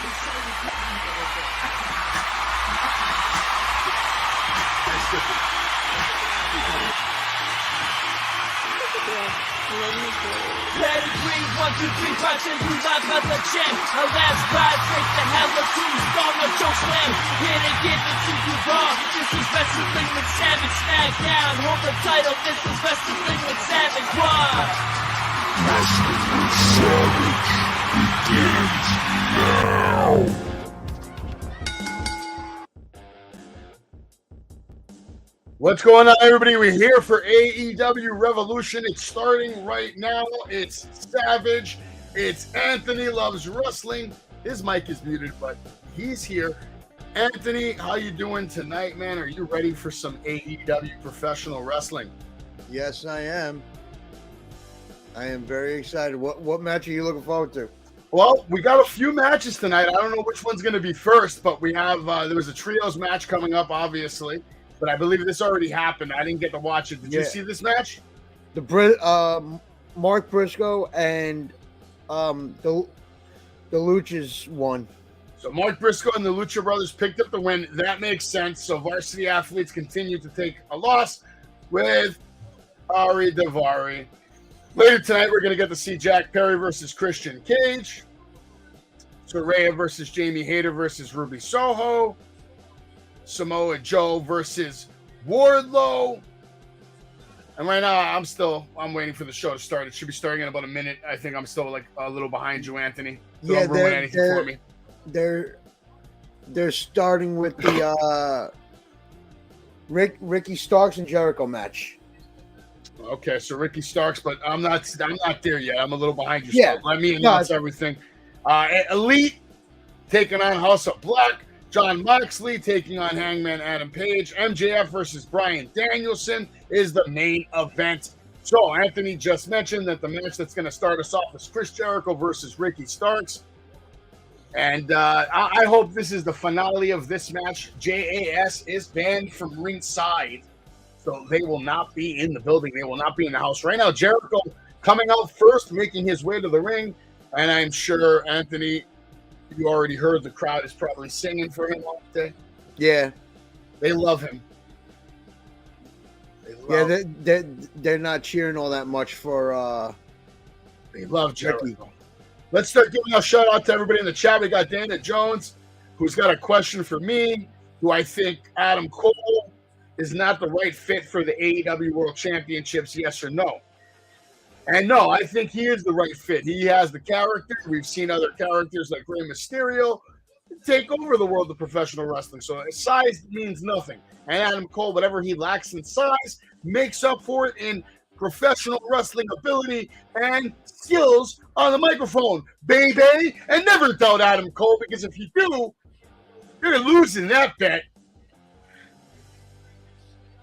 Pedigree, 1, 2, 3, touching you live at the gym. A last ride, break the hell of tombstone, a choke slam. Here to give it to you raw. This is Wrestling with Savage, SmackDown. Hold the title, this is Wrestling with Savage. What? Wrestling with Savage begins now. What's going on, everybody? We're here for AEW Revolution. It's starting right now. It's Savage. It's Anthony Loves Wrestling. His mic is muted, but he's here. Anthony, how you doing tonight, man? Are you ready for some AEW professional wrestling? Yes, I am. I am very excited. What match are you looking forward to? Well, we got a few matches tonight. I don't know which one's going to be first, but we have there was a trios match coming up, obviously. But I believe this already happened. I didn't get to watch it. Did you see this match? The Mark Briscoe and the Luchas won. So Mark Briscoe and the Lucha Brothers picked up the win. That makes sense. So Varsity Athletes continue to take a loss with Ari Daivari. Later tonight, we're going to get to see Jack Perry versus Christian Cage. Soraya versus Jamie Hayter versus Ruby Soho. Samoa Joe versus Wardlow. And right now, I'm waiting for the show to start. It should be starting in about a minute. I think I'm still like a little behind you, Anthony. Don't ruin anything for me. They're starting with the Ricky Starks and Jericho match. Okay, so Ricky Starks, but I'm not there yet. I'm a little behind you. Yeah, so let me announce everything. Elite taking on House of Black. John Moxley taking on Hangman Adam Page. MJF versus Bryan Danielson is the main event. So Anthony just mentioned that the match that's going to start us off is Chris Jericho versus Ricky Starks. And I hope this is the finale of this match. JAS is banned from ringside, so they will not be in the building. They will not be in the house. Right now, Jericho coming out first, making his way to the ring. And I'm sure, Anthony, you already heard the crowd is probably singing for him all day. Yeah. They love him. They're not cheering all that much for they love Jericho. Let's start giving a shout out to everybody in the chat. We got Dana Jones, who's got a question for me, who I think Adam Cole is not the right fit for the AEW World Championships, yes or no? And no, I think he is the right fit. He has the character. We've seen other characters like Rey Mysterio take over the world of professional wrestling. So size means nothing. And Adam Cole, whatever he lacks in size, makes up for it in professional wrestling ability and skills on the microphone, baby. And never doubt Adam Cole, because if you do, you're losing that bet.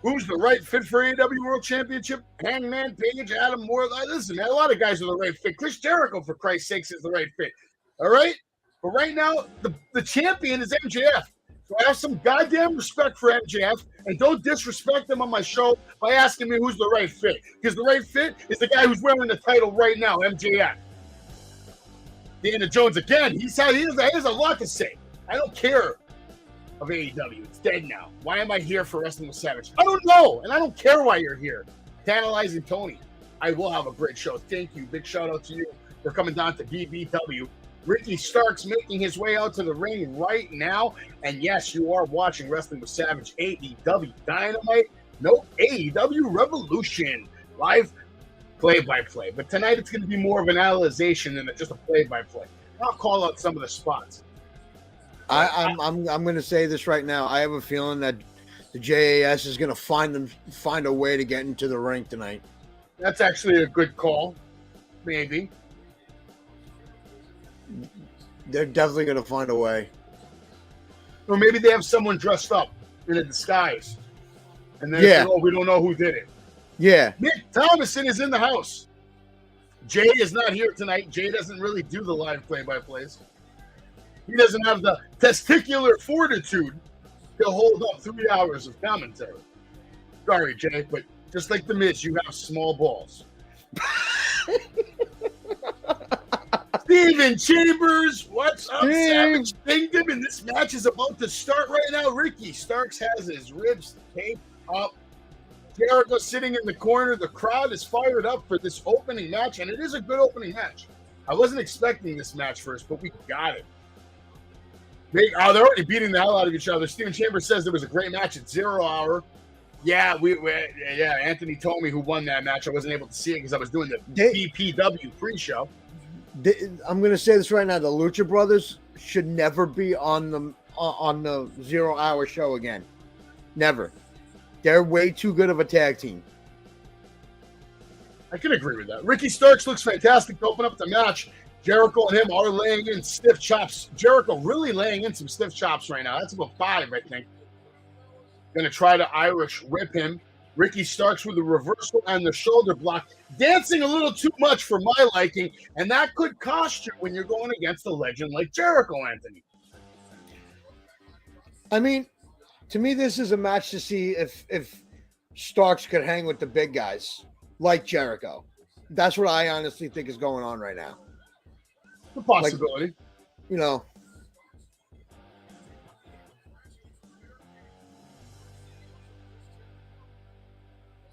Who's the right fit for AEW World Championship? Hangman Page, Adam Moore. Listen, man, a lot of guys are the right fit. Chris Jericho, for Christ's sakes, is the right fit. All right? But right now, the champion is MJF. So I have some goddamn respect for MJF, and don't disrespect him on my show by asking me who's the right fit. Because the right fit is the guy who's wearing the title right now, MJF. Dana Jones, again, he has a lot to say. I don't care of AEW. It's dead now. Why am I here for Wrestling with Savage? I don't know, and I don't care why you're here. Tantalizing Tony. I will have a great show. Thank you. Big shout out to you for coming down to BBW. Ricky Starks making his way out to the ring right now. And yes, you are watching Wrestling with Savage, AEW Dynamite. Nope, AEW Revolution. Live play-by-play. But tonight it's going to be more of an analyzation than just a play-by-play. I'll call out some of the spots. I'm going to say this right now. I have a feeling that the JAS is going to find a way to get into the ring tonight. That's actually a good call. Maybe. They're definitely going to find a way. Or maybe they have someone dressed up in a disguise. And then say, we don't know who did it. Yeah. Nick Thomason is in the house. Jay is not here tonight. Jay doesn't really do the live play-by-plays. He doesn't have the testicular fortitude to hold up 3 hours of commentary. Sorry, Jay, but just like The Miz, you have small balls. Steven Chambers, what's up, Steve? Savage Kingdom? And this match is about to start right now. Ricky Starks has his ribs taped up. Jericho sitting in the corner. The crowd is fired up for this opening match, and it is a good opening match. I wasn't expecting this match first, but we got it. They're already beating the hell out of each other. Steven Chambers says there was a great match at 0 Hour. Yeah, Anthony told me who won that match. I wasn't able to see it because I was doing the PPV pre-show. I'm going to say this right now: the Lucha Brothers should never be on the 0 Hour show again. Never. They're way too good of a tag team. I can agree with that. Ricky Starks looks fantastic to open up the match. Jericho and him are laying in stiff chops. Jericho really laying in some stiff chops right now. That's about 5, I think. Going to try to Irish whip him. Ricky Starks with the reversal and the shoulder block. Dancing a little too much for my liking, and that could cost you when you're going against a legend like Jericho, Anthony. I mean, to me, this is a match to see if Starks could hang with the big guys like Jericho. That's what I honestly think is going on right now. The possibility. Like, you know.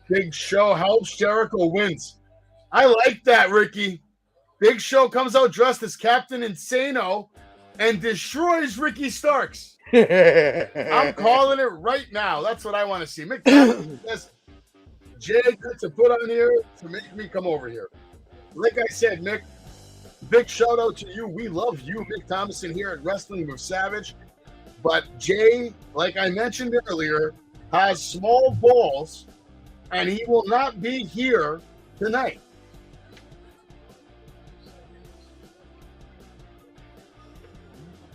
Big Show helps, Jericho wins. I like that, Ricky. Big Show comes out dressed as Captain Insano and destroys Ricky Starks. I'm calling it right now. That's what I want to see. Mick Thompson says, Jay, good to put on here to make me come over here. Like I said, Mick, big shout out to you. We love you, Mick Thompson, here at Wrestling with Savage. But Jay, like I mentioned earlier, has small balls, and he will not be here tonight.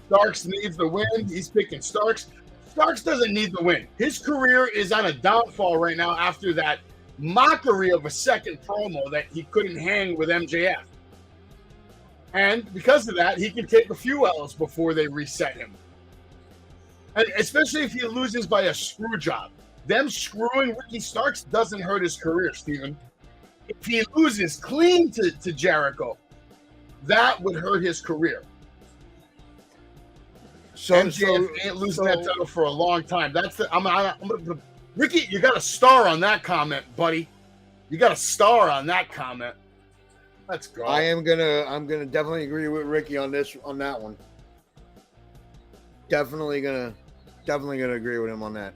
Starks needs the win. He's picking Starks. Starks doesn't need the win. His career is on a downfall right now after that mockery of a second promo that he couldn't hang with MJF. And because of that, he can take a few L's before they reset him. And especially if he loses by a screw job. Them screwing Ricky Starks doesn't hurt his career, Steven. If he loses clean to Jericho, that would hurt his career. So MJF ain't losing that title for a long time. That's the I'm Ricky, you got a star on that comment, buddy. You got a star on that comment. Let's go. I'm gonna definitely agree with Ricky on that one. Definitely gonna agree with him on that.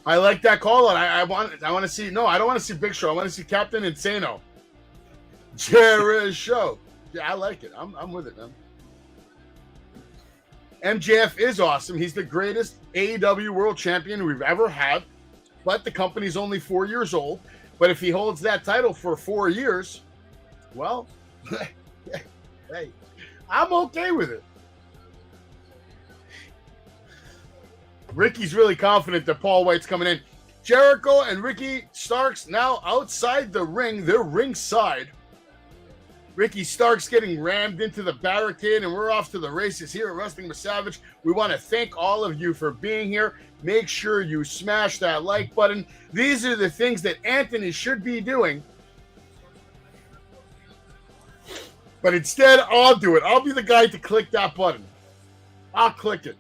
I like that call. I want to see. No, I don't want to see Big Show. I want to see Captain Insano. Jericho. Yeah, I like it. I'm with it, man. MJF is awesome. He's the greatest AEW World Champion we've ever had. But the company's only 4 years old. But if he holds that title for 4 years, well, hey, I'm okay with it. Ricky's really confident that Paul White's coming in. Jericho and Ricky Starks now outside the ring. They're ringside. Ricky Starks getting rammed into the barricade, and we're off to the races here at Wrestling with Savage. We want to thank all of you for being here. Make sure you smash that like button. These are the things that Anthony should be doing. But instead, I'll do it. I'll be the guy to click that button. I'll click it.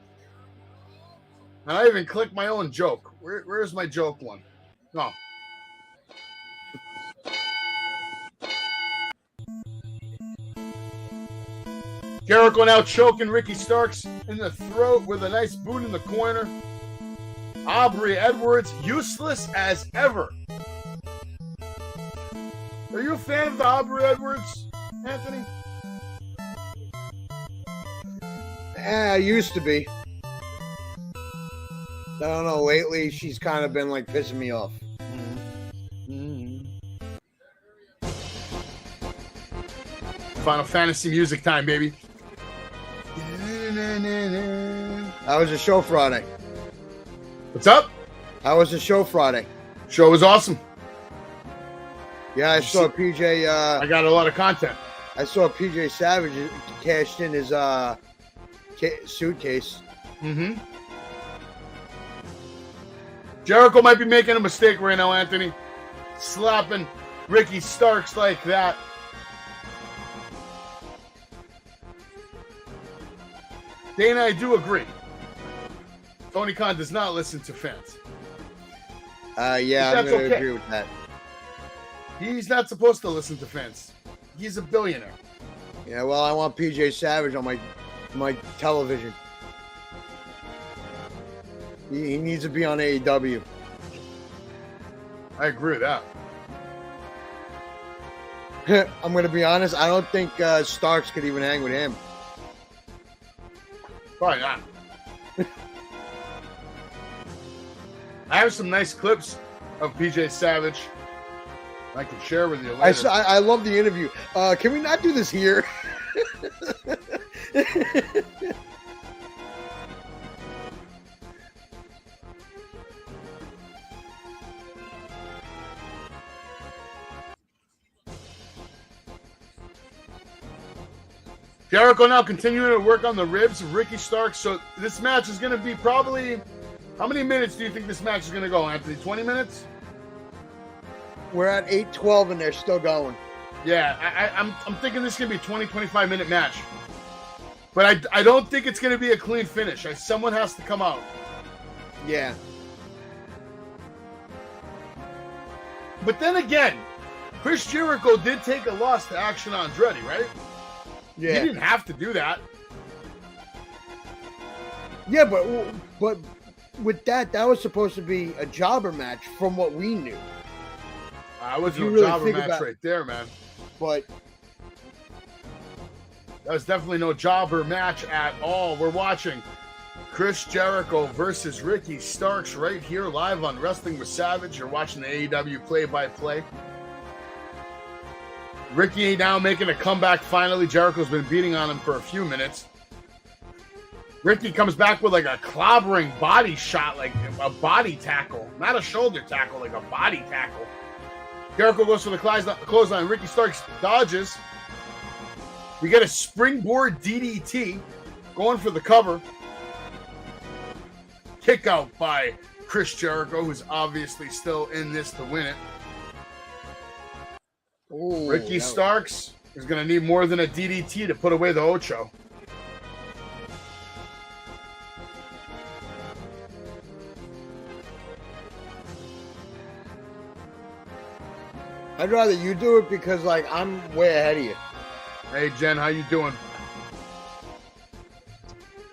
And I even click my own joke. Where's my joke one? No. Jericho now choking Ricky Starks in the throat with a nice boot in the corner. Aubrey Edwards, useless as ever. Are you a fan of the Aubrey Edwards, Anthony? I used to be. I don't know. Lately, she's kind of been like pissing me off. Final Fantasy music time, baby. How was the show Friday? What's up? How was the show Friday? Show was awesome. Yeah, I saw PJ. I got a lot of content. I saw PJ Savage cashed in his suitcase. Mm-hmm. Jericho might be making a mistake right now, Anthony. Slapping Ricky Starks like that. Dana, I do agree. Tony Khan does not listen to fans. Yeah, I'm going to agree with that. He's not supposed to listen to fans. He's a billionaire. Yeah, well, I want PJ Savage on my television. He needs to be on AEW. I agree with that. I'm going to be honest. I don't think Starks could even hang with him. Probably not. I have some nice clips of PJ Savage I can share with you later. I love the interview. Can we not do this here? Jericho now continuing to work on the ribs of Ricky Starks. So this match is going to be probably... How many minutes do you think this match is going to go, Anthony? 20 minutes? We're at 8:12 and they're still going. Yeah, I'm thinking this is going to be a 20, 25-minute match. But I don't think it's going to be a clean finish. Someone has to come out. Yeah. But then again, Chris Jericho did take a loss to Action Andretti, right? Yeah. He didn't have to do that. Yeah, but with that was supposed to be a jobber match from what we knew. I was no really jobber match right there, man. But that was definitely no jobber match at all. We're watching Chris Jericho versus Ricky Starks right here live on Wrestling with Savage. You're watching the AEW play-by-play. Ricky now making a comeback finally. Jericho's been beating on him for a few minutes. Ricky comes back with like a clobbering body shot, like a body tackle. Not a shoulder tackle, like a body tackle. Jericho goes for the clothesline. Ricky Starks dodges. We get a springboard DDT going for the cover. Kick out by Chris Jericho, who's obviously still in this to win it. ooh, Ricky Starks is going to need more than a DDT to put away the Ocho. I'd rather you do it because, like, I'm way ahead of you. Hey, Jen, how you doing?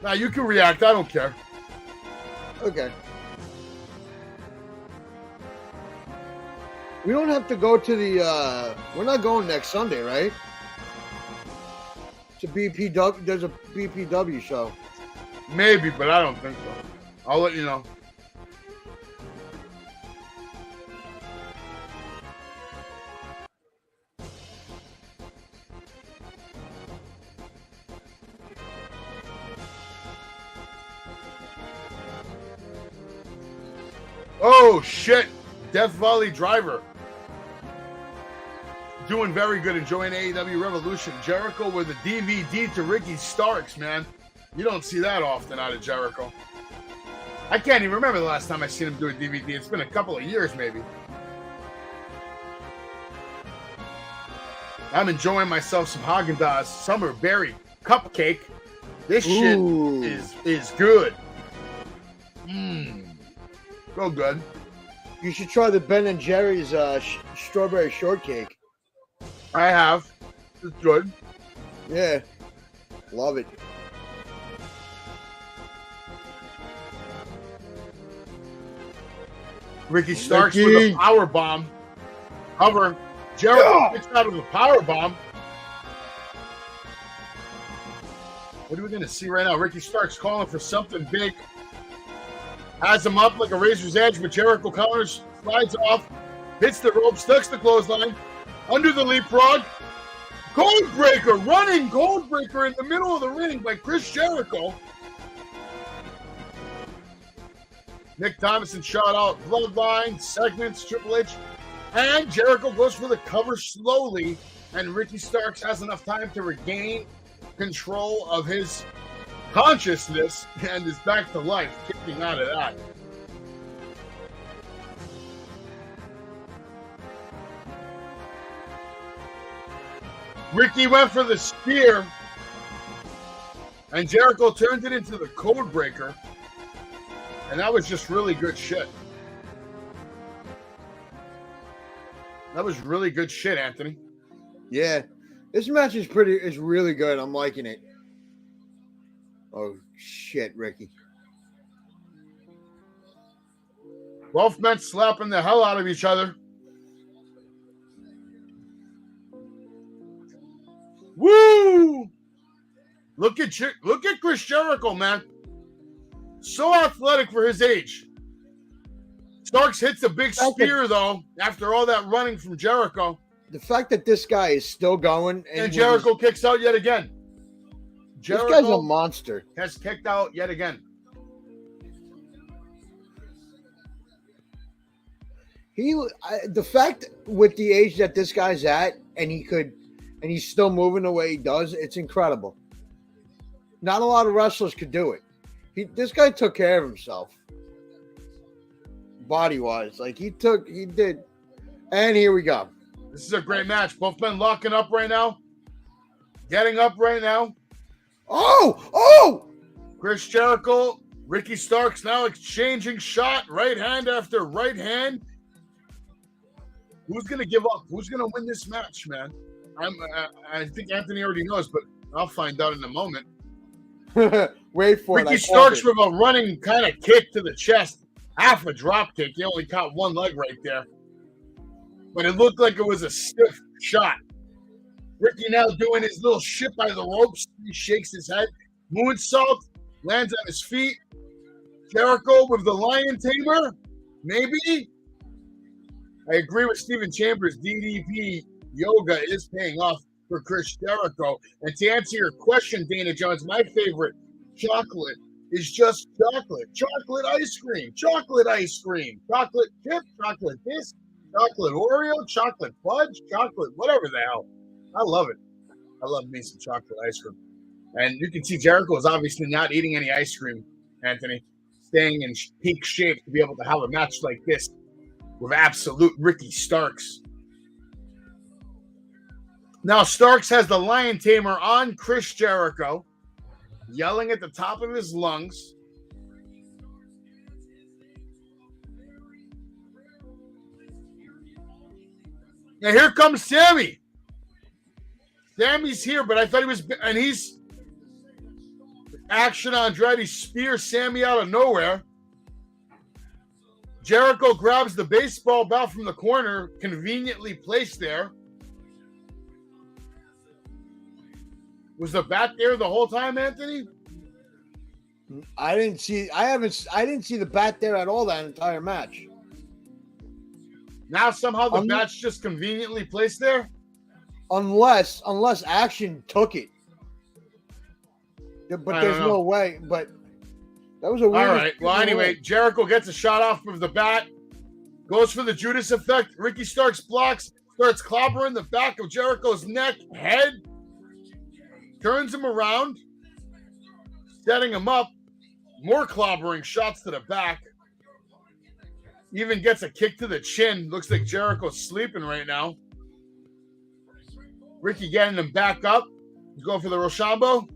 Now, you can react. I don't care. Okay. We don't have to go to the, we're not going next Sunday, right? It's a BPW, there's a BPW show. Maybe, but I don't think so. I'll let you know. Oh, shit. Death Valley Driver. Doing very good, enjoying AEW Revolution. Jericho with a DVD to Ricky Starks, man. You don't see that often out of Jericho. I can't even remember the last time I seen him do a DVD. It's been a couple of years, maybe. I'm enjoying myself some Haagen-Dazs Summer Berry Cupcake. This shit is good. Real good. You should try the Ben & Jerry's strawberry shortcake. I have. It's good. Yeah. Love it. Ricky Starks with a power bomb. Cover. Jericho gets out of the power bomb. What are we going to see right now? Ricky Starks calling for something big. Has him up like a razor's edge, but Jericho counters, slides off, hits the rope, stucks the clothesline, under the leapfrog. Codebreaker, running Codebreaker in the middle of the ring by Chris Jericho. Nick Thomason shot out Bloodline, segments, Triple H, and Jericho goes for the cover slowly, and Ricky Starks has enough time to regain control of his consciousness and is back to life, kicking out of that. Ricky went for the spear, And Jericho turned it into the code breaker. And that was just really good shit. That was really good shit, Anthony. Yeah. This match is really good. I'm liking it. Oh, shit, Ricky. Both men slapping the hell out of each other. Woo! Look at Chris Jericho, man. So athletic for his age. Starks hits a big spear, though, after all that running from Jericho. The fact that this guy is still going. And Jericho kicks out yet again. Jericho this guy's a monster. Has kicked out yet again. The fact with the age that this guy's at, and he's still moving the way he does, it's incredible. Not a lot of wrestlers could do it. This guy took care of himself. Body-wise. Like, he did. And here we go. This is a great match. Both men locking up right now. Getting up right now. Oh! Chris Jericho, Ricky Starks now exchanging shot. Right hand after right hand. Who's going to give up? Who's going to win this match, man? I think Anthony already knows, but I'll find out in a moment. Wait for Ricky Starks with a running kind of kick to the chest. Half a drop kick. He only caught one leg right there. But it looked like it was a stiff shot. Ricky now doing his little shit by the ropes. He shakes his head. Moonsault. Lands on his feet. Jericho with the lion tamer. Maybe. I agree with Stephen Chambers. DDP yoga is paying off for Chris Jericho. And to answer your question, Dana Jones, my favorite chocolate is just chocolate. Chocolate ice cream. Chocolate ice cream. Chocolate chip. Chocolate this. Chocolate Oreo. Chocolate fudge. Chocolate whatever the hell. I love it. I love me some chocolate ice cream. And you can see Jericho is obviously not eating any ice cream, Anthony. Staying in peak shape to be able to have a match like this with absolute Ricky Starks. Now Starks has the lion tamer on Chris Jericho, yelling at the top of his lungs. Now here comes Sammy. Sammy's here, but I thought he was, and he's Action Andretti spears Sammy out of nowhere. Jericho grabs the baseball bat from the corner, conveniently placed there. Was the bat there the whole time, Anthony? I didn't see the bat there at all that entire match. Now somehow the bat's just conveniently placed there? Unless Action took it. But there's no way. But that was a weird. All right. Well, anyway, Jericho gets a shot off with the bat. Goes for the Judas effect. Ricky Starks blocks. Starts clobbering the back of Jericho's neck, head. Turns him around. Setting him up. More clobbering shots to the back. Even gets a kick to the chin. Looks like Jericho's sleeping right now. Ricky getting him back up. He's going for the Rochambeau.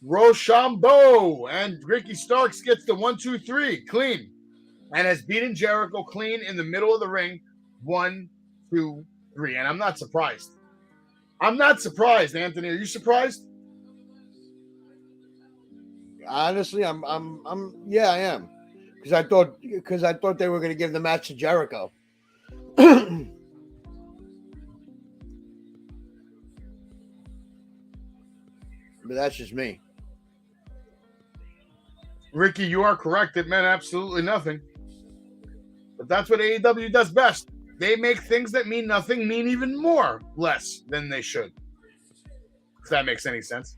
Rochambeau. And Ricky Starks gets the 1-2-3 clean. And has beaten Jericho clean in the middle of the ring. 1, 2, 3. And I'm not surprised. I'm not surprised, Anthony. Are you surprised? Honestly, I'm yeah, I am. Because I thought they were going to give the match to Jericho. But that's just me. Ricky, you are correct. It meant absolutely nothing. But that's what AEW does best. They make things that mean nothing mean even more less than they should. If that makes any sense.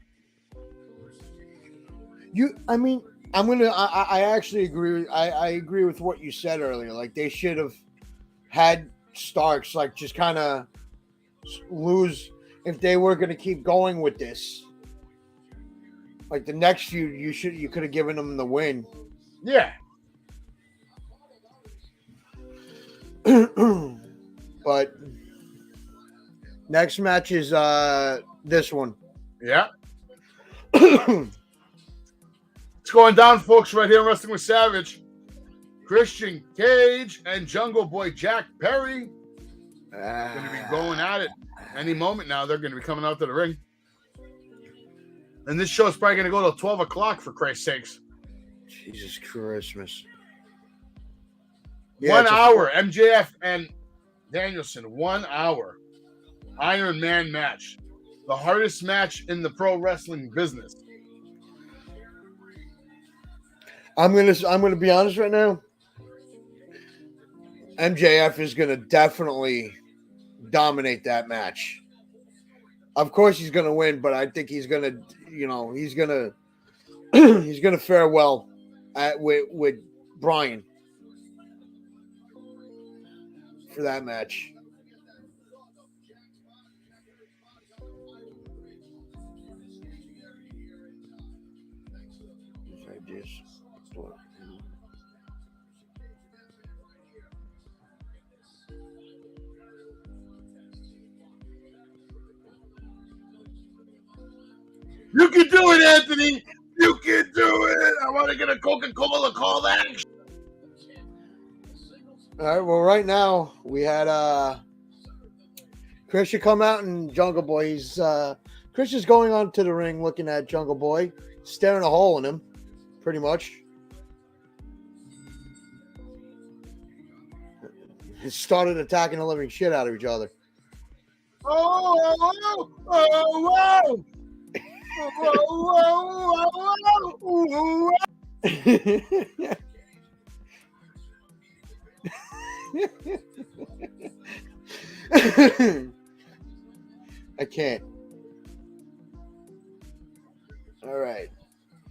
I actually agree. I agree with what you said earlier. Like, they should have had Starks like just kind of lose if they were going to keep going with this. Like the next feud, you could have given them the win. Yeah. But next match is this one. Yeah. It's going down, folks, right here in Wrestling with Savage. Christian Cage and Jungle Boy Jack Perry going to be going at it any moment now. They're going to be coming out to the ring. And this show is probably going to go till 12 o'clock, for Christ's sakes. Jesus Christmas. 1 hour. MJF and Danielson. 1 hour. Iron Man match. The hardest match in the pro wrestling business. I'm gonna be honest right now. MJF is gonna definitely dominate that match. Of course he's gonna win, but I think he's gonna he's gonna fare well with Bryan for that match. You can do it, Anthony. You can do it. I want to get a Coca-Cola call that. All right. Well, right now we had Christian come out and Jungle Boy. Christian's going onto the ring, looking at Jungle Boy, staring a hole in him, pretty much. He started attacking the living shit out of each other. Oh, whoa. I can't. All right.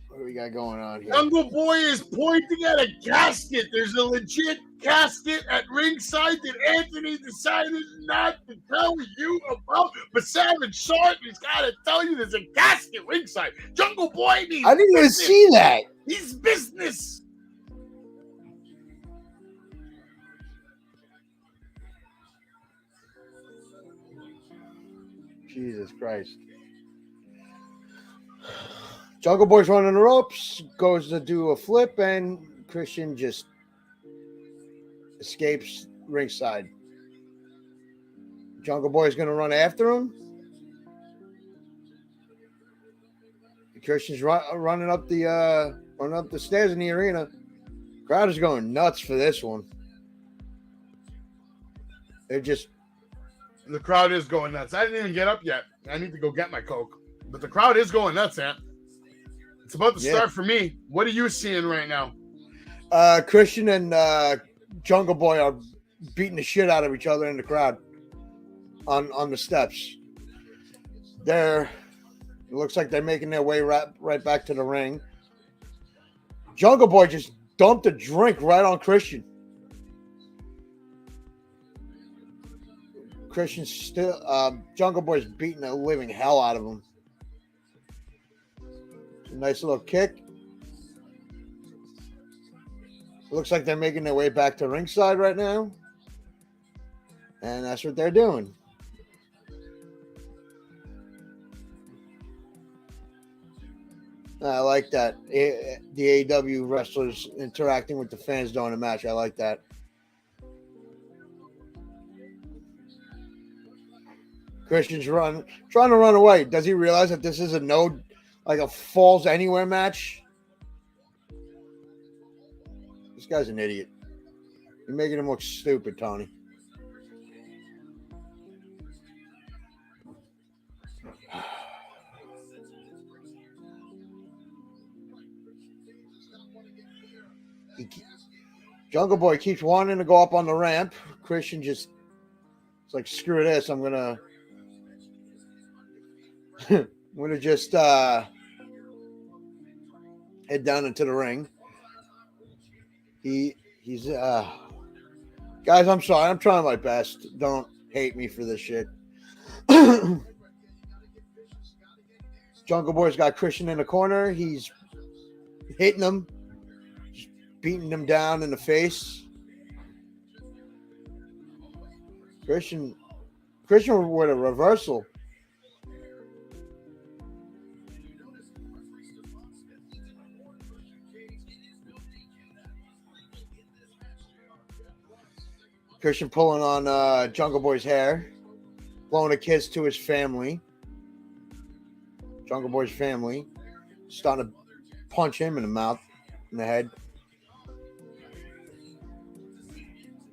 What do we got going on here? Jungle Boy is pointing at a casket. There's a legit casket at ringside that Anthony decided not to tell you about. But Savage saw it and he's got to tell you there's a casket ringside. Jungle Boy needs I didn't even see that. He's business. Jesus Christ. Jungle Boy's running the ropes, goes to do a flip, and Christian just escapes ringside. Jungle Boy's going to run after him. Christian's running up the stairs in the arena. Crowd is going nuts for this one. The crowd is going nuts. I didn't even get up yet. I need to go get my Coke. But the crowd is going nuts, Ant. It's about to start for me. What are you seeing right now? Christian and Jungle Boy are beating the shit out of each other in the crowd on the steps. It looks like they're making their way right back to the ring. Jungle Boy just dumped a drink right on Christian. Christian's still Jungle Boy's beating the living hell out of him. Nice little kick. Looks like they're making their way back to ringside right now. And that's what they're doing. I like that. The AEW wrestlers interacting with the fans during the match. I like that. Christian's trying to run away. Does he realize that this is a falls anywhere match? This guy's an idiot. You're making him look stupid, Tony. Jungle Boy keeps wanting to go up on the ramp. Christian it's like, screw this. I'm gonna just head down into the ring. He's guys, I'm sorry. I'm trying my best. Don't hate me for this shit. Jungle Boy's got Christian in the corner. He's hitting him, beating him down in the face. Christian with a reversal. Christian pulling on Jungle Boy's hair, blowing a kiss to his family. Jungle Boy's family starting to punch him in the mouth, in the head.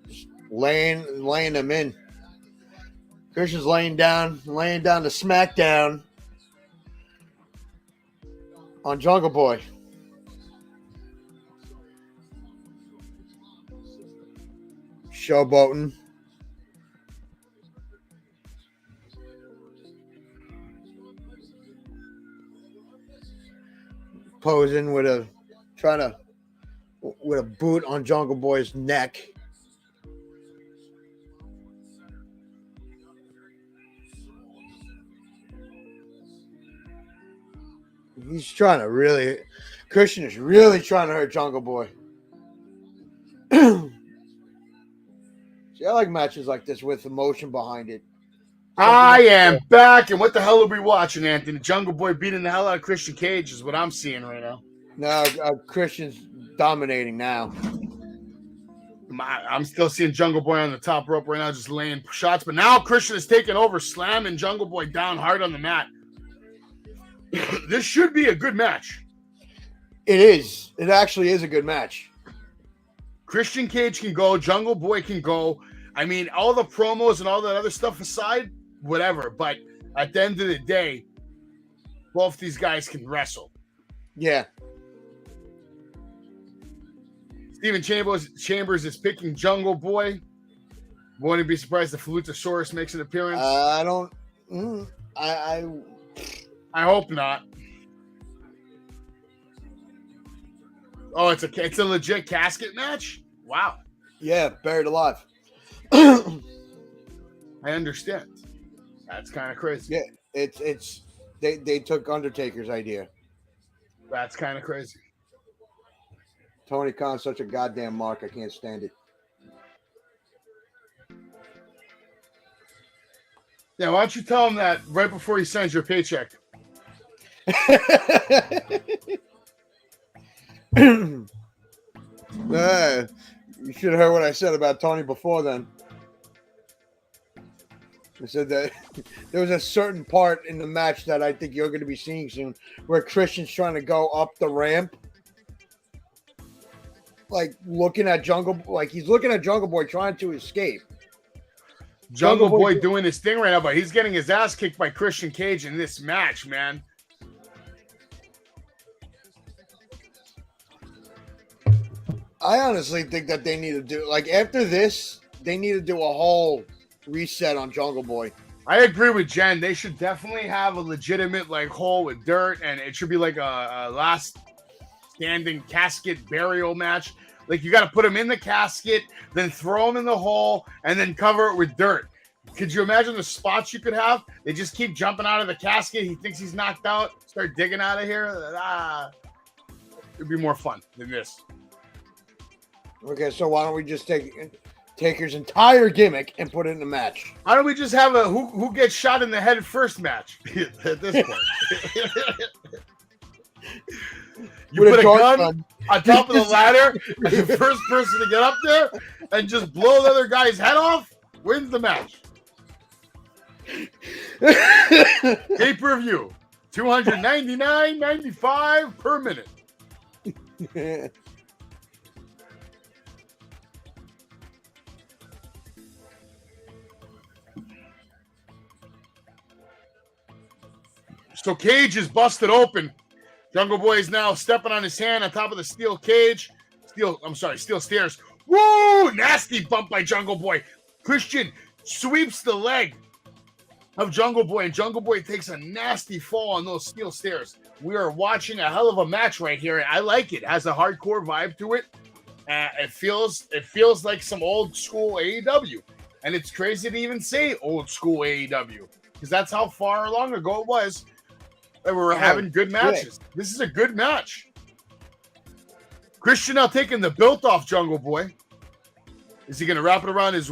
Just laying them in. Christian's laying down to SmackDown on Jungle Boy. Showboating. Posing with a boot on Jungle Boy's neck. Christian is really trying to hurt Jungle Boy. See, I like matches like this with emotion behind it. I am back, and what the hell are we watching, Anthony? Jungle Boy beating the hell out of Christian Cage is what I'm seeing right now. No, Christian's dominating now. I'm still seeing Jungle Boy on the top rope right now, just laying shots, but now Christian is taking over, slamming Jungle Boy down hard on the mat. This should be a good match. It is. It actually is a good match. Christian Cage can go. Jungle Boy can go. I mean, all the promos and all that other stuff aside, whatever. But at the end of the day, both these guys can wrestle. Yeah. Steven Chambers is picking Jungle Boy. Wouldn't be surprised if Luchasaurus makes an appearance. I hope not. Oh, it's a legit casket match? Wow. Yeah, buried alive. I understand. That's kind of crazy. Yeah, it's they took Undertaker's idea. That's kind of crazy. Tony Khan's such a goddamn mark. I can't stand it. Yeah, why don't you tell him that right before he sends your paycheck? You should have heard what I said about Tony before then. I said that there was a certain part in the match that I think you're going to be seeing soon where Christian's trying to go up the ramp. Like he's looking at Jungle Boy trying to escape. Jungle Boy doing his thing right now, but he's getting his ass kicked by Christian Cage in this match, man. I honestly think that they need to do, like, after this, they need to do a whole reset on Jungle Boy. I agree with Jen. They should definitely have a legitimate, like, hole with dirt, and it should be like a last standing casket burial match. Like, you got to put him in the casket, then throw him in the hole, and then cover it with dirt. Could you imagine the spots you could have? They just keep jumping out of the casket. He thinks he's knocked out. Start digging out of here. It'd be more fun than this. Okay, so why don't we just take Taker's entire gimmick and put it in the match? Why don't we just have a who gets shot in the head first match at this point? You put a gun on top of the ladder, and the first person to get up there and just blow the other guy's head off wins the match. Pay-per-view, $299.95 per minute. So Cage is busted open. Jungle Boy is now stepping on his hand on top of the steel cage. Steel stairs. Woo! Nasty bump by Jungle Boy. Christian sweeps the leg of Jungle Boy, and Jungle Boy takes a nasty fall on those steel stairs. We are watching a hell of a match right here. I like it. It has a hardcore vibe to it. It feels like some old school AEW. And it's crazy to even say old school AEW, because that's how far long ago it was that we were having good matches. Yeah. This is a good match. Christian now taking the belt off Jungle Boy. Is he going to wrap it around his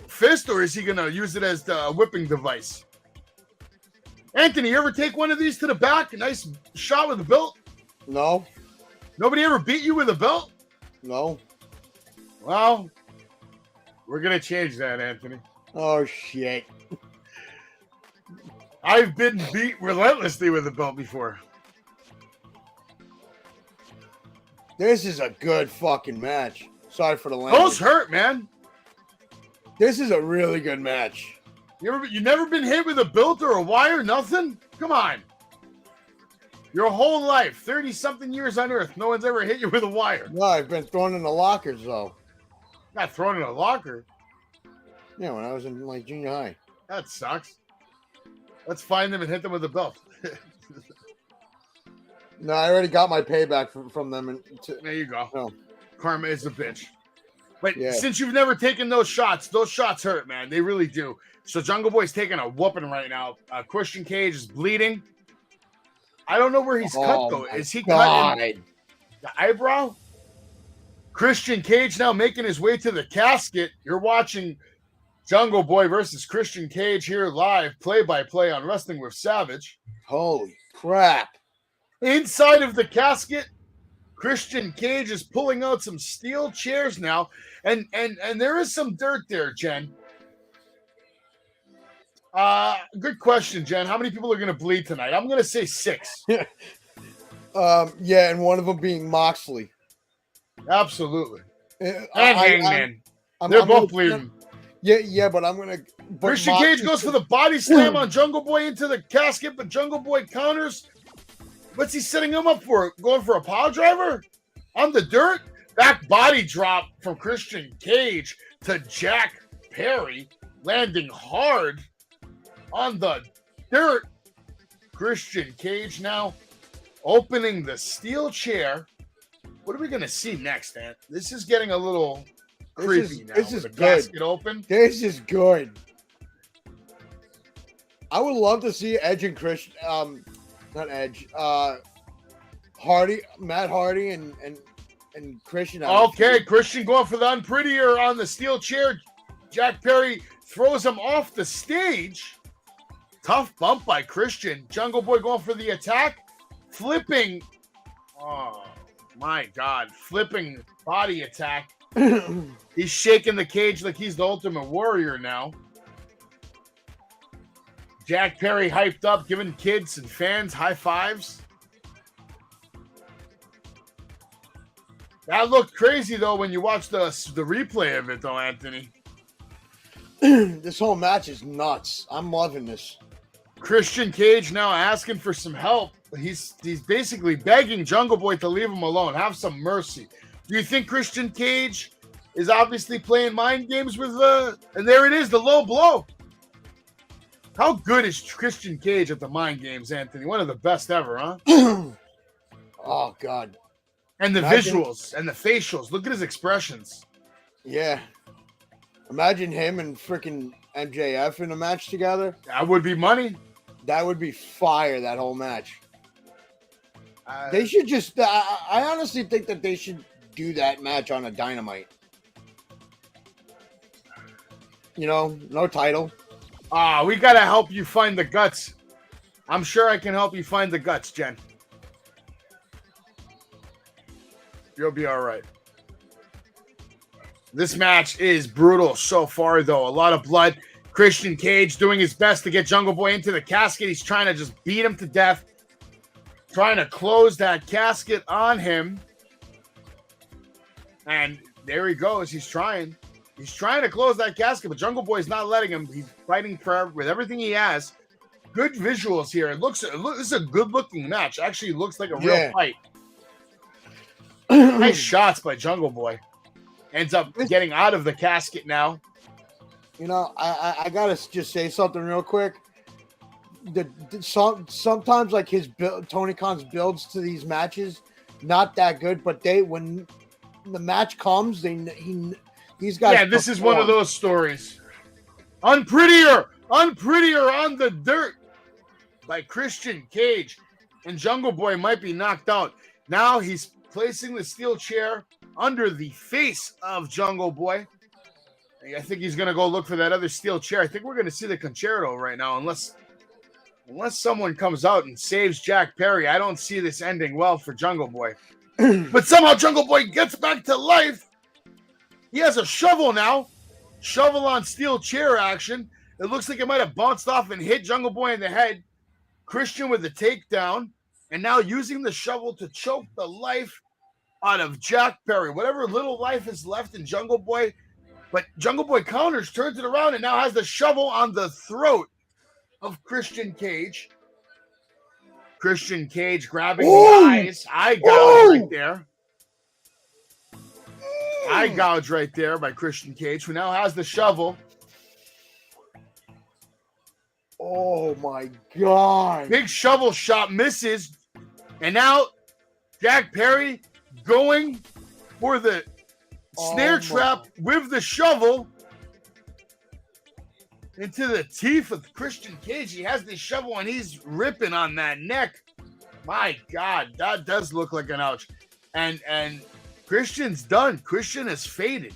fist, or is he going to use it as the whipping device? Anthony, you ever take one of these to the back? A nice shot with the belt? No. Nobody ever beat you with a belt? No. Well, We're gonna change that, Anthony. Oh shit. I've been beat relentlessly with a belt before. This is a good fucking match. Sorry for the language. Those hurt, man. This is a really good match. You never been hit with a belt or a wire? Nothing? Come on. Your whole life, 30-something years on Earth, no one's ever hit you with a wire. No, I've been thrown in the lockers though. Not thrown in a locker. Yeah, when I was in like junior high. That sucks. Let's find them and hit them with a belt. No, I already got my payback from them. There you go. No. Karma is a bitch. But Yeah. since you've never taken those shots hurt, man. They really do. So Jungle Boy's taking a whooping right now. Christian Cage is bleeding. I don't know where he's cut, though. Is he cutting the eyebrow? Christian Cage now making his way to the casket. You're watching Jungle Boy versus Christian Cage here live, play-by-play on Wrestling with Savage. Holy crap. Inside of the casket, Christian Cage is pulling out some steel chairs now, and there is some dirt there, Jen. Good question, Jen. How many people are going to bleed tonight? I'm going to say 6. Yeah, and one of them being Moxley. Absolutely. And Hangman. They're both bleeding. Yeah, but I'm going to... Christian Cage goes for the body slam on Jungle Boy into the casket, but Jungle Boy counters. What's he setting him up for? Going for a pile driver? On the dirt? Back body drop from Christian Cage to Jack Perry, landing hard on the dirt. Christian Cage now opening the steel chair. What are we going to see next, Ant? This is getting a little creepy now. This is the good. casket open. This is good. I would love to see Edge and Christian... not Edge. Matt Hardy and Christian. Okay, Christian going for the unprettier on the steel chair. Jack Perry throws him off the stage. Tough bump by Christian. Jungle Boy going for the attack. Flipping. Oh, my God. Flipping body attack. He's shaking the cage like he's the Ultimate Warrior now. Jack Perry hyped up, giving kids and fans high fives. That looked crazy, though, when you watch the replay of it, though, Anthony. This whole match is nuts. I'm loving this. Christian Cage now asking for some help. He's basically begging Jungle Boy to leave him alone. Have some mercy. Do you think Christian Cage is obviously playing mind games with and there it is, the low blow. How good is Christian Cage at the mind games, Anthony? One of the best ever, huh? Oh, God. And the visuals and the facials. Look at his expressions. Yeah. Imagine him and freaking MJF in a match together. That would be money. That would be fire, that whole match. They should just... I honestly think that they should do that match on a Dynamite. You know, no title. We got to help you find the guts. I'm sure I can help you find the guts, Jen. You'll be all right. This match is brutal so far, though. A lot of blood. Christian Cage doing his best to get Jungle Boy into the casket. He's trying to just beat him to death. Trying to close that casket on him. And there he goes. He's trying. He's trying to close that casket, but Jungle Boy's not letting him. He's fighting with everything he has. Good visuals here. This is a good-looking match. Actually, looks like a real fight. Nice shots by Jungle Boy. Ends up getting out of the casket now. You know, I gotta just say something real quick. Sometimes like Tony Khan's builds to these matches, not that good, but when the match comes, these guys. Yeah, this is one of those stories. Unprettier on the dirt by Christian Cage, and Jungle Boy might be knocked out. Now he's placing the steel chair under the face of Jungle Boy. I think he's going to go look for that other steel chair. I think we're going to see the concerto right now, unless someone comes out and saves Jack Perry. I don't see this ending well for Jungle Boy. But somehow Jungle Boy gets back to life. He has a shovel now. shovel on steel chair action. It looks like it might have bounced off and hit Jungle Boy in the head. Christian with the takedown, and now using the shovel to choke the life out of Jack Perry. Whatever little life is left in Jungle Boy, but Jungle Boy counters, turns it around, and now has the shovel on the throat of Christian Cage. Christian Cage grabbing the eyes. Eye gouge right there. Eye gouge right there by Christian Cage, who now has the shovel. Oh my God. Big shovel shot misses. And now Jack Perry going for the snare trap with the shovel into the teeth of Christian Cage. He has the shovel and he's ripping on that neck. My God, that does look like an ouch. And Christian's done. Christian has faded.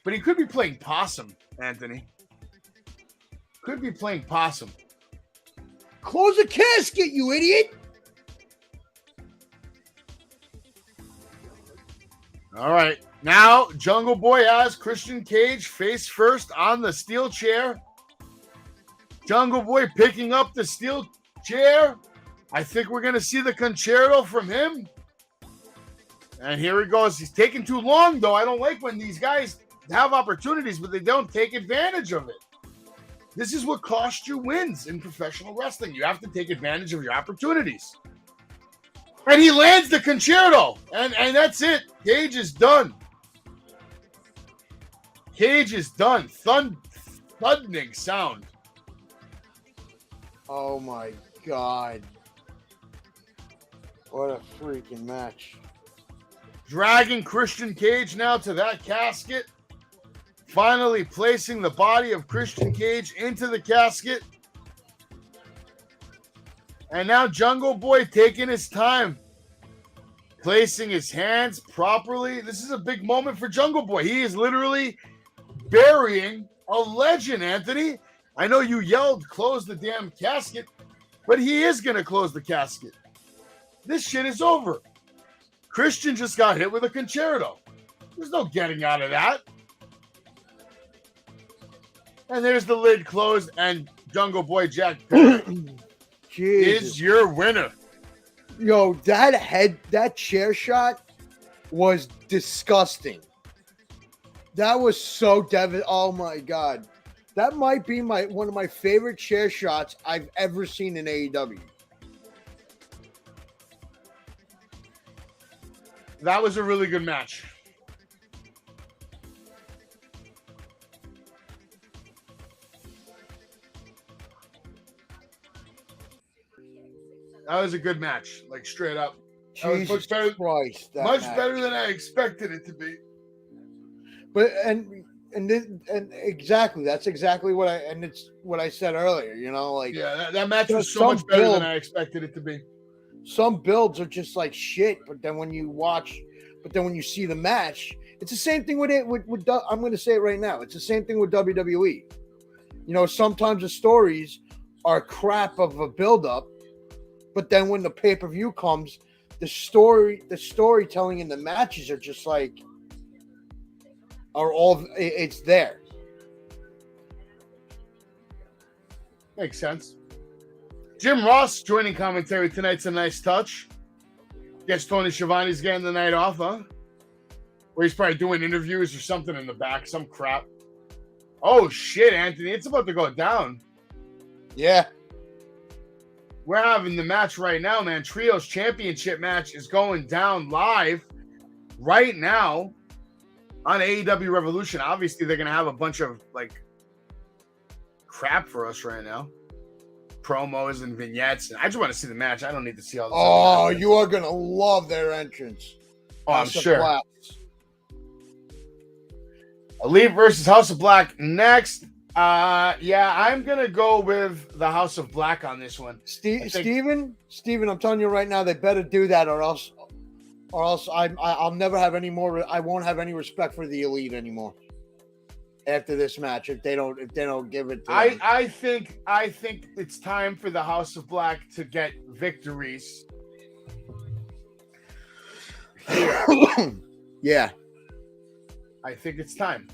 But he could be playing possum, Anthony. Could be playing possum. Close the casket, you idiot. All right. Now, Jungle Boy has Christian Cage face first on the steel chair. Jungle Boy picking up the steel chair. I think we're going to see the concerto from him. And here he goes. He's taking too long, though. I don't like when these guys have opportunities, but they don't take advantage of it. This is what costs you wins in professional wrestling. You have to take advantage of your opportunities. And he lands the concerto. And that's it. Cage is done. Cage is done. Thundering sound. Oh my God. What a freaking match. Dragging Christian Cage now to that casket. Finally placing the body of Christian Cage into the casket. And now Jungle Boy taking his time. Placing his hands properly. This is a big moment for Jungle Boy. He is literally burying a legend, Anthony. I know you yelled, close the damn casket, but he is going to close the casket. This shit is over. Christian just got hit with a concerto. There's no getting out of that. And there's the lid closed, and Jungle Boy Jack Perry is your winner. Yo, that chair shot was disgusting. That was so devastating. Oh my God. That might be one of my favorite chair shots I've ever seen in AEW. That was a really good match. That was a good match, like straight up. Jesus Christ, much better than I expected it to be. But and exactly, that's exactly what I said earlier. You know, like that match was so much better than I expected it to be. Some builds are just like shit, but then when you see the match, it's the same thing with I'm going to say it right now. It's the same thing with WWE. You know, sometimes the stories are crap of a build-up, but then when the pay-per-view comes, the storytelling in the matches are just like, it's there. Makes sense. Jim Ross joining commentary tonight's a nice touch. Guess Tony Schiavone's getting the night off, huh? Or he's probably doing interviews or something in the back, some crap. Oh shit, Anthony, it's about to go down. Yeah. We're having the match right now, man. Trios Championship match is going down live right now on AEW Revolution. Obviously, they're going to have a bunch of, like, crap for us right now. Promos and vignettes. And I just want to see the match. I don't need to see all this. Oh, you are going to love their entrance. Oh, I'm sure. Elite versus House of Black next. I'm going to go with the House of Black on this one. Steven, I'm telling you right now, they better do that or else I'll never have any more. I won't have any respect for the Elite anymore after this match if they don't give it to them. I think it's time for the House of Black to get victories. Yeah. I think it's time.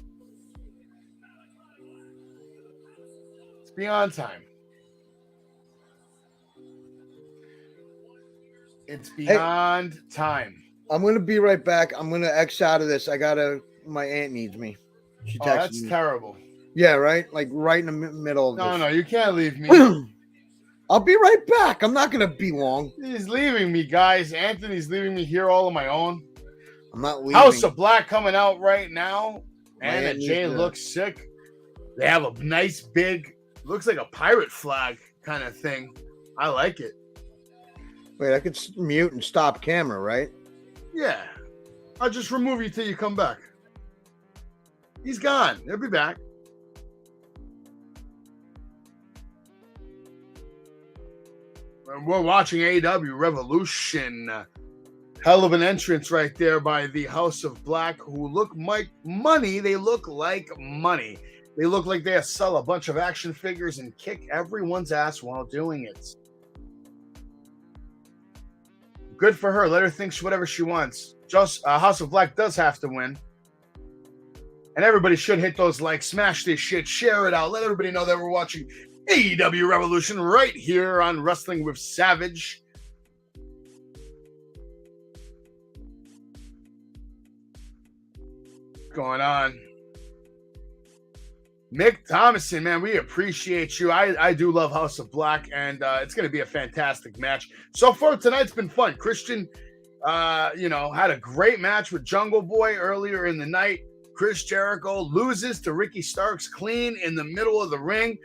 beyond time. It's beyond time. I'm gonna be right back. I'm gonna X out of this. My aunt needs me. She texted That's me. terrible. Yeah, right? Like right in the middle of this. No, you can't leave me. I'll be right back. I'm not gonna be long. He's leaving me, guys. Anthony's leaving me here all on my own. I'm not leaving. House of Black coming out right now. Anna Man, Jay looks sick. They have a nice big, looks like a pirate flag kind of thing. I like it. Wait, I could mute and stop camera, right? Yeah. I'll just remove you till you come back. He's gone. He'll be back. We're watching AEW Revolution. Hell of an entrance right there by the House of Black, who look like money. They look like money. They look like they sell a bunch of action figures and kick everyone's ass while doing it. Good for her. Let her think whatever she wants. Just House of Black does have to win. And everybody should hit those likes, smash this shit, share it out. Let everybody know that we're watching AEW Revolution right here on Wrestling with Savage. What's going on? Mick Thomason, man, we appreciate you. I do love House of Black, and it's going to be a fantastic match. So far, tonight's been fun. Christian, had a great match with Jungle Boy earlier in the night. Chris Jericho loses to Ricky Starks clean in the middle of the ring,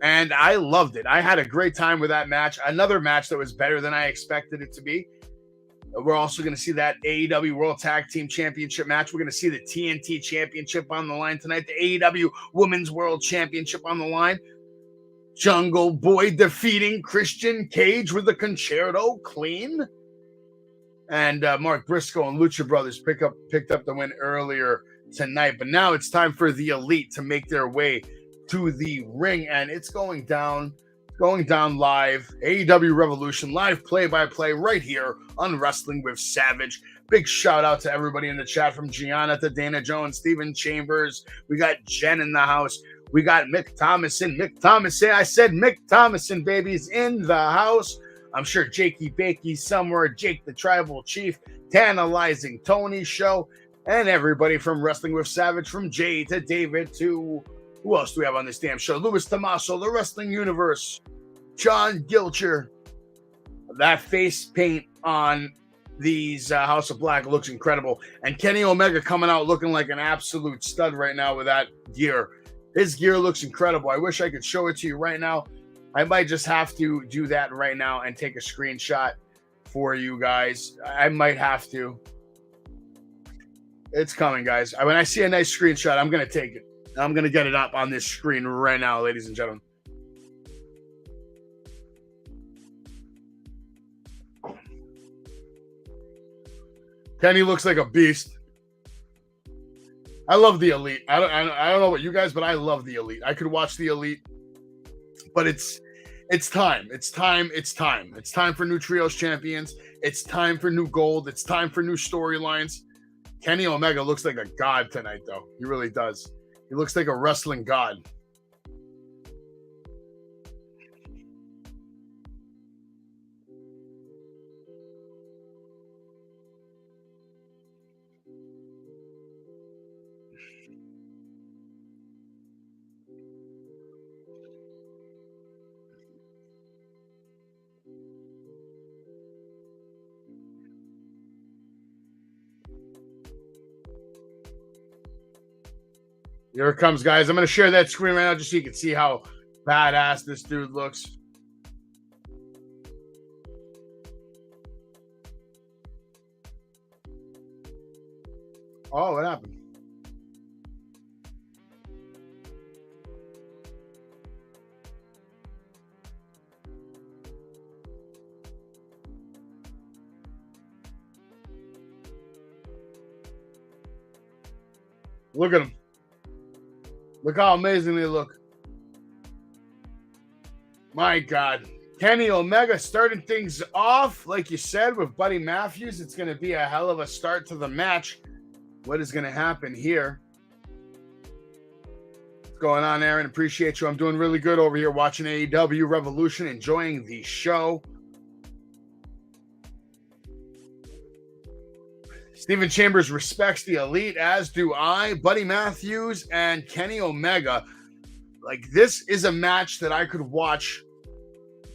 and I loved it. I had a great time with that match. Another match that was better than I expected it to be. We're also going to see that AEW World Tag Team Championship match. We're going to see the TNT Championship on the line tonight. The AEW Women's World Championship on the line. Jungle Boy defeating Christian Cage with the Concerto clean. And Mark Briscoe and Lucha Brothers picked up the win earlier tonight. But now it's time for the Elite to make their way to the ring. And it's going down live. AEW Revolution live play-by-play right here on Wrestling with Savage. Big shout out to everybody in the chat, from Gianna to Dana Jones, Steven Chambers. We got Jen in the house. We got Mick Thomason. I said Mick Thomason, baby's in the house. I'm sure Jakey Bakey somewhere, Jake the Tribal Chief, Tantalizing Tony Show, and everybody from Wrestling with Savage, from Jay to David to... Who else do we have on this damn show? Louis Tommaso, the Wrestling Universe, John Gilcher. That face paint on these House of Black looks incredible. And Kenny Omega coming out looking like an absolute stud right now with that gear. His gear looks incredible. I wish I could show it to you right now. I might just have to do that right now and take a screenshot for you guys. I might have to. It's coming, guys. When I see a nice screenshot, I'm going to take it. I'm going to get it up on this screen right now, ladies and gentlemen. Kenny looks like a beast. I love the Elite. I don't know about you guys, but I love the Elite. I could watch the Elite, but it's time. It's time. It's time for new trios champions. It's time for new gold. It's time for new storylines. Kenny Omega looks like a god tonight, though. He really does. He looks like a wrestling god. Here it comes, guys. I'm going to share that screen right now just so you can see how badass this dude looks. Oh, what happened? Look at him. Look how amazing they look. My God. Kenny Omega starting things off, like you said, with Buddy Matthews. It's going to be a hell of a start to the match. What is going to happen here? What's going on, Aaron? Appreciate you. I'm doing really good over here watching AEW Revolution, enjoying the show. Steven Chambers respects the Elite, as do I. Buddy Matthews and Kenny Omega. Like, this is a match that I could watch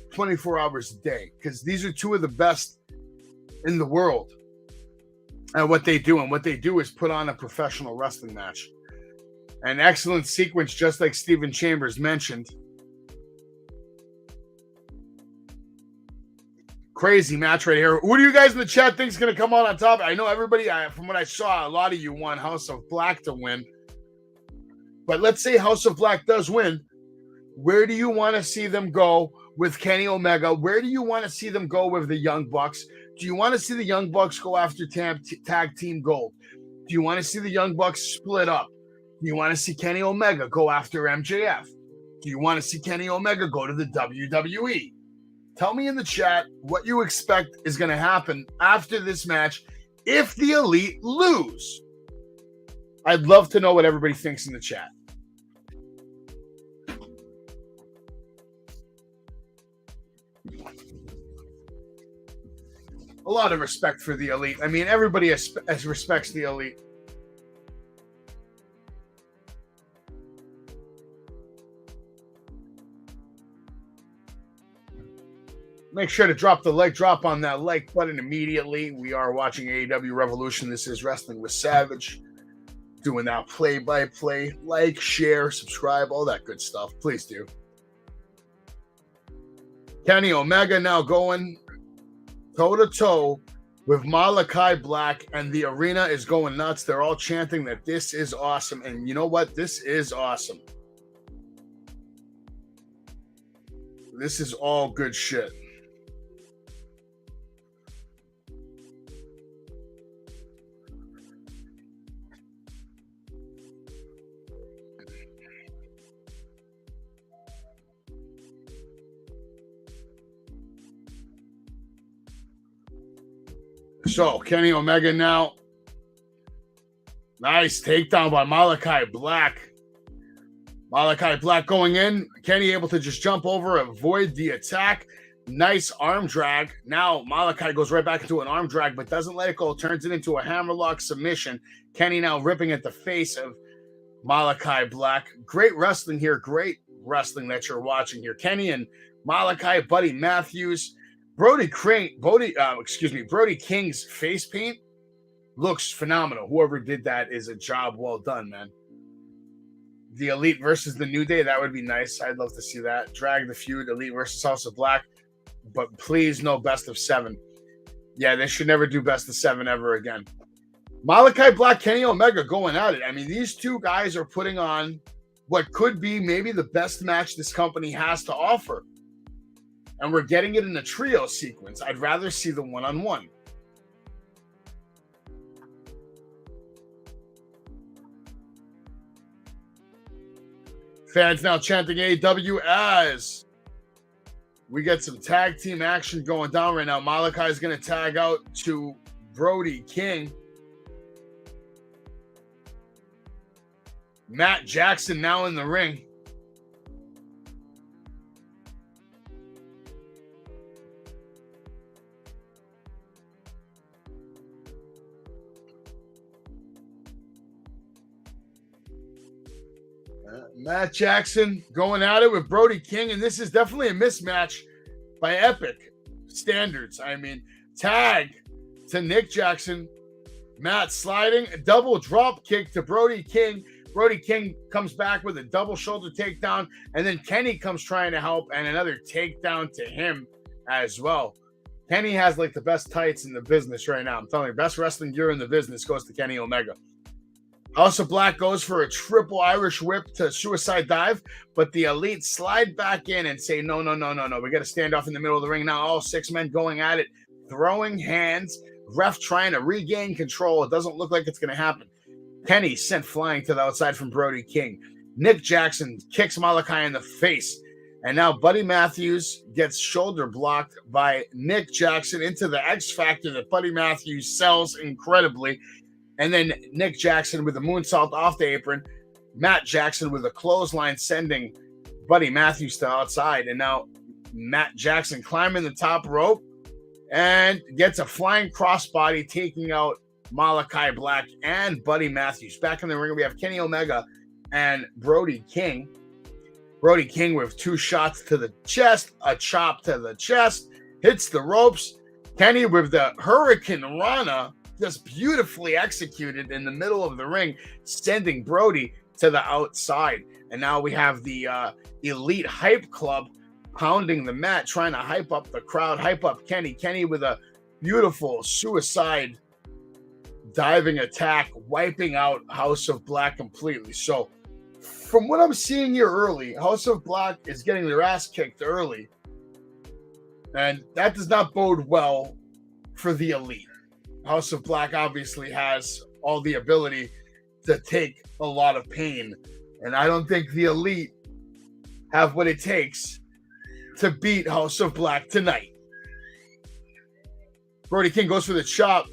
24 hours a day, because these are two of the best in the world at what they do. And what they do is put on a professional wrestling match. An excellent sequence, just like Steven Chambers mentioned. Crazy match right here. Who do you guys in the chat think is going to come out on top? I know everybody, from what I saw, a lot of you want House of Black to win. But let's say House of Black does win. Where do you want to see them go with Kenny Omega? Where do you want to see them go with the Young Bucks? Do you want to see the Young Bucks go after tag team gold? Do you want to see the Young Bucks split up? Do you want to see Kenny Omega go after MJF? Do you want to see Kenny Omega go to the WWE? Tell me in the chat what you expect is going to happen after this match if the Elite lose. I'd love to know what everybody thinks in the chat. A lot of respect for the Elite. I mean, everybody respects the Elite. Make sure to drop on that like button immediately. We are watching AEW Revolution. This is Wrestling with Savage. Doing that play-by-play. Like, share, subscribe, all that good stuff. Please do. Kenny Omega now going toe-to-toe with Malachi Black, and the arena is going nuts. They're all chanting that this is awesome. And you know what? This is awesome. This is all good shit. So, Kenny Omega now. Nice takedown by Malachi Black. Malachi Black going in. Kenny able to just jump over, avoid the attack. Nice arm drag. Now, Malachi goes right back into an arm drag, but doesn't let it go. Turns it into a hammerlock submission. Kenny now ripping at the face of Malachi Black. Great wrestling here. Great wrestling that you're watching here. Kenny and Malachi, Buddy Matthews. Brody King's face paint looks phenomenal. Whoever did that is a job well done, man. The Elite versus the New Day, that would be nice. I'd love to see that. Drag the feud, Elite versus House of Black, but please no best of 7. Yeah, they should never do best of 7 ever again. Malachi Black, Kenny Omega going at it. I mean, these two guys are putting on what could be maybe the best match this company has to offer. And we're getting it in a trio sequence. I'd rather see the one-on-one. Fans now chanting AEW as we get some tag team action going down right now. Malachi is going to tag out to Brody King. Matt Jackson now in the ring. Matt Jackson going at it with Brody King, and this is definitely a mismatch by epic standards. I mean, tag to Nick Jackson, Matt sliding, a double drop kick to Brody King. Brody King comes back with a double shoulder takedown, and then Kenny comes trying to help, and another takedown to him as well. Kenny has like the best tights in the business right now. I'm telling you, best wrestling gear in the business goes to Kenny Omega. House of Black goes for a triple Irish whip to suicide dive, but the Elite slide back in and say, no. We got to stand off in the middle of the ring now. All 6 men going at it, throwing hands, ref trying to regain control. It doesn't look like it's going to happen. Kenny sent flying to the outside from Brody King. Nick Jackson kicks Malachi in the face. And now Buddy Matthews gets shoulder blocked by Nick Jackson into the X Factor that Buddy Matthews sells incredibly. And then Nick Jackson with a moonsault off the apron Matt Jackson with a clothesline sending Buddy Matthews to outside. And now Matt Jackson climbing the top rope and gets a flying crossbody, taking out Malachi Black and Buddy Matthews. Back in the ring, we have Kenny Omega and Brody King. Brody King with 2 shots to the chest, a chop to the chest, hits the ropes. Kenny with the Hurricane Rana, just beautifully executed in the middle of the ring, sending Brody to the outside. And now we have the Elite Hype Club pounding the mat, trying to hype up the crowd, hype up Kenny. Kenny with a beautiful suicide diving attack, wiping out House of Black completely. So from what I'm seeing here early, House of Black is getting their ass kicked early. And that does not bode well for the Elite. House of Black obviously has all the ability to take a lot of pain. And I don't think the Elite have what it takes to beat House of Black tonight. Brody King goes for the chop.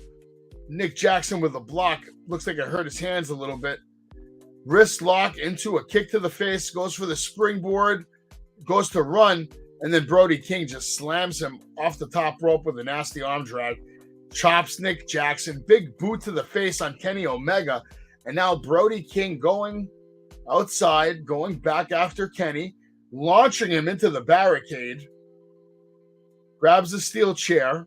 Nick Jackson with a block. Looks like it hurt his hands a little bit. Wrist lock into a kick to the face. Goes for the springboard. Goes to run. And then Brody King just slams him off the top rope with a nasty arm drag. Chops Nick Jackson. Big boot to the face on Kenny Omega. And now Brody King going outside, going back after Kenny, launching him into the barricade. Grabs a steel chair.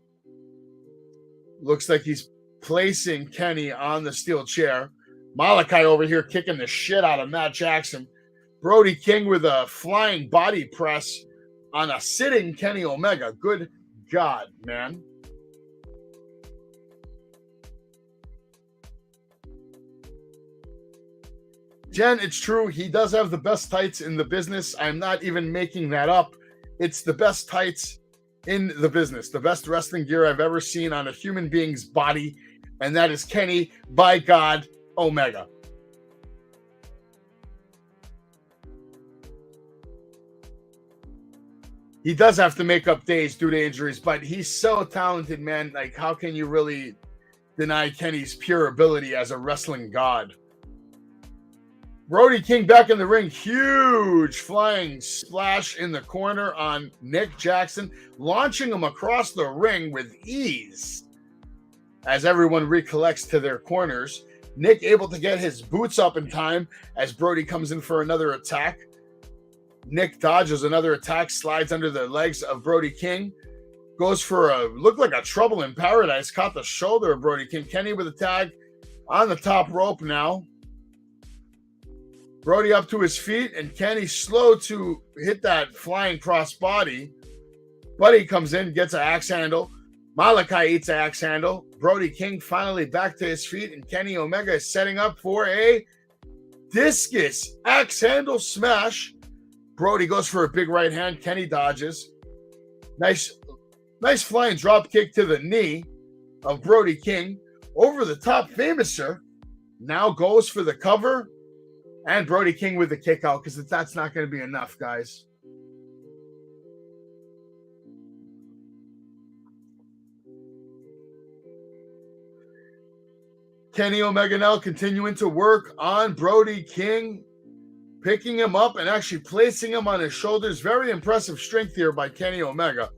Looks like he's placing Kenny on the steel chair. Malachi over here kicking the shit out of Matt Jackson. Brody King with a flying body press on a sitting Kenny Omega. Good God, man. Jen, it's true. He does have the best tights in the business. I'm not even making that up. It's the best tights in the business. The best wrestling gear I've ever seen on a human being's body. And that is Kenny, by God, Omega. He does have to make up days due to injuries, but he's so talented, man. Like, how can you really deny Kenny's pure ability as a wrestling god? Brody King back in the ring. Huge flying splash in the corner on Nick Jackson, launching him across the ring with ease. As everyone recollects to their corners, Nick able to get his boots up in time as Brody comes in for another attack. Nick dodges another attack, slides under the legs of Brody King. Goes for a, looked like a trouble in paradise, caught the shoulder of Brody King. Kenny with a tag on the top rope now. Brody up to his feet, and Kenny slow to hit that flying crossbody. Buddy comes in, gets an axe handle. Malachi eats an axe handle. Brody King finally back to his feet, and Kenny Omega is setting up for a discus axe handle smash. Brody goes for a big right hand. Kenny dodges. Nice flying drop kick to the knee of Brody King. Over the top, Famouser now goes for the cover. And Brody King with the kick out, because that's not going to be enough, guys. Kenny Omega now continuing to work on Brody King, picking him up and actually placing him on his shoulders. Very impressive strength here by Kenny Omega.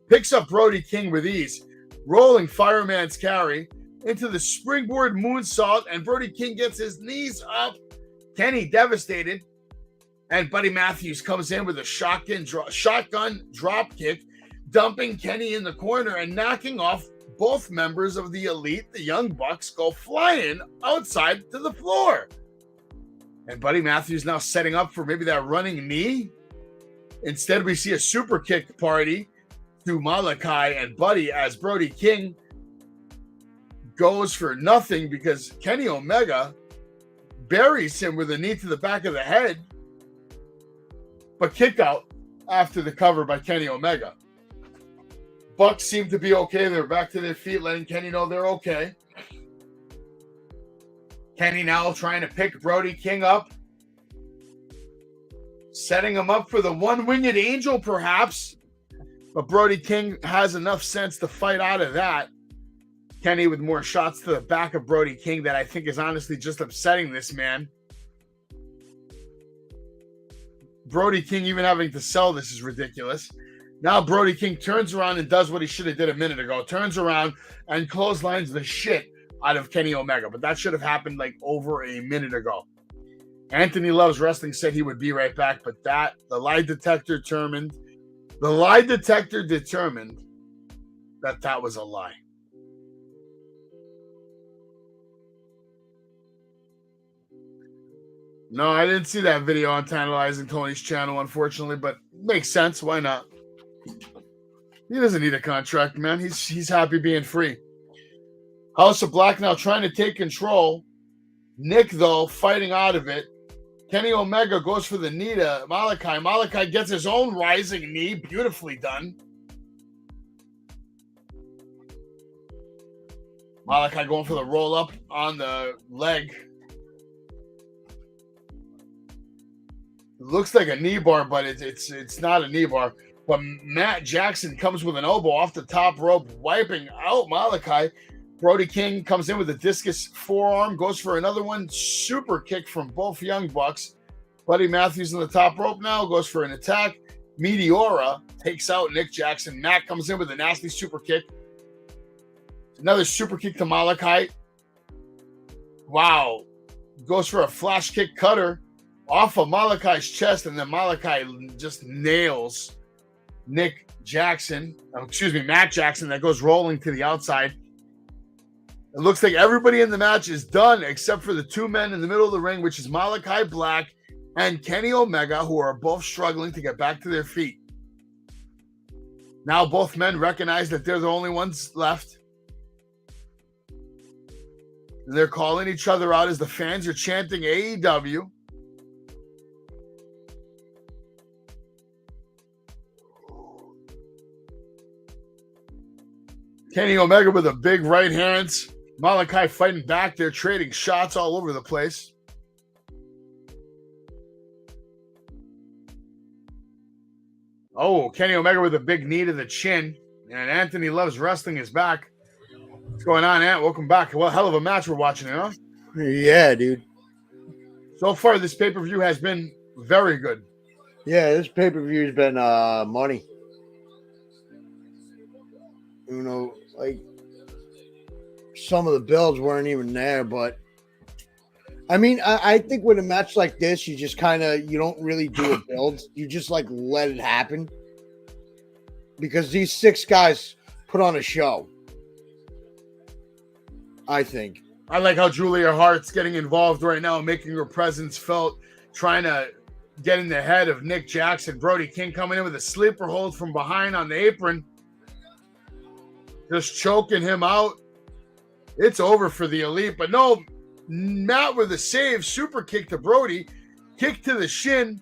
Picks up Brody King with ease. Rolling fireman's carry into the springboard moonsault, and Brody King gets his knees up. Kenny devastated, and Buddy Matthews comes in with a shotgun drop kick, dumping Kenny in the corner and knocking off both members of the Elite. The Young Bucks go flying outside to the floor. And Buddy Matthews now setting up for maybe that running knee. Instead, we see a super kick party to Malachi and Buddy as Brody King goes for nothing because Kenny Omega buries him with a knee to the back of the head, but kick out after the cover by Kenny Omega. Bucks seem to be okay. They're back to their feet, letting Kenny know they're okay. Kenny now trying to pick Brody King up, setting him up for the one-winged angel, perhaps. But Brody King has enough sense to fight out of that. Kenny with more shots to the back of Brody King that I think is honestly just upsetting this man. Brody King even having to sell this is ridiculous. Now Brody King turns around and does what he should have did a minute ago. Turns around and clotheslines the shit out of Kenny Omega. But that should have happened like over a minute ago. Anthony Loves Wrestling said he would be right back, but the lie detector determined that was a lie. No, I didn't see that video on Tantalizing Tony's channel, unfortunately, but makes sense. Why not? He doesn't need a contract, man. He's happy being free. House of Black now trying to take control. Nick, though, fighting out of it. Kenny Omega goes for the knee to Malachi. Malachi gets his own rising knee. Beautifully done. Malachi going for the roll-up on the leg. It looks like a knee bar, but it's not a knee bar. But Matt Jackson comes with an elbow off the top rope, wiping out Malachi. Brody King comes in with a discus forearm, goes for another one. Super kick from both Young Bucks. Buddy Matthews on the top rope now, goes for an attack. Meteora takes out Nick Jackson. Matt comes in with a nasty super kick. Another super kick to Malachi. Wow. Goes for a flash kick cutter off of Malachi's chest, and then Malachi just nails Matt Jackson that goes rolling to the outside. It looks like everybody in the match is done except for the two men in the middle of the ring, which is Malachi Black and Kenny Omega, who are both struggling to get back to their feet. Now both men recognize that they're the only ones left. And they're calling each other out as the fans are chanting AEW. Kenny Omega with a big right hands. Malachi fighting back. They're trading shots all over the place. Oh, Kenny Omega with a big knee to the chin. And Anthony Loves Wrestling is back. What's going on, Ant? Welcome back. Well, hell of a match we're watching, huh? Yeah, dude. So far, this pay-per-view has been very good. Yeah, this pay-per-view has been money. You know, like some of the builds weren't even there, but I mean, I think with a match like this, you just you don't really do a build. You just like let it happen because these six guys put on a show. I think. I like how Julia Hart's getting involved right now, making her presence felt, trying to get in the head of Nick Jackson. Brody King coming in with a sleeper hold from behind on the apron. Just choking him out. It's over for the Elite. But no, Matt with a save. Super kick to Brody. Kick to the shin.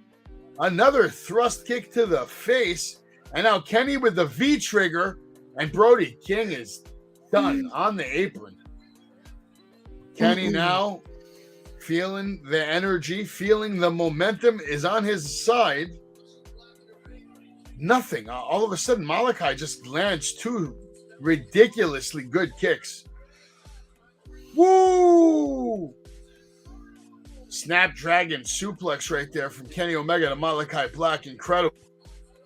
Another thrust kick to the face. And now Kenny with the V trigger. And Brody King is done on the apron. Kenny now feeling the energy, feeling the momentum is on his side. Nothing. All of a sudden, Malachi just lands two ridiculously good kicks. Woo! Snapdragon suplex right there from Kenny Omega to Malachi Black. Incredible.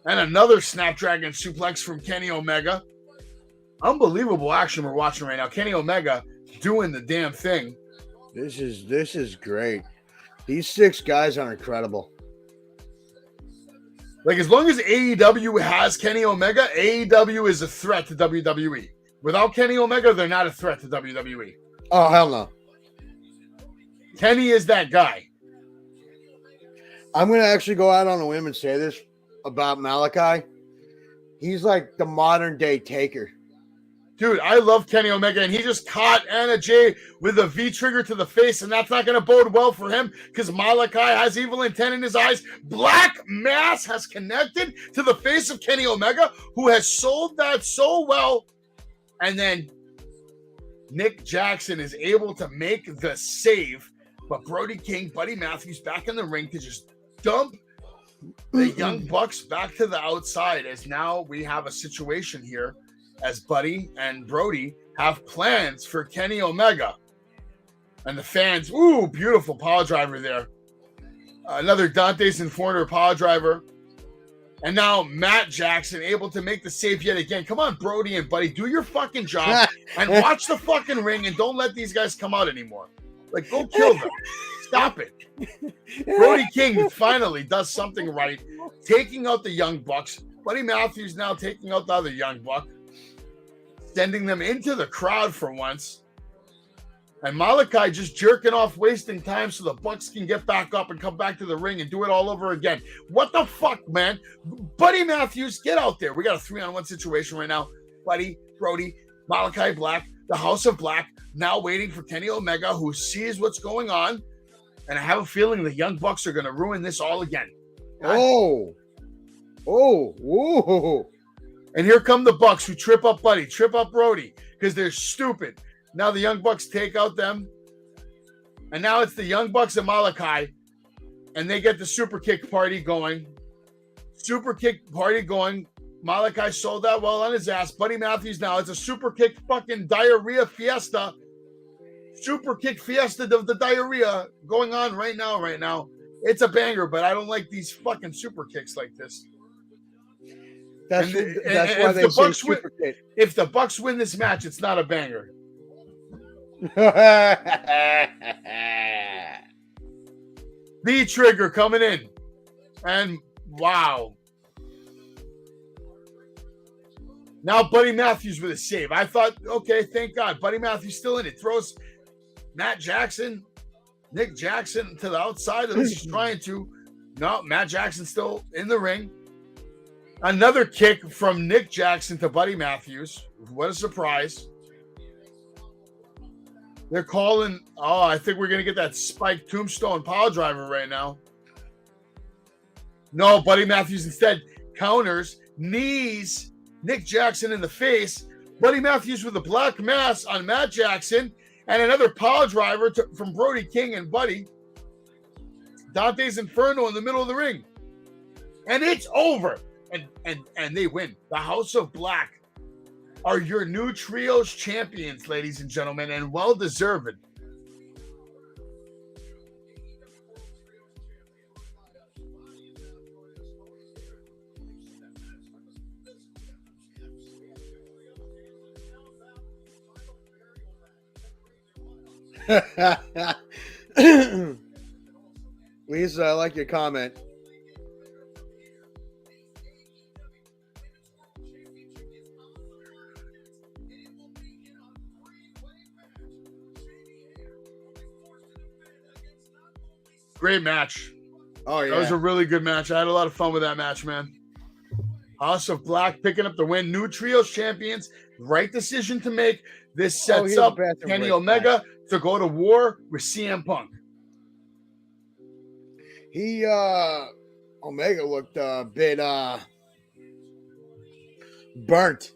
And another Snapdragon suplex from Kenny Omega. Unbelievable action we're watching right now. Kenny Omega doing the damn thing. This is great. These six guys are incredible. Like, as long as AEW has Kenny Omega, AEW is a threat to WWE. Without Kenny Omega, they're not a threat to WWE. Oh, hell no. Kenny is that guy. I'm going to actually go out on a whim and say this about Malachi. He's like the modern day Taker. Dude, I love Kenny Omega, and he just caught Anna Jay with a V-trigger to the face, and that's not going to bode well for him because Malachi has evil intent in his eyes. Black Mass has connected to the face of Kenny Omega, who has sold that so well. And then Nick Jackson is able to make the save, but Brody King, Buddy Matthews back in the ring to just dump the Young Bucks back to the outside, as now we have a situation here as Buddy and Brody have plans for Kenny Omega. And the fans, ooh, beautiful power driver there. Another Dante's Inferno power driver. And now Matt Jackson able to make the save yet again. Come on, Brody and Buddy, do your fucking job and watch the fucking ring and don't let these guys come out anymore. Like, go kill them. Stop it. Brody King finally does something right, taking out the Young Bucks. Buddy Matthews now taking out the other Young Buck, sending them into the crowd for once. And Malachi just jerking off, wasting time so the Bucks can get back up and come back to the ring and do it all over again. What the fuck, man? Buddy Matthews, get out there. We got a 3-on-1 situation right now. Buddy, Brody, Malachi Black, the House of Black, now waiting for Kenny Omega, who sees what's going on. And I have a feeling the Young Bucks are going to ruin this all again. Oh. And here come the Bucks who trip up Buddy, trip up Brody, because they're stupid. Now the Young Bucks take out them. And now it's the Young Bucks and Malachi. And they get the super kick party going. Super kick party going. Malachi sold that well on his ass. Buddy Matthews now. It's a super kick fucking diarrhea fiesta. Super kick fiesta of the diarrhea going on right now. It's a banger, but I don't like these fucking super kicks like this. That's why they say super kick. If the Bucks win this match, it's not a banger. The Trigger coming in. And wow. Now Buddy Matthews with a save. I thought, okay, thank God. Buddy Matthews still in it. Throws Nick Jackson to the outside. At least he's trying to. No, Matt Jackson still in the ring. Another kick from Nick Jackson to Buddy Matthews. What a surprise. They're calling, I think we're going to get that spiked tombstone power driver right now. No, Buddy Matthews instead counters, knees Nick Jackson in the face. Buddy Matthews with a black mass on Matt Jackson and another power driver from Brody King and Buddy. Dante's Inferno in the middle of the ring. And it's over. And they win. The House of Black are your new trios champions, ladies and gentlemen, and well-deserved. Lisa, I like your comment. Great match. Oh, yeah. That was a really good match. I had a lot of fun with that match, man. House of Black picking up the win. New trios champions. Right decision to make. This sets up Kenny Omega to go to war with CM Punk. Omega looked a bit burnt.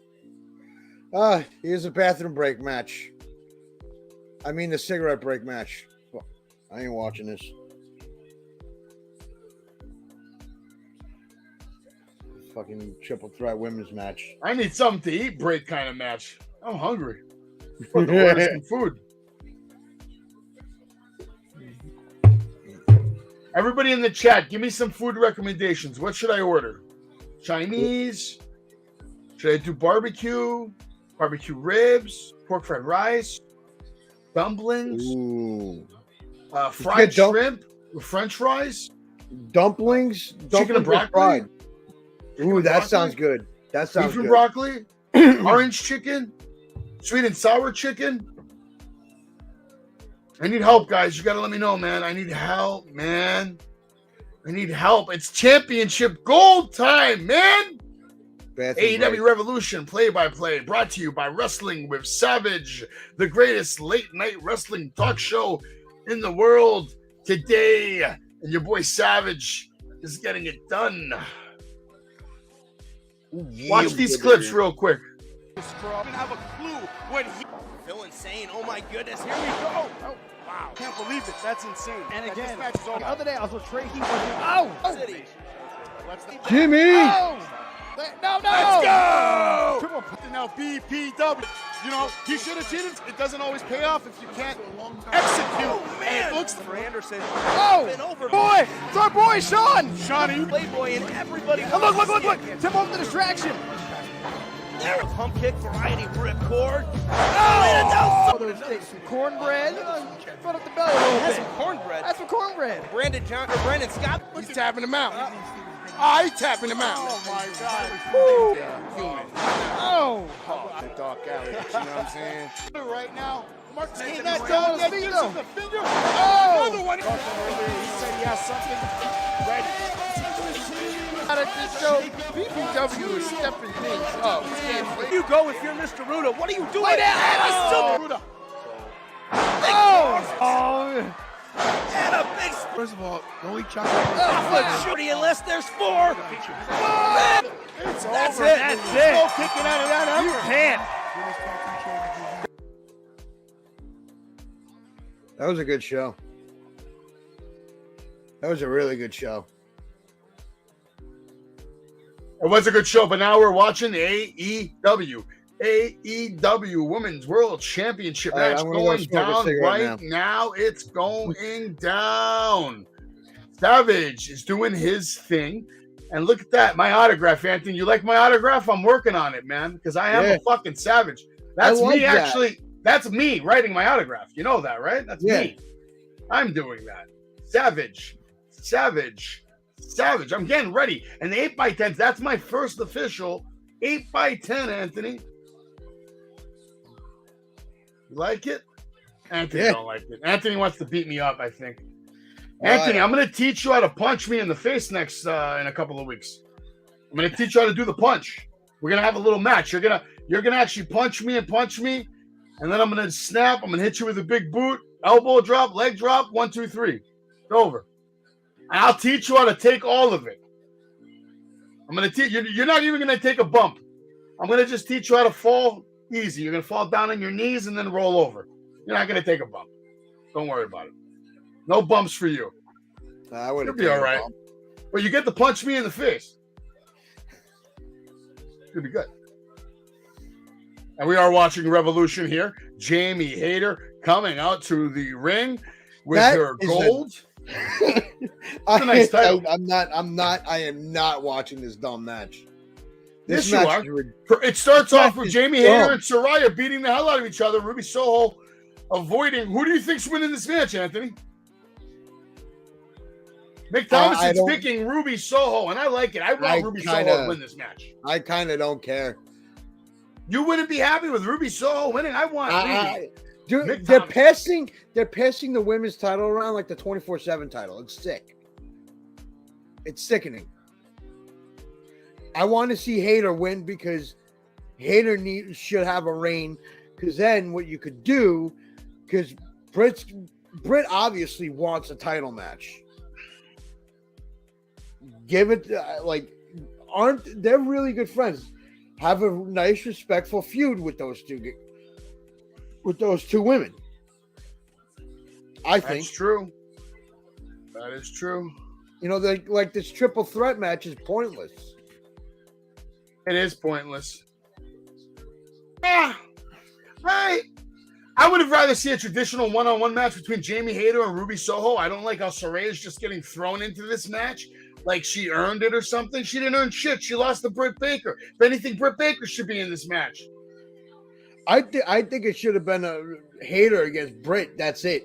Here's a bathroom break match. I mean the cigarette break match. Well, I ain't watching this. Fucking triple threat women's match. I need something to eat break kind of match. I'm hungry. Fucking order some food. Everybody in the chat, give me some food recommendations. What should I order? Chinese? Should I do barbecue? Barbecue ribs? Pork fried rice? Dumplings? Ooh. Fried shrimp? With French fries? Dumplings? Chicken and broccoli? Fried. Ooh, that sounds good. That sounds good. Beef and broccoli? Orange chicken? Sweet and sour chicken? I need help, guys. You got to let me know, man. I need help, man. I need help. It's championship gold time, man. AEW Revolution play-by-play brought to you by Wrestling with Savage, the greatest late-night wrestling talk show in the world today. And your boy Savage is getting it done. Watch these clips real quick. I didn't have a clue when he... Phil insane. Oh my goodness. Here we go. Oh, wow. Can't believe it. That's insane. And again, the other day I was with Trey. He was City. Jimmy. Oh. No. Let's go. Triple now BPW. You know, he should have cheated. It doesn't always pay off if you can't execute. Oh, man. looks for Anderson. Oh, Over. boy, it's our boy Sean. Shawnee. Playboy and everybody. Oh, look. Tip off the distraction. There, a pump kick variety ripcord. Oh, those things, some cornbread. Fill up the belly a little That's bit. some cornbread. That's some cornbred. Brandon Scott. He's tapping him out. Oh, he's tapping him out. Oh my God. Oh. The dark alley. You know what I'm saying? Right now, Mark's getting that Right dog. on That his feet, gives him though. the finger. Oh. Another one. He said he has something ready. Out of this show, PPW is stepping things up. Where you go if you're Mr. Ruda? What are you doing? Lay down. Ruda. Oh. And a big First of all, don't eat chocolate. foot shooting unless there's 4. It's That's over. it. That's There's no it. kicking out of that You ever. can't. That was a good show. That was a really good show. It was a good show, but now we're watching AEW. AEW Women's World Championship All right, match I'm gonna go going smoke a down cigarette right now. It's going down. Savage is doing his thing. And look at that. My autograph, Anthony. You like my autograph? I'm working on it, man, because I am a fucking Savage. That's like me, that. actually. That's me writing my autograph. You know that, right? That's me. I'm doing that. Savage. I'm getting ready. And the 8x10s, that's my first official 8x10, Anthony. You like it? Anthony don't like it. Anthony wants to beat me up, I think. Anthony, I'm going to teach you how to punch me in the face next in a couple of weeks. I'm going to teach you how to do the punch. We're going to have a little match. You're going to actually punch me, and then I'm going to snap. I'm going to hit you with a big boot, elbow drop, leg drop, 1, 2, 3. It's over. And I'll teach you how to take all of it. I'm going to teach you. You're not even going to take a bump. I'm going to just teach you how to fall easy. You're going to fall down on your knees and then roll over. You're not going to take a bump. Don't worry about it. No bumps for you. I would You'll be all right. But you get to punch me in the face. It'll be good. And we are watching Revolution here. Jamie Hayter coming out to the ring with her gold. I nice title. I am not watching this dumb match. Yes, match you are. is rid- It starts off with is Jamie dumb. Hayter and Saraya beating the hell out of each other. Ruby Soho avoiding. Who do you think's winning this match, Anthony? Mick Thomason's picking Ruby Soho, and I like it. I want Ruby Soho to win this match. I kind of don't care. You wouldn't be happy with Ruby Soho winning. I want Ruby. Dude, they're passing the women's title around like the 24/7 title. It's sick. It's sickening. I want to see Hayter win because Hayter should have a reign. Because then what you could do, because Britt obviously wants a title match. Give it they're really good friends. Have a nice, respectful feud with those two women. I think That's true. That is true. You know, like this triple threat match is pointless. It is pointless. I would have rather see a traditional one-on-one match between Jamie Hayter and Ruby Soho. I don't like how Saraya's just getting thrown into this match like she earned it or something. She didn't earn shit. She lost to Britt Baker. If anything, Britt Baker should be in this match. I think it should have been a Hayter against Britt. That's it.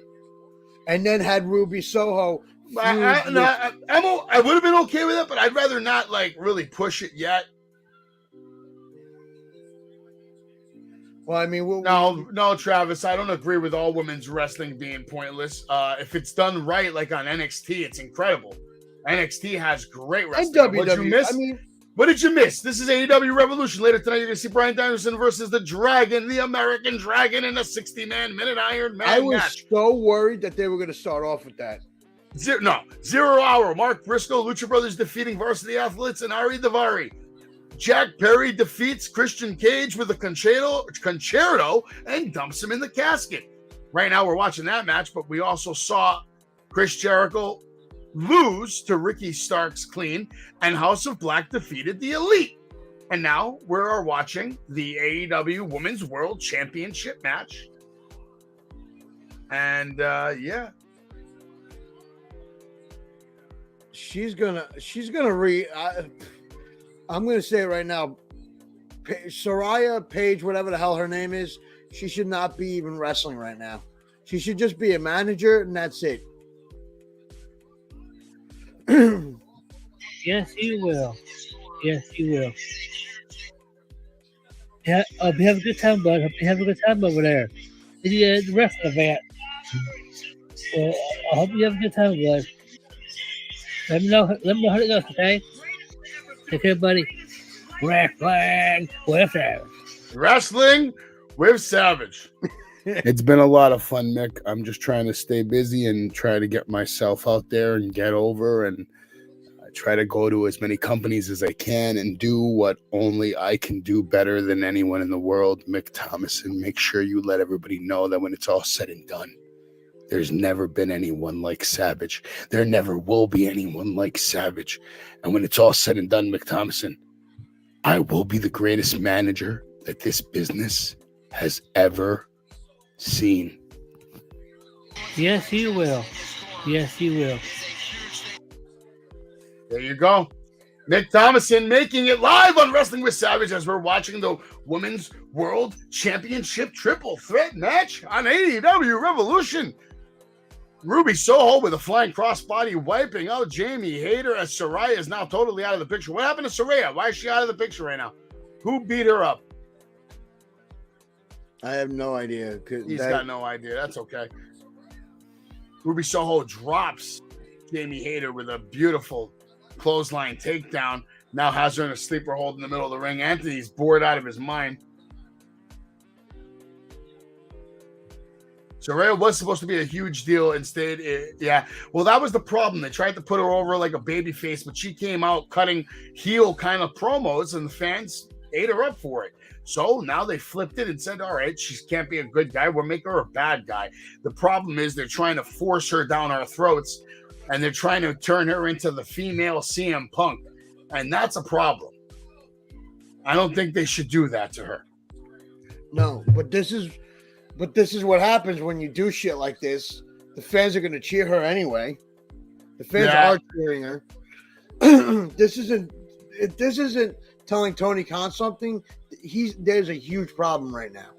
And then had Ruby Soho. I would have been okay with it, but I'd rather not really push it yet. Well, I mean, no, Travis, I don't agree with all women's wrestling being pointless. If it's done right, like on NXT, it's incredible. NXT has great wrestling. And What did you miss? What did you miss? This is AEW Revolution. Later tonight, you're going to see Bryan Danielson versus the Dragon, the American Dragon, in a 60-man minute Iron Man I was match. so worried that they were going to start off with that. 0 Hour. Mark Briscoe, Lucha Brothers defeating Varsity Athletes and Ari Daivari. Jack Perry defeats Christian Cage with a concerto and dumps him in the casket. Right now, we're watching that match, but we also saw Chris Jericho lose to Ricky Starks clean, and House of Black defeated the Elite. And now we are watching the AEW Women's World Championship match. And she's gonna I'm gonna say it right now. Soraya Page, whatever the hell her name is, she should not be even wrestling right now. She should just be a manager, and that's it. Yes, you will. Yes, you will. Yeah, hope you have a good time, bud. Hope you have a good time over there. The rest of the event. So I hope you have a good time, bud. Let me know how it goes, okay? Take care, buddy. Wrestling with Savage. Wrestling with Savage. It's been a lot of fun, Mick. I'm just trying to stay busy and try to get myself out there and get over, and I try to go to as many companies as I can and do what only I can do better than anyone in the world. Mick Thomason, make sure you let everybody know that when it's all said and done, there's never been anyone like Savage. There never will be anyone like Savage. And when it's all said and done, Mick Thomason, I will be the greatest manager that this business has ever seen. Yes, you will. Yes, you will. There you go. Mick Thomason making it live on Wrestling with Savage as we're watching the Women's World Championship Triple Threat match on AEW Revolution. Ruby Soho with a flying crossbody wiping out Jamie Hayter as Saraya is now totally out of the picture. What happened to Saraya? Why is she out of the picture right now? Who beat her up? I have no idea. He's got no idea. That's okay. Ruby Soho drops Jamie Hayter with a beautiful clothesline takedown. Now has her in a sleeper hold in the middle of the ring. Anthony's bored out of his mind. Saraya was supposed to be a huge deal. Instead, well, that was the problem. They tried to put her over like a baby face, but she came out cutting heel kind of promos, and the fans ate her up for it. So now they flipped it and said, all right, she can't be a good guy. We'll make her a bad guy. The problem is they're trying to force her down our throats, and they're trying to turn her into the female CM Punk. And that's a problem. I don't think they should do that to her. No, but this is what happens when you do shit like this. The fans are going to cheer her anyway. The fans are cheering her. This isn't telling Tony Khan something. There's a huge problem right now.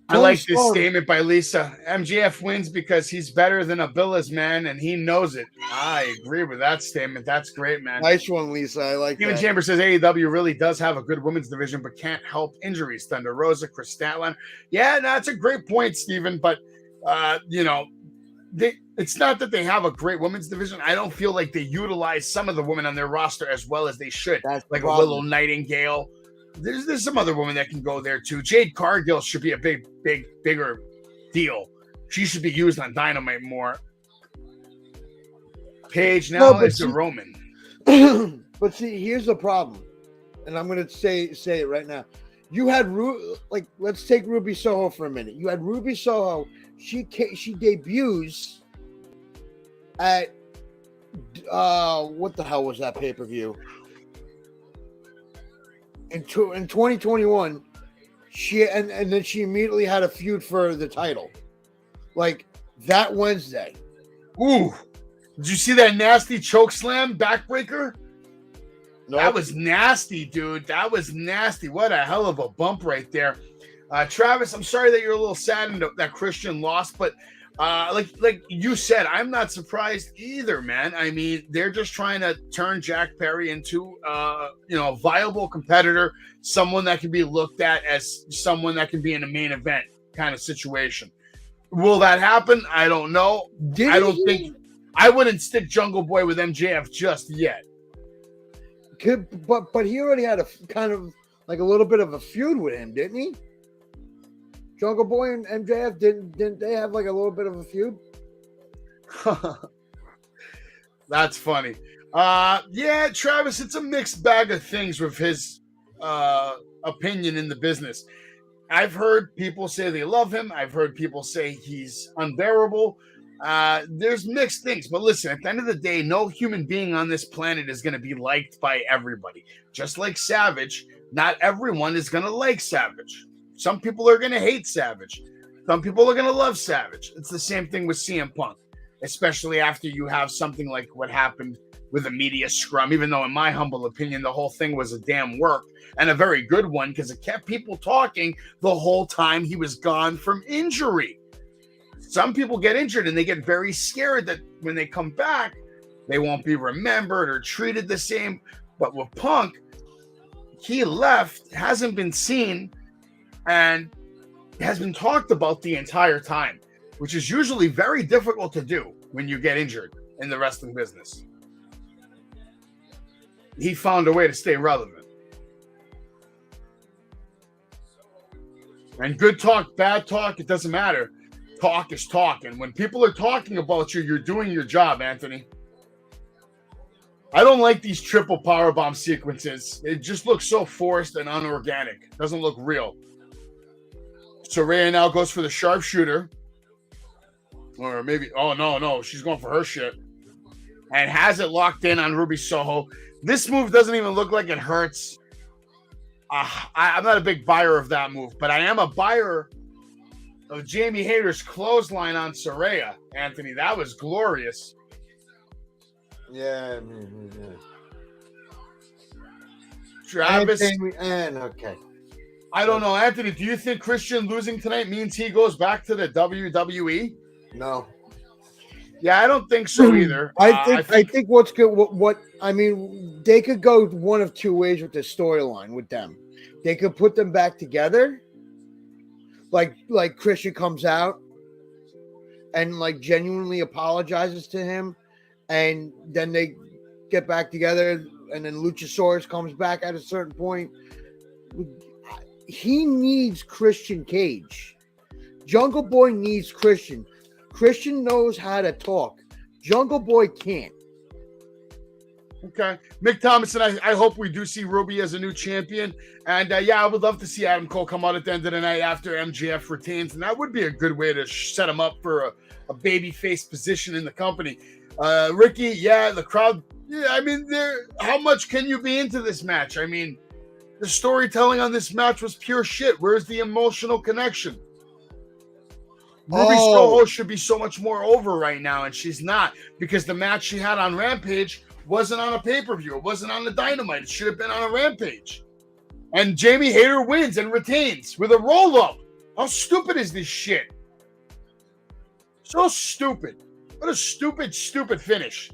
I like this statement by Lisa. MJF wins because he's better than Abilla's man, and he knows it. I agree with that statement. That's great, man. Nice one, Lisa. I like Steven that. Chambers says AEW really does have a good women's division, but can't help injuries. Thunder Rosa, Chris Statlander. Yeah, that's a great point, Steven. But, it's not that they have a great women's division. I don't feel like they utilize some of the women on their roster as well as they should. That's like a Willow Nightingale. There's some other women that can go there too. Jade Cargill should be a bigger deal. She should be used on Dynamite more. Paige now is the Roman. But see, here's the problem, and I'm going to say it right now. You had let's take Ruby Soho for a minute. You had Ruby Soho. She debuts at what the hell was that pay-per-view? In 2021, and then she immediately had a feud for the title, like that Wednesday. Ooh, did you see that nasty choke slam backbreaker? Nope. That was nasty, dude. That was nasty. What a hell of a bump right there. Travis, I'm sorry that you're a little saddened that Christian lost, but like you said, I'm not surprised either, man. I mean, they're just trying to turn Jack Perry into a viable competitor, someone that can be looked at as someone that can be in a main event kind of situation. Will that happen? I don't know. I wouldn't stick Jungle Boy with MJF just yet. But he already had a kind of like a little bit of a feud with him, didn't he? Jungle Boy and MJF, didn't they have like a little bit of a feud? That's funny. Yeah, Travis, it's a mixed bag of things with his opinion in the business. I've heard people say they love him. I've heard people say he's unbearable. There's mixed things. But listen, at the end of the day, no human being on this planet is going to be liked by everybody. Just like Savage, not everyone is going to like Savage. Some people are going to hate Savage. Some people are going to love Savage. It's the same thing with CM Punk. especially after you have something like what happened with a media scrum, even though in my humble opinion, the whole thing was a damn work and a very good one because it kept people talking the whole time he was gone from injury. Some people get injured and they get very scared that when they come back, they won't be remembered or treated the same. But with Punk, he left, hasn't been seen, and has been talked about the entire time, which is usually very difficult to do when you get injured in the wrestling business. He found a way to stay relevant. And good talk, bad talk, it doesn't matter. Talk is talk. And when people are talking about you, you're doing your job, Anthony. I don't like these triple powerbomb sequences. It just looks so forced and unorganic. It doesn't look real. Saraya now goes for the sharpshooter. Or maybe, oh, no, she's going for her shit. And has it locked in on Ruby Soho. This move doesn't even look like it hurts. I'm not a big buyer of that move, but I am a buyer of Jamie Hayter's clothesline on Saraya, Anthony. That was glorious. Yeah. Travis. And okay. I don't know, Anthony. Do you think Christian losing tonight means he goes back to the WWE? No. Yeah, I don't think so either. I think what's good. What I mean, they could go one of two ways with the storyline with them. They could put them back together, like Christian comes out and like genuinely apologizes to him, and then they get back together, and then Luchasaurus comes back at a certain point. He needs Christian Cage. Jungle Boy needs Christian. Christian knows how to talk. Jungle Boy can't. Okay. Mick Thomason, I hope we do see Ruby as a new champion. And I would love to see Adam Cole come out at the end of the night after MJF retains. And that would be a good way to set him up for a babyface position in the company. Ricky, the crowd. Yeah, I mean, how much can you be into this match? I mean, the storytelling on this match was pure shit. Where's the emotional connection? Ruby Soho should be so much more over right now, and she's not, because the match she had on Rampage wasn't on a pay-per-view. It wasn't on the Dynamite. It should have been on a Rampage. And Jamie Hayter wins and retains with a roll-up. How stupid is this shit? So stupid. What a stupid finish.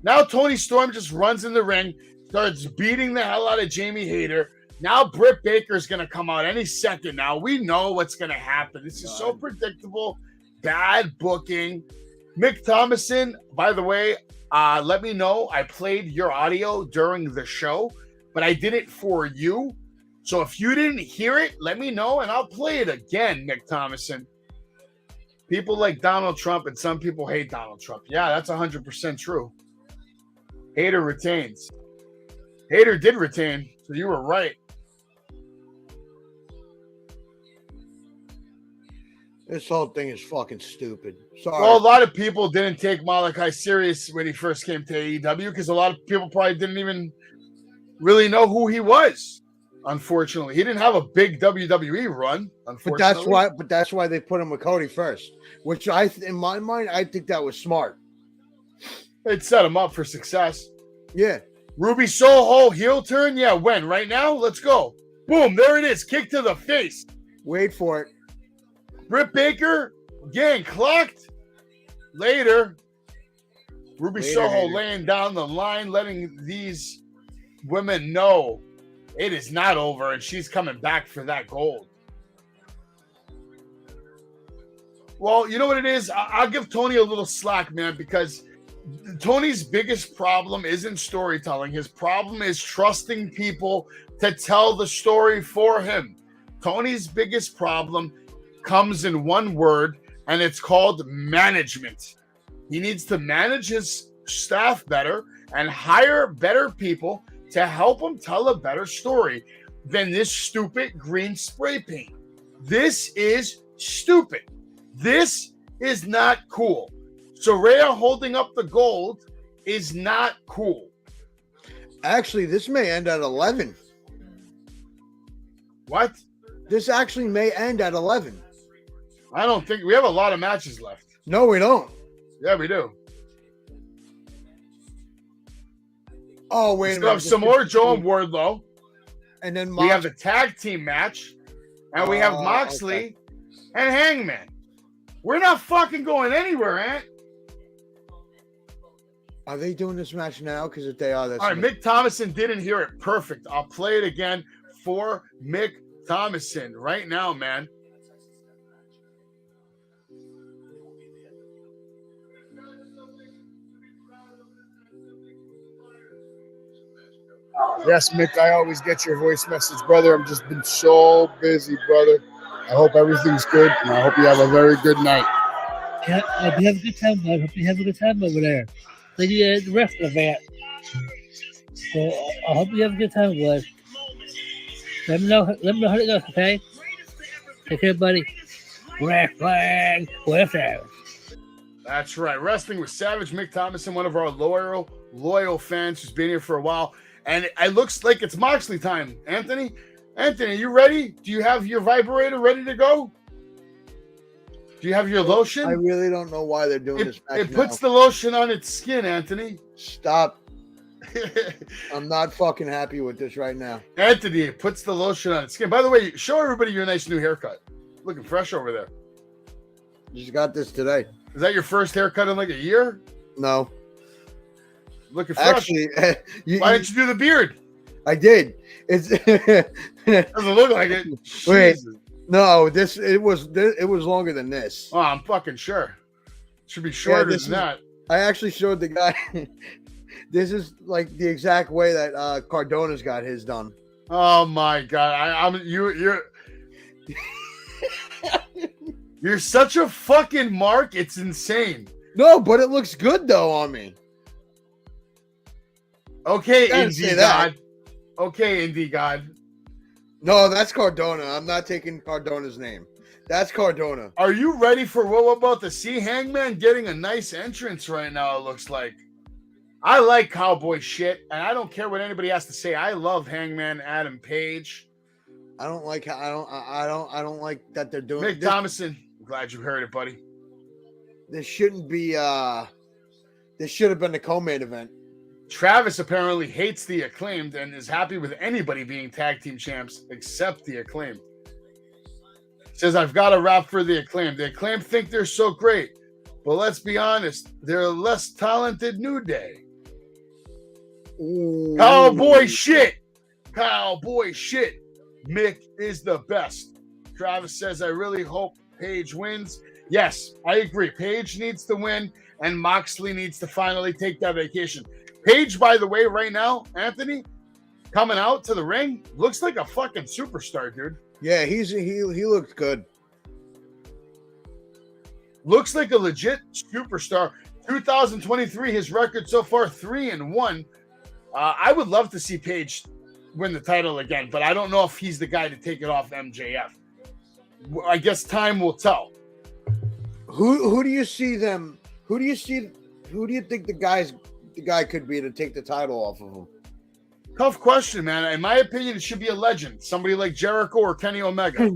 Now Tony Storm just runs in the ring, starts beating the hell out of Jamie Hayter. Now Britt Baker's going to come out any second now. We know what's going to happen. This is so predictable. Bad booking. Mick Thomason, by the way, let me know. I played your audio during the show, but I did it for you. So if you didn't hear it, let me know, and I'll play it again, Mick Thomason. People like Donald Trump, and some people hate Donald Trump. Yeah, that's 100% true. Hayter retains. Hayter did retain, so you were right. This whole thing is fucking stupid. Sorry. Well, a lot of people didn't take Malachi serious when he first came to AEW because a lot of people probably didn't even really know who he was. Unfortunately, he didn't have a big WWE run. Unfortunately, but that's why they put him with Cody first. Which in my mind, I think that was smart. It set him up for success. Yeah. Ruby Soho heel turn. Yeah, when? Right now? Let's go. Boom! There it is. Kick to the face. Wait for it. Britt Baker getting clocked. Later, Ruby Soho laying down the line, letting these women know it is not over, and she's coming back for that gold. Well, you know what it is? I'll give Tony a little slack, man, because Tony's biggest problem isn't storytelling. His problem is trusting people to tell the story for him. Tony's biggest problem comes in one word, and it's called management. He needs to manage his staff better and hire better people to help him tell a better story than this stupid green spray paint. This is stupid. This is not cool. Saraya holding up the gold is not cool. Actually, this may end at 11. What? This actually may end at 11. I don't think we have a lot of matches left. No, we don't. Yeah, we do. Oh, We wait a still minute. have Samoa Joe and Wardlow. And then We have the tag team match. And we have Moxley and Hangman. We're not fucking going anywhere, Ant. Are they doing this match now? Because if they are, that's all right. Mick Thomason didn't hear it. Perfect. I'll play it again for Mick Thomason right now, man. Yes, Mick, I always get your voice message, brother. I've just been so busy, brother. I hope everything's good, and I hope you have a very good night. Yeah, I hope you have a good time, bud. Hope you have a good time over there. They do the rest of the event. So I hope you have a good time, bud. Let me know how it goes, okay? Take care, buddy. Wrestling with Savage. That's right. Wrestling with Savage. Mick Thomason, one of our loyal fans who's been here for a while. And it looks like it's Moxley time. Anthony, are you ready? Do you have your vibrator ready to go? Do you have your lotion? I really don't know why they're doing this match It puts the lotion on its skin, Anthony. Stop. I'm not fucking happy with this right now. Anthony, it puts the lotion on its skin. By the way, show everybody your nice new haircut. Looking fresh over there. Just got this today. Is that your first haircut in like a year? No. Looking fresh. Actually, why didn't you do the beard? I did. It's doesn't look like it. Wait, Jesus. no, it was longer than this. Oh, I'm fucking sure. It should be shorter than that. I actually showed the guy. This is like the exact way that Cardona's got his done. Oh my god! You're such a fucking mark. It's insane. No, but it looks good though on me. Okay, Indie God. Okay, Indie God. No, that's Cardona. I'm not taking Cardona's name. That's Cardona. Are you ready for what we're about to see? Hangman getting a nice entrance right now, it looks like. I like cowboy shit, and I don't care what anybody has to say. I love Hangman Adam Page. I don't like that they're doing Mick Thomason. I'm glad you heard it, buddy. This shouldn't be this should have been the co-main event. Travis apparently hates the Acclaimed and is happy with anybody being tag team champs except the Acclaimed. Says, I've got a rap for the Acclaimed. The Acclaimed think they're so great, but let's be honest, they're a less talented New Day. Ooh. Cowboy shit. Cowboy shit. Mick is the best. Travis says, I really hope Paige wins. Yes, I agree. Paige needs to win, and Moxley needs to finally take that vacation. Paige, by the way, right now, Anthony, coming out to the ring, looks like a fucking superstar, dude. Yeah, he looked good. Looks like a legit superstar. 2023, his record so far, 3-1. I would love to see Paige win the title again, but I don't know if he's the guy to take it off MJF. I guess time will tell. Who do you see them? Who do you think the guy could be to take the title off of him? Tough question, man. In my opinion, it should be a legend. Somebody like Jericho or Kenny Omega.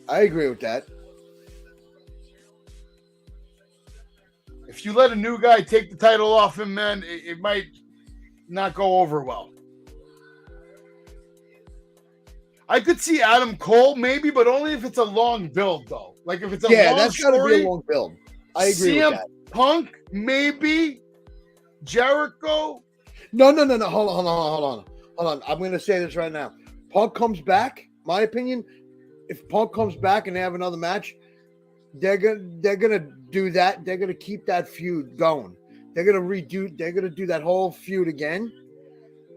I agree with that. If you let a new guy take the title off him, man, it might not go over well. I could see Adam Cole maybe, but only if it's a long build, though. Like if it's a long that's got to be a long build. I agree CM with that. Punk, maybe. Jericho. No. Hold on. I'm going to say this right now. Punk comes back. My opinion, if Punk comes back and they have another match, they're gonna do that. They're gonna keep that feud going. They're gonna do that whole feud again.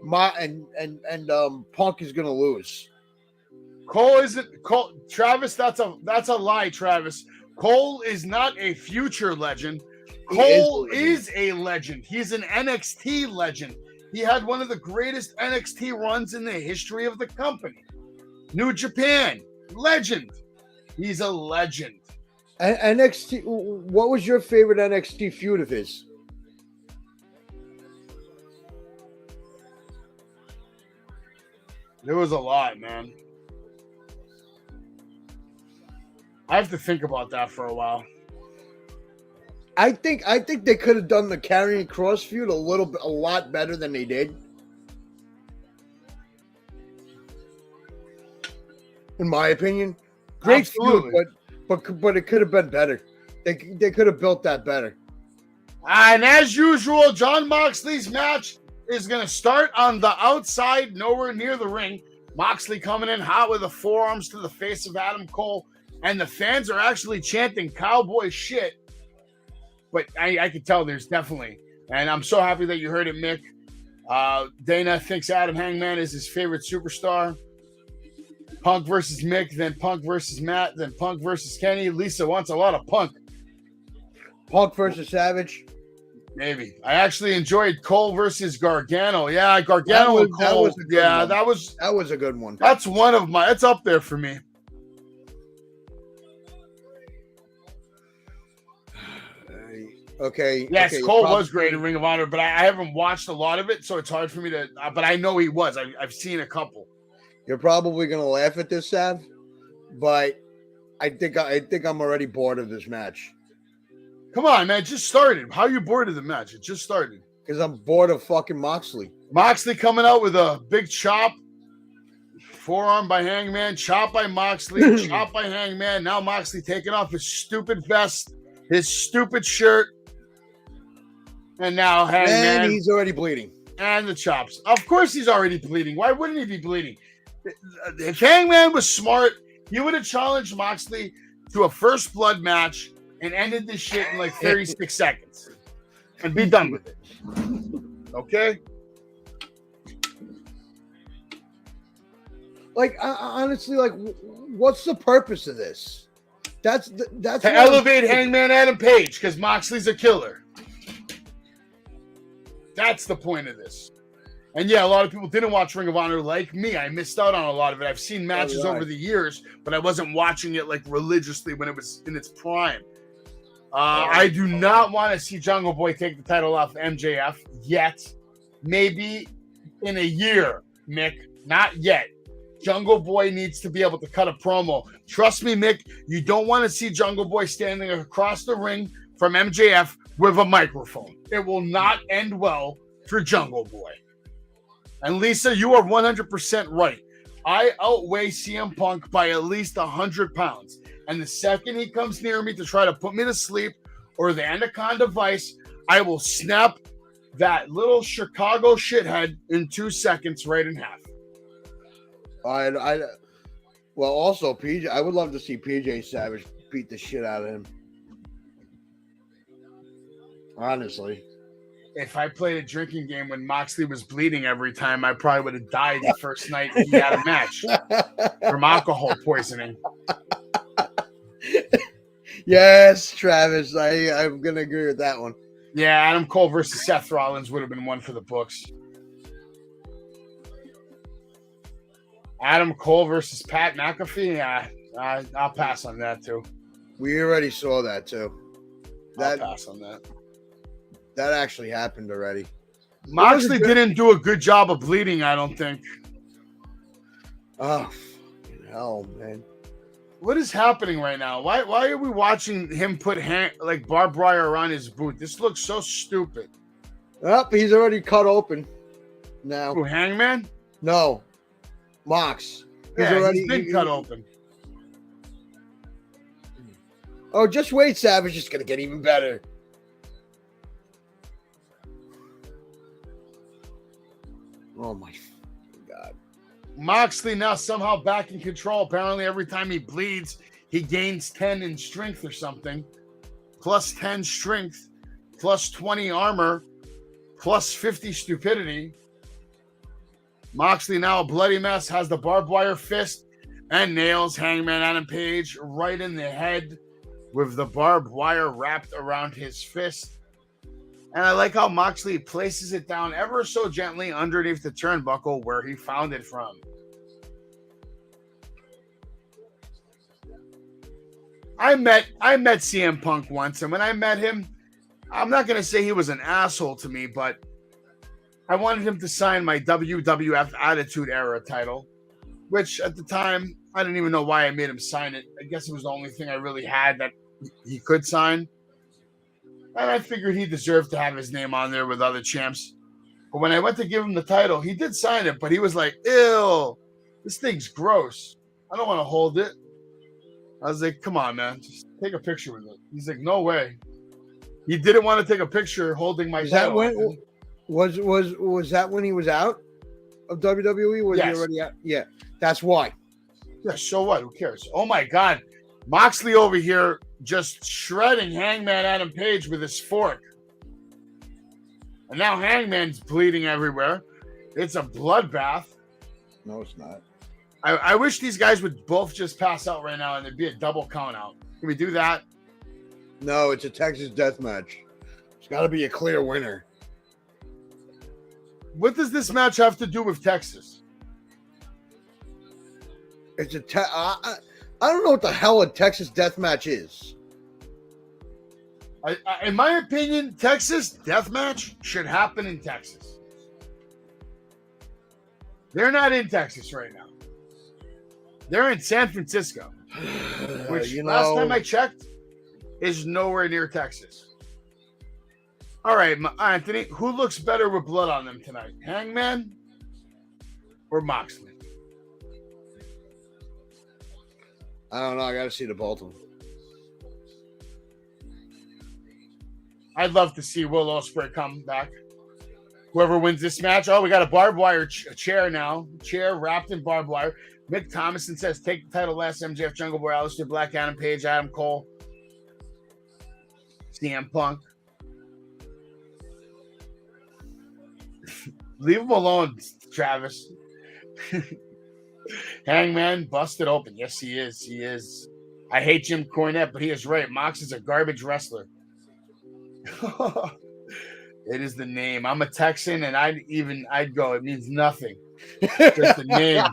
Punk is gonna lose. Cole isn't Cole. Travis, that's a lie, Travis. Cole is not a future legend. Cole is a legend. He's an NXT legend. He had one of the greatest NXT runs in the history of the company. New Japan, legend. He's a legend. NXT. What was your favorite NXT feud of his? There was a lot, man. I have to think about that for a while. I think they could have done the Karrion Kross feud a lot better than they did. In my opinion, great Absolutely. feud, but it could have been better. They could have built that better. And as usual, Jon Moxley's match is going to start on the outside, nowhere near the ring. Moxley coming in hot with the forearms to the face of Adam Cole, and the fans are actually chanting cowboy shit. But I can tell there's definitely, and I'm so happy that you heard it, Mick. Dana thinks Adam Hangman is his favorite superstar. Punk versus Mick, then Punk versus Matt, then Punk versus Kenny. Lisa wants a lot of Punk. Punk versus Savage. Maybe. I actually enjoyed Cole versus Gargano. Yeah, Gargano and Cole. That was a good one. That's one of my. It's up there for me. Okay. Yes, okay, Cole was great in Ring of Honor, but I haven't watched a lot of it, so it's hard for me to. But I know he was. I've seen a couple. You're probably gonna laugh at this, Sav, but I think I'm already bored of this match. Come on, man! It just started. How are you bored of the match? It just started. Because I'm bored of fucking Moxley. Moxley coming out with a big chop. Forearm by Hangman, chop by Moxley, chop by Hangman. Now Moxley taking off his stupid vest, his stupid shirt. And now Hangman. And he's already bleeding. And the chops. Of course he's already bleeding. Why wouldn't he be bleeding? If Hangman was smart, he would have challenged Moxley to a first blood match and ended this shit in like 36 seconds. And be done with it. Okay? Like, honestly, like, what's the purpose of this? That's to elevate Hangman Adam Page because Moxley's a killer. That's the point of this. And yeah, a lot of people didn't watch Ring of Honor like me. I missed out on a lot of it. I've seen matches over the years, but I wasn't watching it like religiously when it was in its prime. I do not want to see Jungle Boy take the title off MJF yet. Maybe in a year, Mick. Not yet. Jungle Boy needs to be able to cut a promo. Trust me, Mick, you don't want to see Jungle Boy standing across the ring from MJF with a microphone. It will not end well for Jungle Boy. And Lisa, you are 100% right. I outweigh CM Punk by at least 100 pounds. And the second he comes near me to try to put me to sleep or the Anaconda Vice, I will snap that little Chicago shithead in 2 seconds right in half. Well, also, PJ, I would love to see PJ Savage beat the shit out of him. Honestly. If I played a drinking game when Moxley was bleeding every time, I probably would have died the first night he had a match from alcohol poisoning. Yes, Travis, I'm going to agree with that one. Yeah, Adam Cole versus Seth Rollins would have been one for the books. Adam Cole versus Pat McAfee? Yeah, I'll pass on that too. We already saw that too. I'll pass on that. That actually happened already. Moxley didn't do a good job of bleeding, I don't think. Oh, hell, man. What is happening right now? Why are we watching him put like barbed wire around his boot? This looks so stupid. Oh, he's already cut open now. Who, Hangman? No. Mox. He's been cut open. Oh, just wait, Savage. It's going to get even better. Oh, my God. Moxley now somehow back in control. Apparently, every time he bleeds, he gains 10 in strength or something. Plus 10 strength, plus 20 armor, plus 50 stupidity. Moxley now a bloody mess, has the barbed wire fist and nails Hangman Adam Page right in the head with the barbed wire wrapped around his fist. And I like how Moxley places it down ever so gently underneath the turnbuckle where he found it from. I met CM Punk once, and when I met him, I'm not going to say he was an asshole to me, but I wanted him to sign my WWF Attitude Era title. which at the time, I didn't even know why I made him sign it. I guess it was the only thing I really had that he could sign. And I figured he deserved to have his name on there with other champs. But when I went to give him the title, he did sign it, but he was like, ew, this thing's gross. I don't want to hold it. I was like, come on, man. Just take a picture with it. He's like, no way. He didn't want to take a picture holding my title. Was that when he was out of WWE? Was yes. he already out? Yeah, that's why. Yeah, so what? Who cares? Oh, my God. Moxley over here just shredding Hangman Adam Page with his fork. And now Hangman's bleeding everywhere. It's a bloodbath. No, it's not. I wish these guys would both just pass out right now and there'd be a double count out. Can we do that? No, it's a Texas death match. It's got to be a clear winner. What does this match have to do with Texas? It's I don't know what the hell a Texas death match is. In my opinion, Texas death match should happen in Texas. They're not in Texas right now. They're in San Francisco, which last time I checked is nowhere near Texas. All right, Anthony, who looks better with blood on them tonight? Hangman or Moxley? I don't know. I got to see the both of them. I'd love to see Will Ospreay come back. Whoever wins this match. Oh, we got a barbed wire chair now. Chair wrapped in barbed wire. Mick Thomason says, take the title last. MJF, Jungle Boy, Aleister Black, Adam Page, Adam Cole, CM Punk. Leave him alone, Travis. Hangman busted open. Yes, he is. He is. I hate Jim Cornette, but he is right. Mox is a garbage wrestler. It is the name. I'm a Texan, and I'd go. It means nothing. Just the name.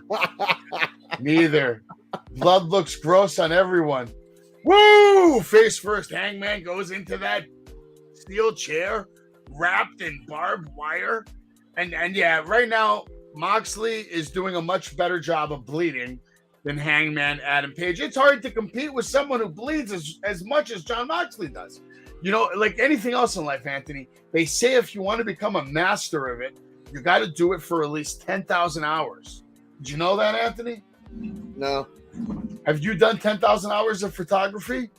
Neither. Blood looks gross on everyone. Woo! Face first. Hangman goes into that steel chair wrapped in barbed wire. And yeah, right now, Moxley is doing a much better job of bleeding than Hangman Adam Page. It's hard to compete with someone who bleeds as much as Jon Moxley does. You know, like anything else in life, Anthony, they say if you want to become a master of it, you got to do it for at least 10,000 hours. Did you know that, Anthony? No. Have you done 10,000 hours of photography?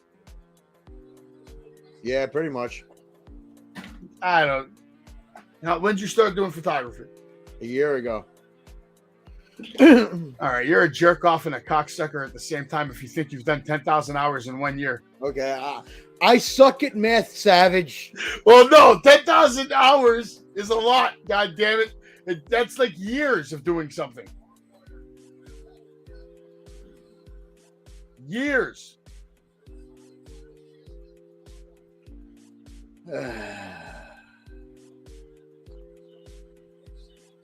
Yeah, pretty much. I don't. Now, when did you start doing photography? A year ago. All right, you're a jerk off and a cocksucker at the same time if you think you've done 10,000 hours in 1 year. Okay, I suck at math, Savage. Well, no, 10,000 hours is a lot, God damn it. That's like years of doing something. Years.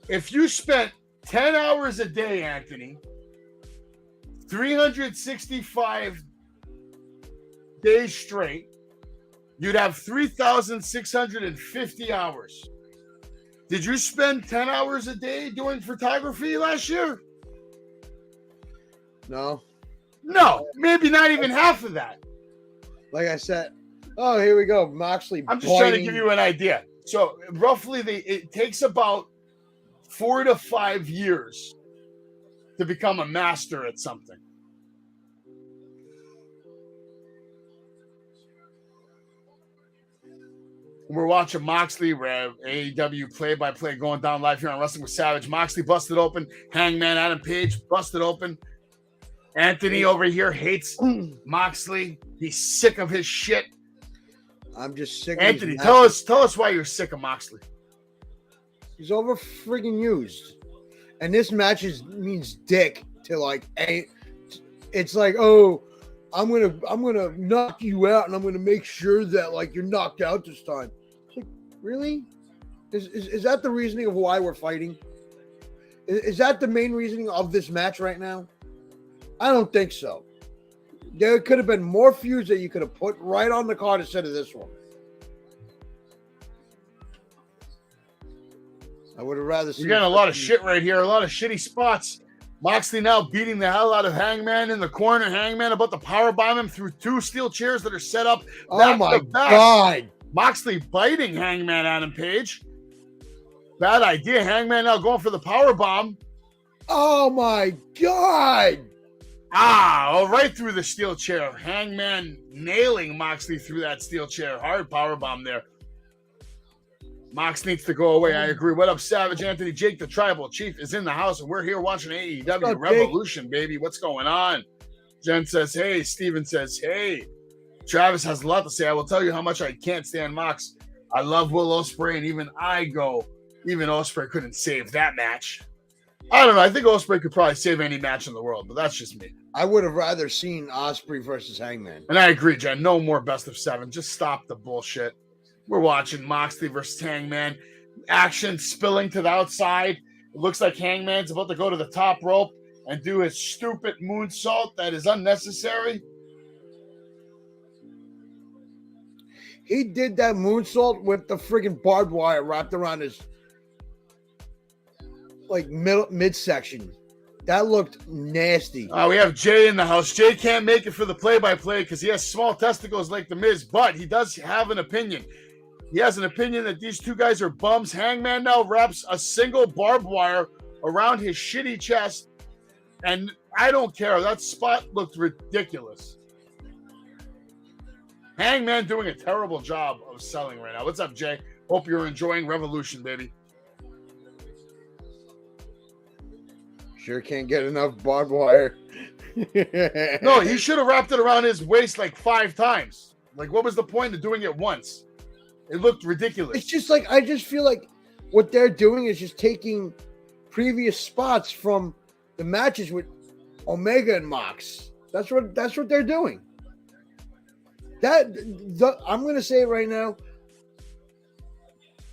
If you spent 10 hours a day, Anthony, 365 days straight, you'd have 3,650 hours. Did you spend 10 hours a day doing photography last year? No. No, maybe not even half of that. Like I said, oh, here we go. Moxley. I'm just trying to give you an idea. So roughly, it takes about 4 to 5 years to become a master at something. We're watching Moxley, where AEW play-by-play going down live here on Wrestling with Savage. Moxley busted open. Hangman Adam Page busted open. Anthony over here hates Moxley. He's sick of his shit. I'm just sick. Anthony, tell us why you're sick of Moxley. He's over friggin' used, and this match means dick to like. It's like, oh, I'm gonna knock you out, and I'm gonna make sure that like you're knocked out this time. It's like, really? Is that the reasoning of why we're fighting? Is that the main reasoning of this match right now? I don't think so. There could have been more feuds that you could have put right on the card instead of this one. I would have rather seen. You're getting a lot of shit right here, a lot of shitty spots. Moxley now beating the hell out of Hangman in the corner. Hangman about to powerbomb him through 2 steel chairs that are set up. Oh my God. Moxley biting Hangman Adam Page. Bad idea. Hangman now going for the powerbomb. Oh my God. Right through the steel chair. Hangman nailing Moxley through that steel chair. Hard powerbomb there. Mox needs to go away. I agree. What up, Savage Anthony? Jake, the Tribal Chief, is in the house, and we're here watching AEW Revolution, baby. What's going on? Jen says, hey. Steven says, hey. Travis has a lot to say. I will tell you how much I can't stand Mox. I love Will Ospreay, and even Ospreay couldn't save that match. I don't know. I think Ospreay could probably save any match in the world, but that's just me. I would have rather seen Ospreay versus Hangman. And I agree, Jen. No more best of 7. Just stop the bullshit. We're watching Moxley versus Hangman. Action spilling to the outside. It looks like Hangman's about to go to the top rope and do his stupid moonsault that is unnecessary. He did that moonsault with the friggin' barbed wire wrapped around his midsection. That looked nasty. We have Jay in the house. Jay can't make it for the play-by-play because he has small testicles like The Miz, but he does have an opinion. He has an opinion that these two guys are bums. Hangman now wraps a single barbed wire around his shitty chest, and I don't care. That spot looked ridiculous. Hangman doing a terrible job of selling right now. What's up, Jay? Hope you're enjoying Revolution, baby. Sure can't get enough barbed wire. No, he should have wrapped it around his waist like 5 times. Like, what was the point of doing it once? It looked ridiculous. It's just like, I just feel like what they're doing is just taking previous spots from the matches with Omega and Mox. That's what they're doing. I'm going to say it right now.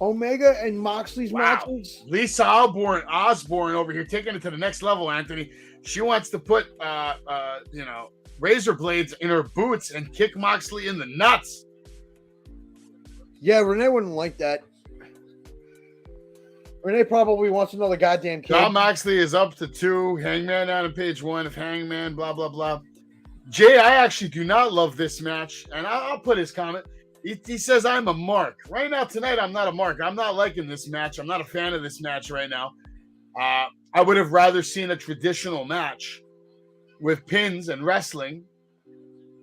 Omega and Moxley's matches. Lisa Osborne over here taking it to the next level, Anthony. She wants to put razor blades in her boots and kick Moxley in the nuts. Yeah, Renee wouldn't like that. Renee probably wants another goddamn kid. John Moxley is up to 2. Hangman Adam Page 1. If Hangman, blah, blah, blah. Jay, I actually do not love this match, and I'll put his comment. He says I'm a mark. Right now, tonight, I'm not a mark. I'm not liking this match. I'm not a fan of this match right now. I would have rather seen a traditional match with pins and wrestling.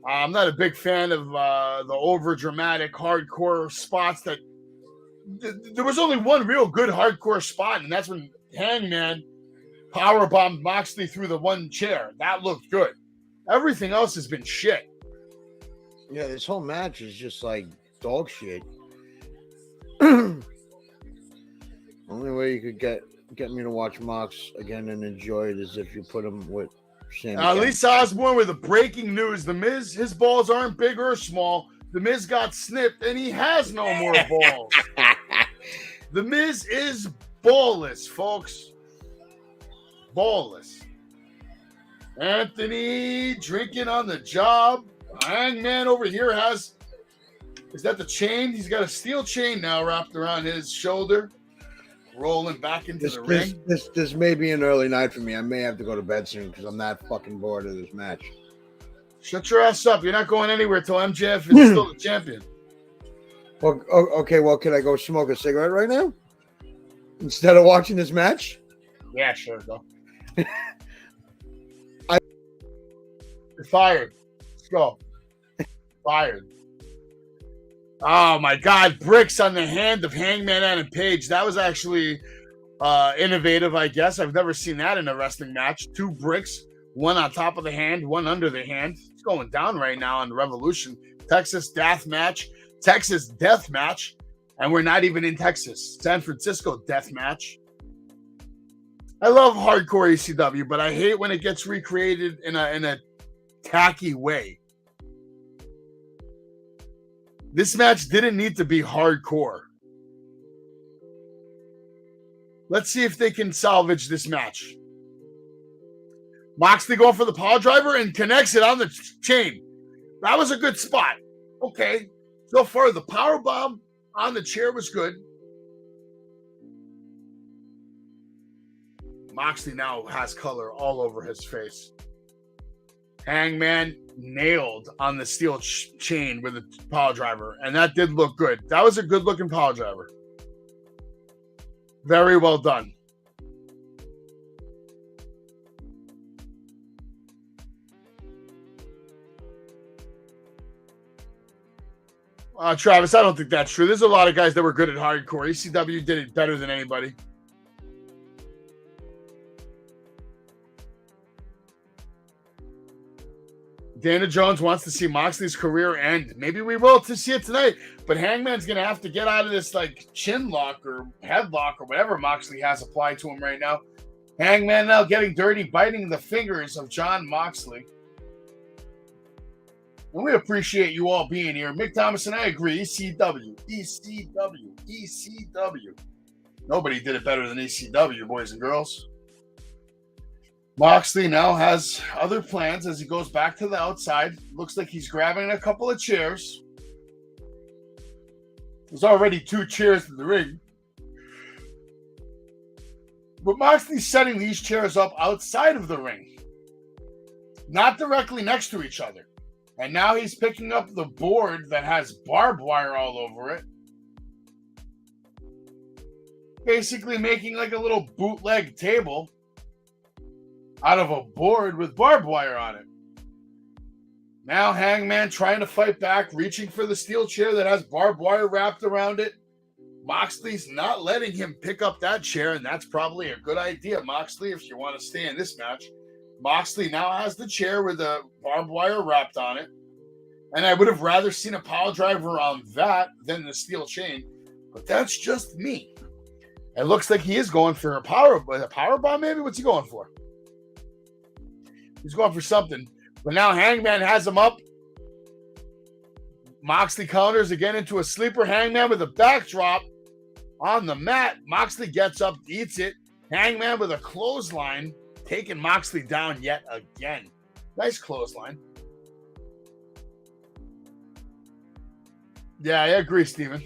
I'm not a big fan of the over-dramatic hardcore spots that... There was only one real good hardcore spot, and that's when Hangman powerbombed Moxley through the one chair. That looked good. Everything else has been shit. Yeah, this whole match is just like dog shit. Only way you could get me to watch Mox again and enjoy it is if you put him with Sammy. Lisa Osborne with the breaking news. The Miz, his balls aren't big or small. The Miz got snipped and he has no more balls. The Miz is ballless, folks. Ballless. Anthony drinking on the job. Hangman over here is that the chain? He's got a steel chain now wrapped around his shoulder. Rolling back into the ring. This may be an early night for me. I may have to go to bed soon because I'm that fucking bored of this match. Shut your ass up. You're not going anywhere till MJF is still the champion. Well, okay. Well, can I go smoke a cigarette right now instead of watching this match? Yeah, sure. Go. You're fired. Let's go. Fired. Oh, my God. Bricks on the hand of Hangman Adam Page. That was actually innovative, I guess. I've never seen that in a wrestling match. 2 bricks, one on top of the hand, one under the hand. It's going down right now on the Revolution. Texas death match. And we're not even in Texas. San Francisco death match. I love hardcore ECW, but I hate when it gets recreated in a tacky way. This match didn't need to be hardcore. Let's see if they can salvage this match. Moxley going for the power driver and connects it on the chain. That was a good spot. Okay. So far, the power bomb on the chair was good. Moxley now has color all over his face. Hangman nailed on the steel chain with a power driver, and that did look good. That was a good-looking power driver. Very well done. Travis, I don't think that's true. There's a lot of guys that were good at hardcore. ECW did it better than anybody. Dana Jones wants to see Moxley's career end. Maybe we will to see it tonight, but Hangman's going to have to get out of this like chin lock or headlock or whatever Moxley has applied to him right now. Hangman now getting dirty, biting the fingers of Jon Moxley. And we appreciate you all being here. Mick Thomas and I agree. ECW. Nobody did it better than ECW, boys and girls. Moxley now has other plans as he goes back to the outside. Looks like he's grabbing a couple of chairs. There's already 2 chairs in the ring. But Moxley's setting these chairs up outside of the ring. Not directly next to each other. And now he's picking up the board that has barbed wire all over it. Basically making like a little bootleg table out of a board with barbed wire on it. Now Hangman trying to fight back, reaching for the steel chair that has barbed wire wrapped around it. Moxley's not letting him pick up that chair, and that's probably a good idea, Moxley, if you want to stay in this match. Moxley now has the chair with the barbed wire wrapped on it. And I would have rather seen a power driver on that than the steel chain. But that's just me. It looks like he is going for a power bomb, maybe? What's he going for? He's going for something. But now Hangman has him up. Moxley counters again into a sleeper. Hangman with a backdrop on the mat. Moxley gets up, eats it. Hangman with a clothesline, taking Moxley down yet again. Nice clothesline. Yeah, I agree, Steven.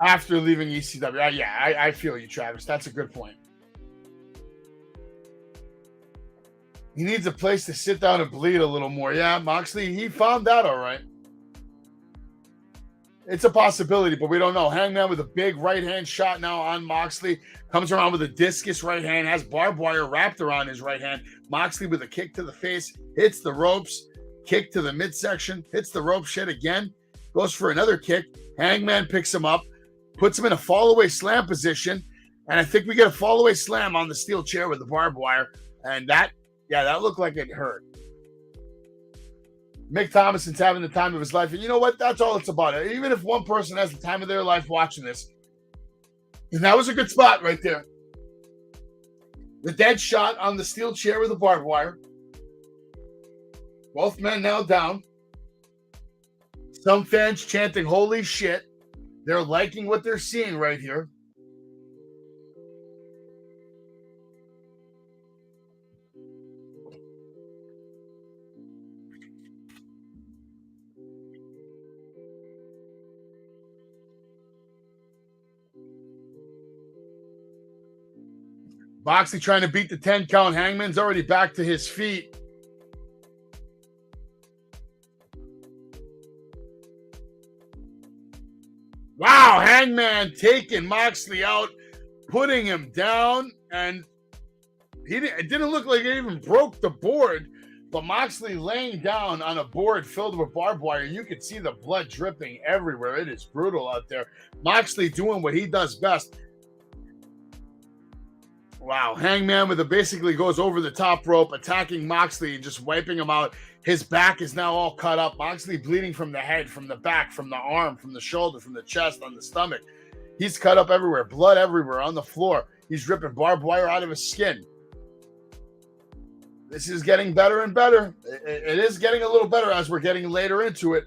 After leaving ECW. I feel you, Travis. That's a good point. He needs a place to sit down and bleed a little more. Yeah, Moxley, he found that all right. It's a possibility, but we don't know. Hangman with a big right-hand shot now on Moxley. Comes around with a discus right hand. Has barbed wire wrapped around his right hand. Moxley with a kick to the face. Hits the ropes. Kick to the midsection. Hits the rope shit again. Goes for another kick. Hangman picks him up. Puts him in a fall-away slam position. And I think we get a fall-away slam on the steel chair with the barbed wire. And that looked like it hurt. Mick Thomason's having the time of his life. And you know what? That's all it's about. Even if one person has the time of their life watching this. And that was a good spot right there. The dead shot on the steel chair with the barbed wire. Both men now down. Some fans chanting, holy shit. They're liking what they're seeing right here. Moxley trying to beat the 10 count. Hangman's already back to his feet. Wow, Hangman taking Moxley out, putting him down, and it didn't look like it even broke the board, but Moxley laying down on a board filled with barbed wire. You could see the blood dripping everywhere. It is brutal out there. Moxley doing what he does best. Wow, Hangman basically goes over the top rope, attacking Moxley and just wiping him out. His back is now all cut up. Moxley bleeding from the head, from the back, from the arm, from the shoulder, from the chest, on the stomach. He's cut up everywhere, blood everywhere on the floor. He's ripping barbed wire out of his skin. This is getting better and better. It is getting a little better as we're getting later into it.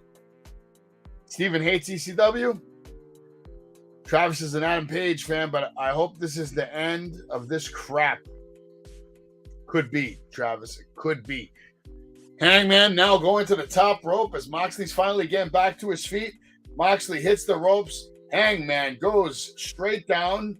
Steven hates ECW. Travis is an Adam Page fan, but I hope this is the end of this crap. Could be, Travis. It could be. Hangman now going to the top rope as Moxley's finally getting back to his feet. Moxley hits the ropes. Hangman goes straight down,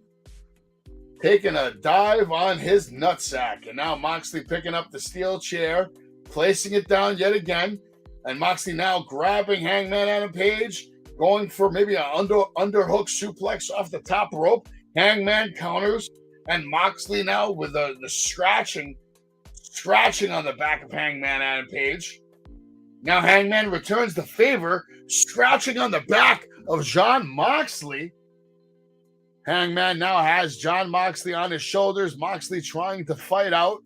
taking a dive on his nutsack. And now Moxley picking up the steel chair, placing it down yet again. And Moxley now grabbing Hangman Adam Page, going for maybe an underhook suplex off the top rope. Hangman counters. And Moxley now with the scratching on the back of Hangman Adam Page. Now Hangman returns the favor, scratching on the back of Jon Moxley. Hangman now has Jon Moxley on his shoulders. Moxley trying to fight out.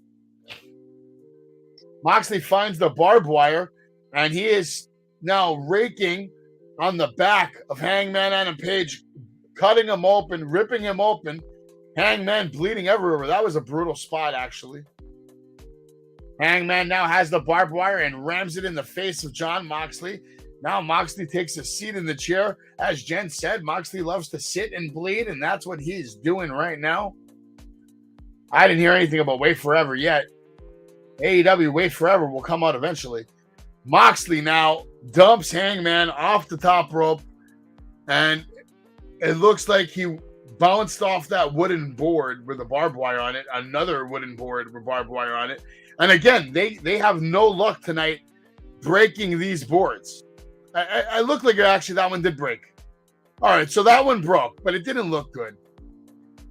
Moxley finds the barbed wire, and he is now raking on the back of Hangman Adam Page, cutting him open, ripping him open. Hangman bleeding everywhere. That was a brutal spot, actually. Hangman now has the barbed wire and rams it in the face of Jon Moxley. Now Moxley takes a seat in the chair. As Jen said, Moxley loves to sit and bleed, and that's what he's doing right now. I didn't hear anything about Wait Forever yet. AEW Wait Forever will come out eventually. Moxley now dumps Hangman off the top rope, and it looks like he bounced off that wooden board with a barbed wire on it, another wooden board with barbed wire on it. And again, they have no luck tonight breaking these boards. I look like actually that one did break. All right, so that one broke, but it didn't look good.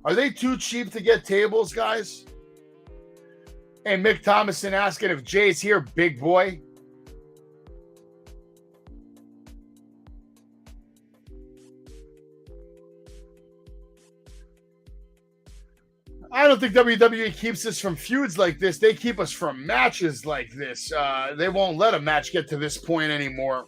Are they too cheap to get tables, guys? Hey, Mick Thomason asking if Jay's here, big boy. I don't think WWE keeps us from feuds like this. They keep us from matches like this. They won't let a match get to this point anymore.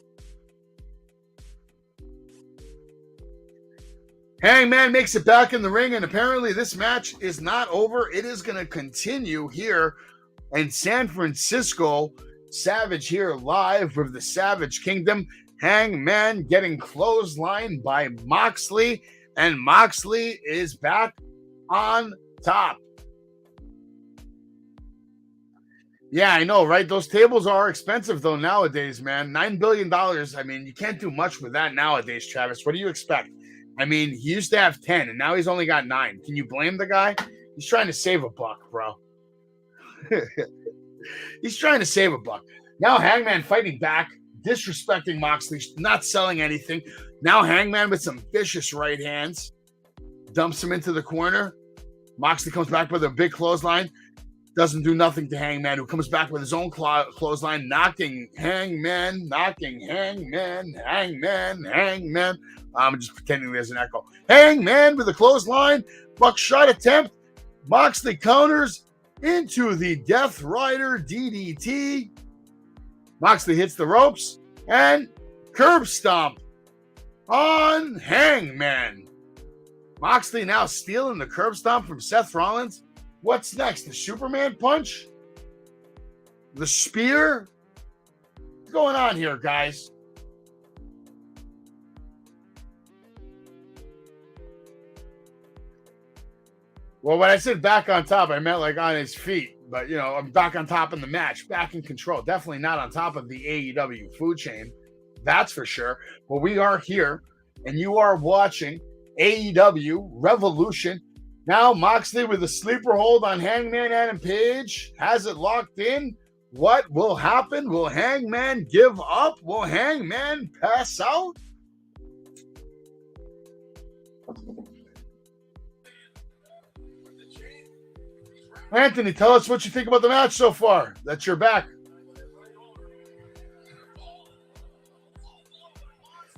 Hangman makes it back in the ring, and apparently this match is not over. It is going to continue here in San Francisco. Savage here live with the Savage Kingdom. Hangman getting clotheslined by Moxley, and Moxley is back on top. Yeah, I know, right? Those tables are expensive, though, nowadays, man. $9 billion. I mean, you can't do much with that nowadays, Travis. What do you expect? I mean, he used to have 10, and now he's only got 9. Can you blame the guy? He's trying to save a buck, bro. He's trying to save a buck. Now Hangman fighting back, disrespecting Moxley, not selling anything. Now Hangman with some vicious right hands. Dumps him into the corner. Moxley comes back with a big clothesline. Doesn't do nothing to Hangman, who comes back with his own clothesline, knocking Hangman. I'm just pretending there's an echo. Hangman with a clothesline. Buckshot attempt. Moxley counters into the Death Rider DDT. Moxley hits the ropes and curb stomp on Hangman. Moxley now stealing the curb stomp from Seth Rollins. What's next? The Superman punch? The spear? What's going on here, guys? Well, when I said back on top, I meant like on his feet. But, you know, I'm back on top in the match, back in control. Definitely not on top of the AEW food chain. That's for sure. But we are here, and you are watching AEW Revolution. Now Moxley with a sleeper hold on Hangman Adam Page. Has it locked in. What will happen? Will Hangman give up? Will Hangman pass out? Anthony, tell us what you think about the match so far. That you're back.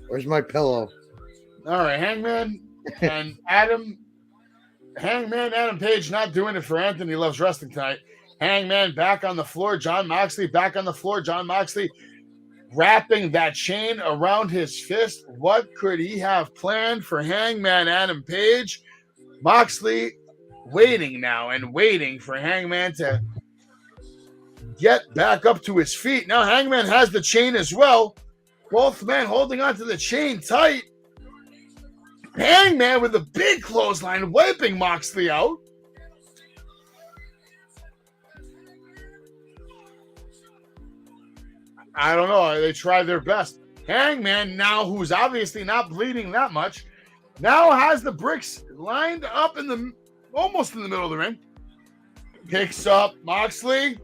Where's my pillow? All right, Hangman and Adam Page not doing it for Anthony Loves Wrestling tonight. Hangman back on the floor. Jon Moxley back on the floor. Jon Moxley wrapping that chain around his fist. What could he have planned for Hangman Adam Page? Moxley waiting now and waiting for Hangman to get back up to his feet. Now Hangman has the chain as well. Both men holding onto the chain tight. Hangman with a big clothesline, wiping Moxley out. I don't know. They tried their best. Hangman now, who's obviously not bleeding that much, Now has the bricks lined up almost in the middle of the ring. Picks up Moxley.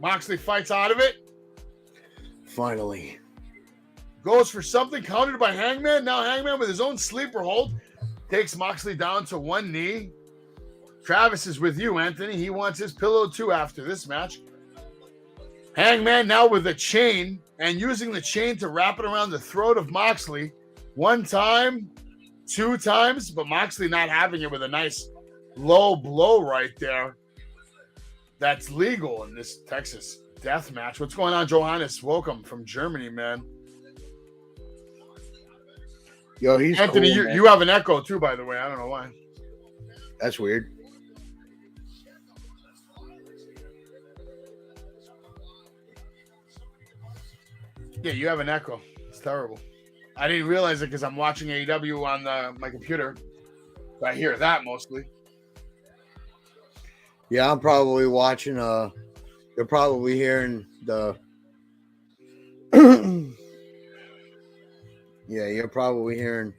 Moxley fights out of it. Finally. Goes for something, countered by Hangman. Now Hangman with his own sleeper hold takes Moxley down to one knee. Travis is with you, Anthony. He wants his pillow too after this match. Hangman now with a chain and using the chain to wrap it around the throat of Moxley. One time, two times, but Moxley not having it with a nice low blow right there. That's legal in this Texas death match. What's going on, Johannes? Welcome from Germany, man. Yo, he's Anthony, cool, you have an echo too, by the way. I don't know why. That's weird. Yeah, you have an echo. It's terrible. I didn't realize it because I'm watching AEW on my computer. So I hear that mostly. Yeah, I'm probably watching. You're probably hearing the. Yeah, you're probably hearing.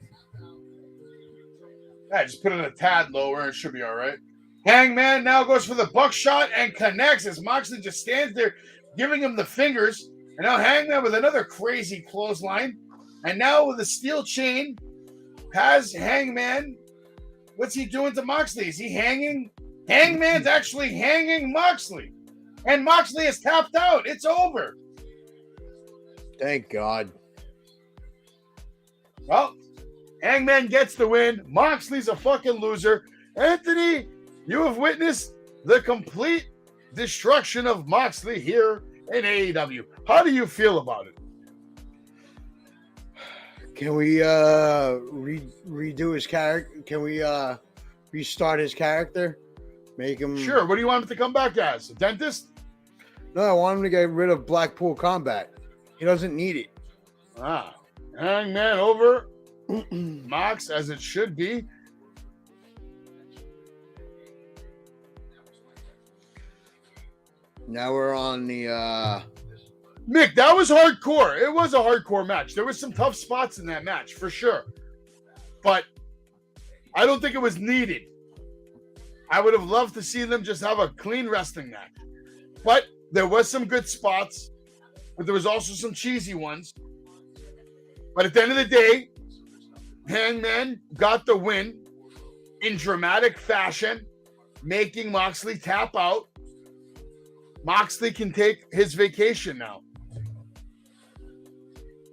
Yeah, just put it a tad lower and it should be all right. Hangman now goes for the buckshot and connects as Moxley just stands there giving him the fingers. And now Hangman with another crazy clothesline. And now with a steel chain has Hangman. What's he doing to Moxley? Is he hanging? Hangman's actually hanging Moxley. And Moxley is tapped out. It's over. Thank God. Well, Hangman gets the win. Moxley's a fucking loser. Anthony, you have witnessed the complete destruction of Moxley here in AEW. How do you feel about it? Can we redo his character? Can we restart his character? Make him Sure. What do you want him to come back as? A dentist? No, I want him to get rid of Blackpool Combat. He doesn't need it. Hangman over Mox as it should be. Now we're on the Mick, that was hardcore. It was a hardcore match. There was some tough spots in that match for sure. But I don't think it was needed. I would have loved to see them just have a clean wrestling match. But there was some good spots, but there was also some cheesy ones. But at the end of the day, Hangman got the win in dramatic fashion, making Moxley tap out. Moxley can take his vacation now.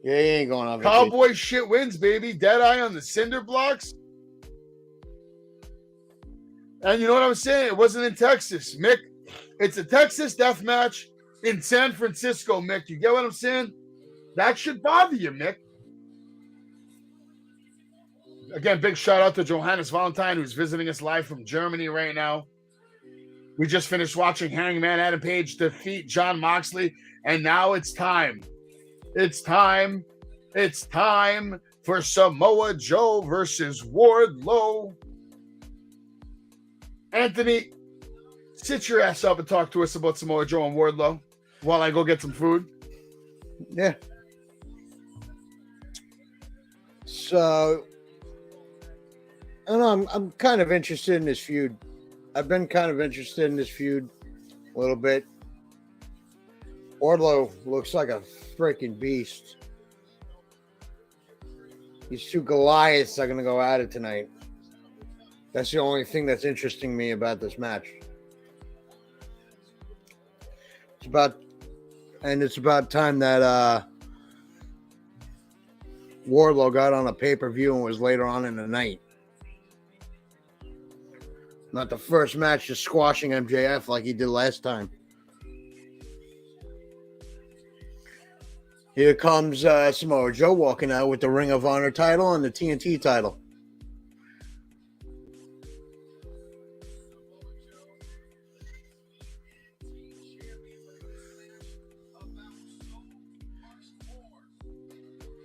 Yeah, he ain't going on vacation. Cowboy shit wins, baby. Deadeye on the cinder blocks. And you know what I'm saying? It wasn't in Texas, Mick. It's a Texas death match in San Francisco, Mick. You get what I'm saying? That should bother you, Mick. Again, big shout out to Johannes Valentine, who's visiting us live from Germany right now. We just finished watching Hangman Adam Page defeat Jon Moxley, and now it's time. It's time for Samoa Joe versus Wardlow. Anthony, sit your ass up and talk to us about Samoa Joe and Wardlow while I go get some food. Yeah. So, I don't know, I'm kind of interested in this feud. I've been kind of interested in this feud a little bit. Wardlow looks like a freaking beast. These two Goliaths are going to go at it tonight. That's the only thing that's interesting me about this match. It's about time that Wardlow got on a pay-per-view and was later on in the night. Not the first match just squashing MJF like he did last time. Here comes Samoa Joe walking out with the Ring of Honor title and the TNT title.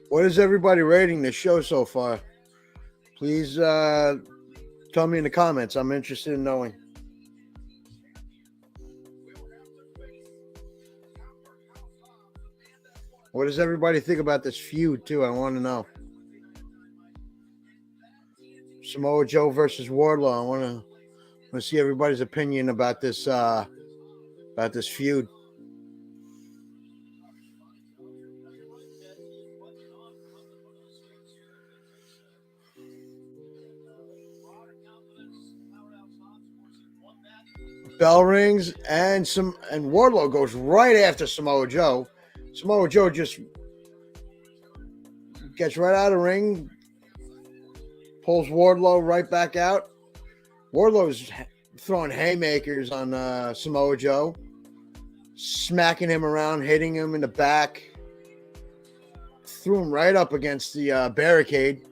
What is everybody rating this show so far? Please tell me in the comments. I'm interested in knowing. What does everybody think about this feud, too? I want to know. Samoa Joe versus Wardlow. I want to see everybody's opinion about this feud. Bell rings and Wardlow goes right after Samoa Joe. Samoa Joe just gets right out of the ring, pulls Wardlow right back out. Wardlow's throwing haymakers on Samoa Joe, smacking him around, hitting him in the back. Threw him right up against the barricade,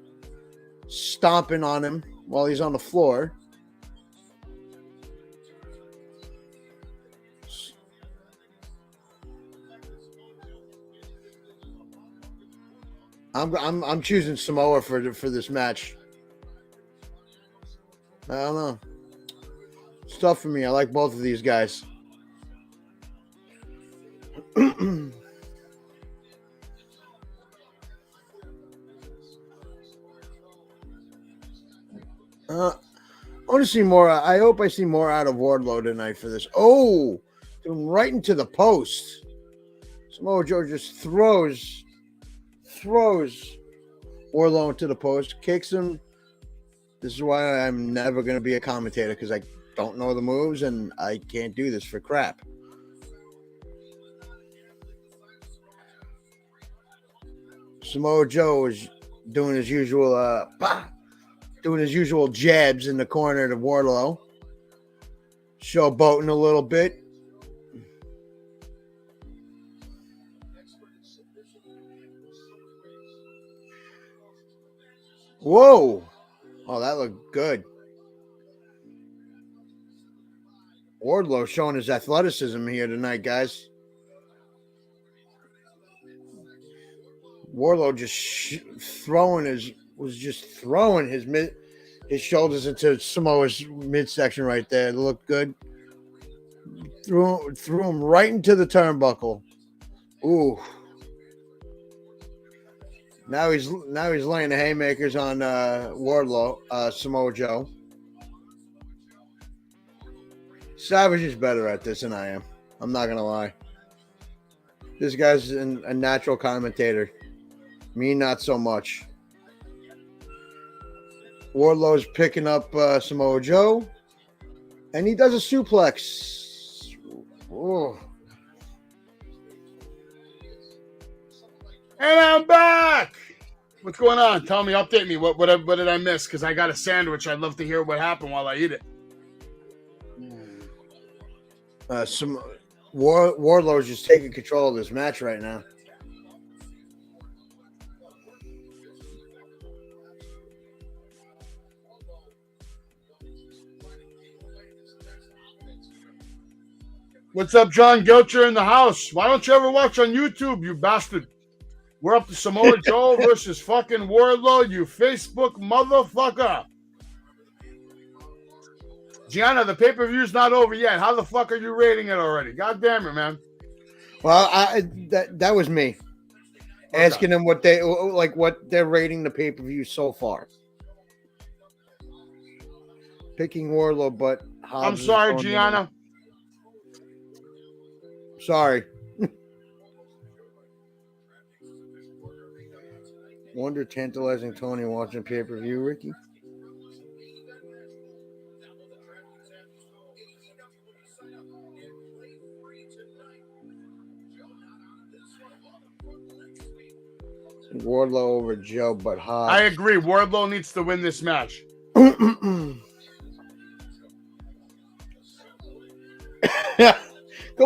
stomping on him while he's on the floor. I'm choosing Samoa for this match. I don't know. It's tough for me. I like both of these guys. I want to see more. I hope I see more out of Wardlow tonight for this. Oh, threw right into the post. Samoa Joe just throws Wardlow into the post, kicks him. This is why I'm never going to be a commentator, because I don't know the moves and I can't do this for crap. Samoa Joe is doing his usual jabs in the corner to Wardlow. Showboating a little bit. Whoa. Oh, that looked good. Wardlow showing his athleticism here tonight, guys. Wardlow was just throwing his shoulders into Samoa's midsection right there. It looked good. Threw him right into the turnbuckle. Ooh. Now he's laying the haymakers on Wardlow, Samoa Joe. Savage is better at this than I am. I'm not gonna lie. This guy's a natural commentator. Me, not so much. Wardlow's picking up Samoa Joe, and he does a suplex. Ooh. And I'm back. What's going on? Tell me, update me. What did I miss? Because I got a sandwich. I'd love to hear what happened while I eat it. Wardlow's just taking control of this match right now. What's up, John Gilcher in the house? Why don't you ever watch on YouTube, you bastard? We're up to Samoa Joe versus fucking Wardlow, you Facebook motherfucker. Gianna, the pay-per-view's not over yet. How the fuck are you rating it already? God damn it, man. Well, that was me. Okay. Asking them what they're rating the pay-per-view so far. Picking Wardlow, but I'm sorry, Gianna. Sorry. Wonder tantalizing Tony watching pay-per-view, Ricky. Wardlow over Joe, but hot. I agree. Wardlow needs to win this match. Come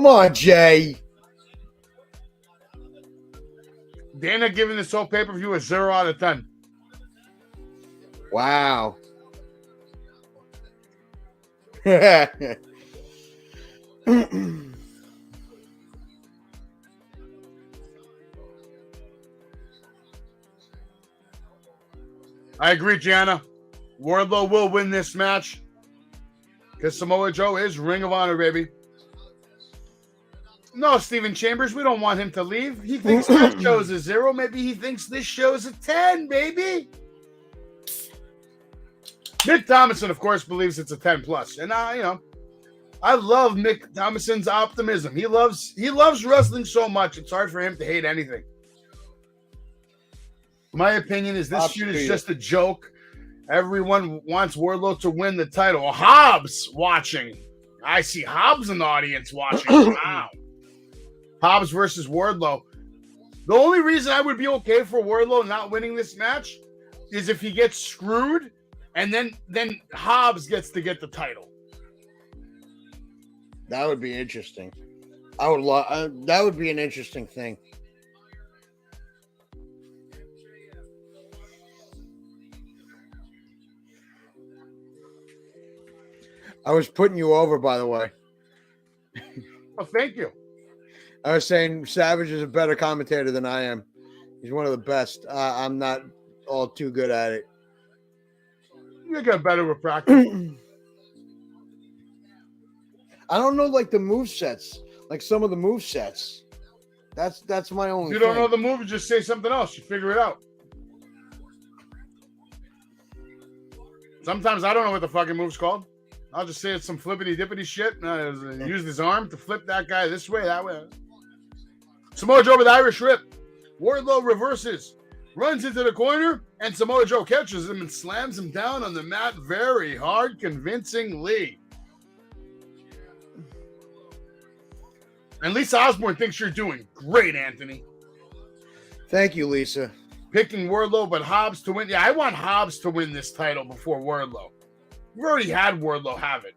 on, Jay. Dana giving this whole pay-per-view a 0 out of 10. Wow. I agree, Gianna. Wardlow will win this match because Samoa Joe is Ring of Honor, baby. No, Steven Chambers, we don't want him to leave. He thinks that show's a 0. Maybe he thinks this show's a 10, baby. Mick Thomason, of course, believes it's a 10 plus. And I love Mick Thomason's optimism. He loves wrestling so much, it's hard for him to hate anything. My opinion is this feud is just a joke. Everyone wants Wardlow to win the title. Hobbs watching. I see Hobbs in the audience watching. Wow. Hobbs versus Wardlow. The only reason I would be okay for Wardlow not winning this match is if he gets screwed and then Hobbs gets to get the title. That would be interesting. I would love that would be an interesting thing. I was putting you over, by the way. Oh, thank you. I was saying Savage is a better commentator than I am. He's one of the best. I'm not all too good at it. You get better with practice. I don't know, like the movesets, like some of the movesets. That's my only. You don't know the move, just say something else. You figure it out. Sometimes I don't know what the fucking move's called. I'll just say it's some flippity dippity shit. Use his arm to flip that guy this way, that way. Samoa Joe with Irish Rip. Wardlow reverses, runs into the corner, and Samoa Joe catches him and slams him down on the mat very hard, convincingly. And Lisa Osborne thinks you're doing great, Anthony. Thank you, Lisa. Picking Wardlow, but Hobbs to win. Yeah, I want Hobbs to win this title before Wardlow. We've already had Wardlow have it.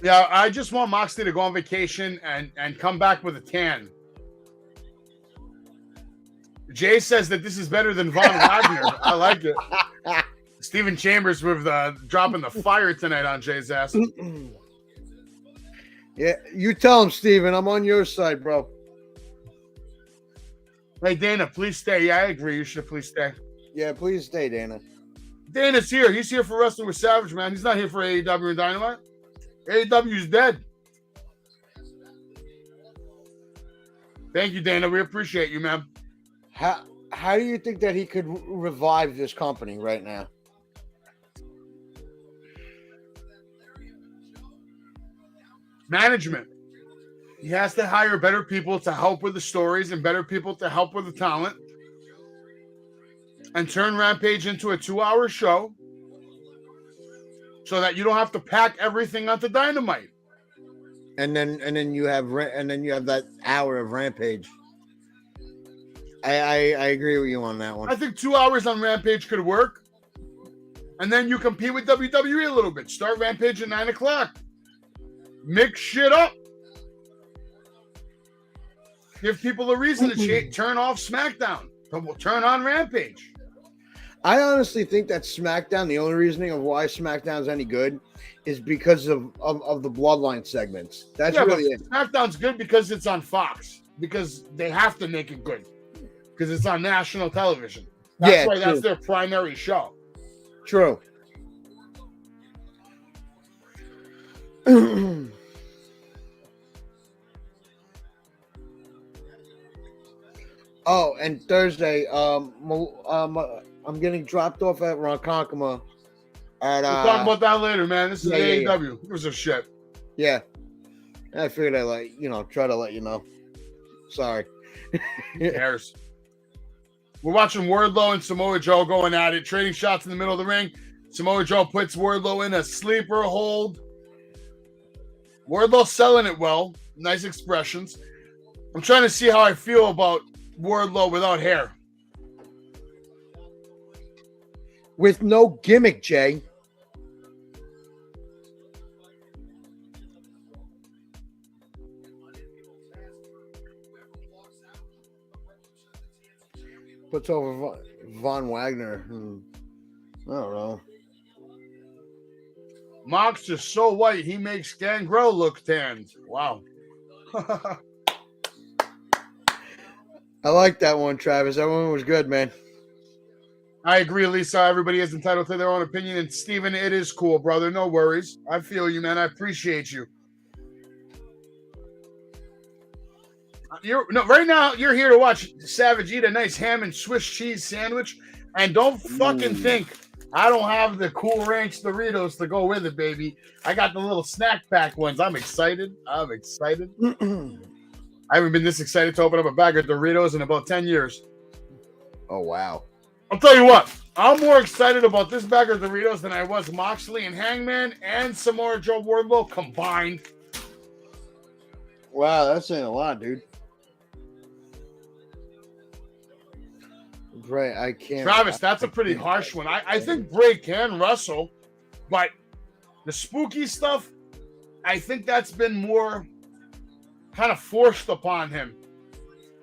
Yeah, I just want Moxley to go on vacation and come back with a tan. Jay says that this is better than Von Wagner. I like it. Steven Chambers with dropping the fire tonight on Jay's ass. Yeah, you tell him, Steven. I'm on your side, bro. Hey, Dana, please stay. Yeah, I agree. You should please stay. Yeah, please stay, Dana. Dana's here. He's here for Wrestling with Savage, man. He's not here for AEW and Dynamite. AEW's dead. Thank you, Dana. We appreciate you, man. How do you think that he could revive this company right now? Management. He has to hire better people to help with the stories and better people to help with the talent and turn Rampage into a 2-hour show so that you don't have to pack everything onto Dynamite. And then you have that hour of Rampage. I agree with you on that one. I think 2 hours on Rampage could work. And then you compete with WWE a little bit. Start Rampage at 9 o'clock. Mix shit up. Give people a reason to turn off SmackDown. Turn on Rampage. I honestly think that SmackDown, the only reasoning of why SmackDown's any good is because of the Bloodline segments. That's really it. SmackDown's good because it's on Fox. Because they have to make it good. Because it's on national television. That's why that's their primary show. True. Oh, and Thursday, I'm getting dropped off at Ronkonkoma. We'll talk about that later, man. This is AEW. It was a shit. Yeah. I figured I'd try to let you know. Sorry. Who cares? We're watching Wardlow and Samoa Joe going at it, trading shots in the middle of the ring. Samoa Joe puts Wardlow in a sleeper hold. Wardlow selling it well. Nice expressions. I'm trying to see how I feel about Wardlow without hair. With no gimmick, Jay. Puts over Von Wagner. I don't know. Mox is so white, he makes Gangrel look tanned. Wow. I like that one, Travis. That one was good, man. I agree, Lisa. Everybody is entitled to their own opinion. And Steven, it is cool, brother. No worries. I feel you, man. I appreciate you. Right now, you're here to watch Savage eat a nice ham and Swiss cheese sandwich. And don't fucking think I don't have the Cool Ranch Doritos to go with it, baby. I got the little snack pack ones. I'm excited. I haven't been this excited to open up a bag of Doritos in about 10 years. Oh, wow. I'll tell you what, I'm more excited about this bag of Doritos than I was Moxley and Hangman and Samoa Joe Wardlow combined. Wow, that's saying a lot, dude. Bray, I can't. Travis, that's a pretty harsh one. I think Bray can wrestle, but the spooky stuff, I think that's been more kind of forced upon him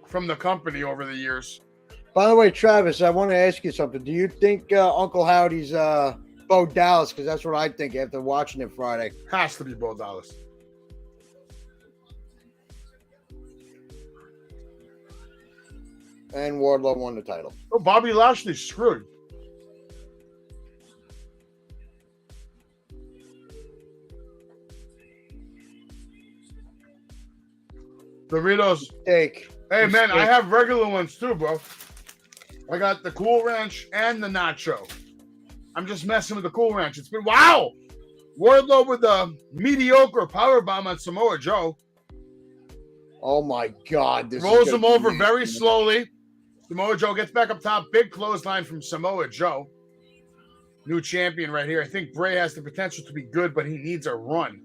from the company over the years. By the way, Travis, I want to ask you something. Do you think Uncle Howdy's Bo Dallas? Because that's what I think after watching it Friday. Has to be Bo Dallas. And Wardlow won the title. Oh, Bobby Lashley's screwed. Doritos. Take. Hey, man, I have regular ones too, bro. I got the Cool Ranch and the Nacho. I'm just messing with the Cool Ranch. It's been, wow! Wardlow with the mediocre powerbomb on Samoa Joe. Oh, my God. This rolls him over very slowly. Samoa Joe gets back up top. Big clothesline from Samoa Joe. New champion right here. I think Bray has the potential to be good, but he needs a run.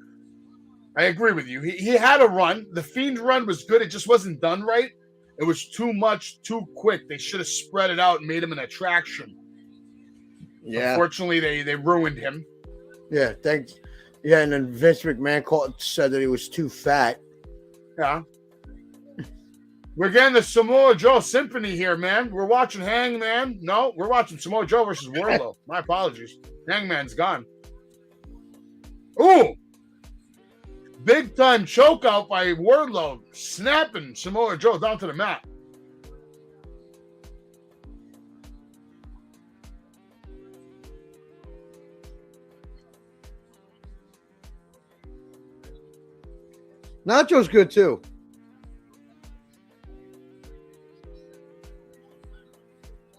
I agree with you. He had a run. The Fiend run was good. It just wasn't done right. It was too much, too quick. They should have spread it out and made him an attraction. Yeah. Unfortunately, they ruined him. Yeah, thanks. Yeah, and then Vince McMahon said that he was too fat. Yeah. We're getting the Samoa Joe symphony here, man. We're watching Hangman. No, we're watching Samoa Joe versus Wardlow. My apologies. Hangman's gone. Ooh! Big time choke out by Wardlow, snapping Samoa Joe down to the mat. Nacho's good too.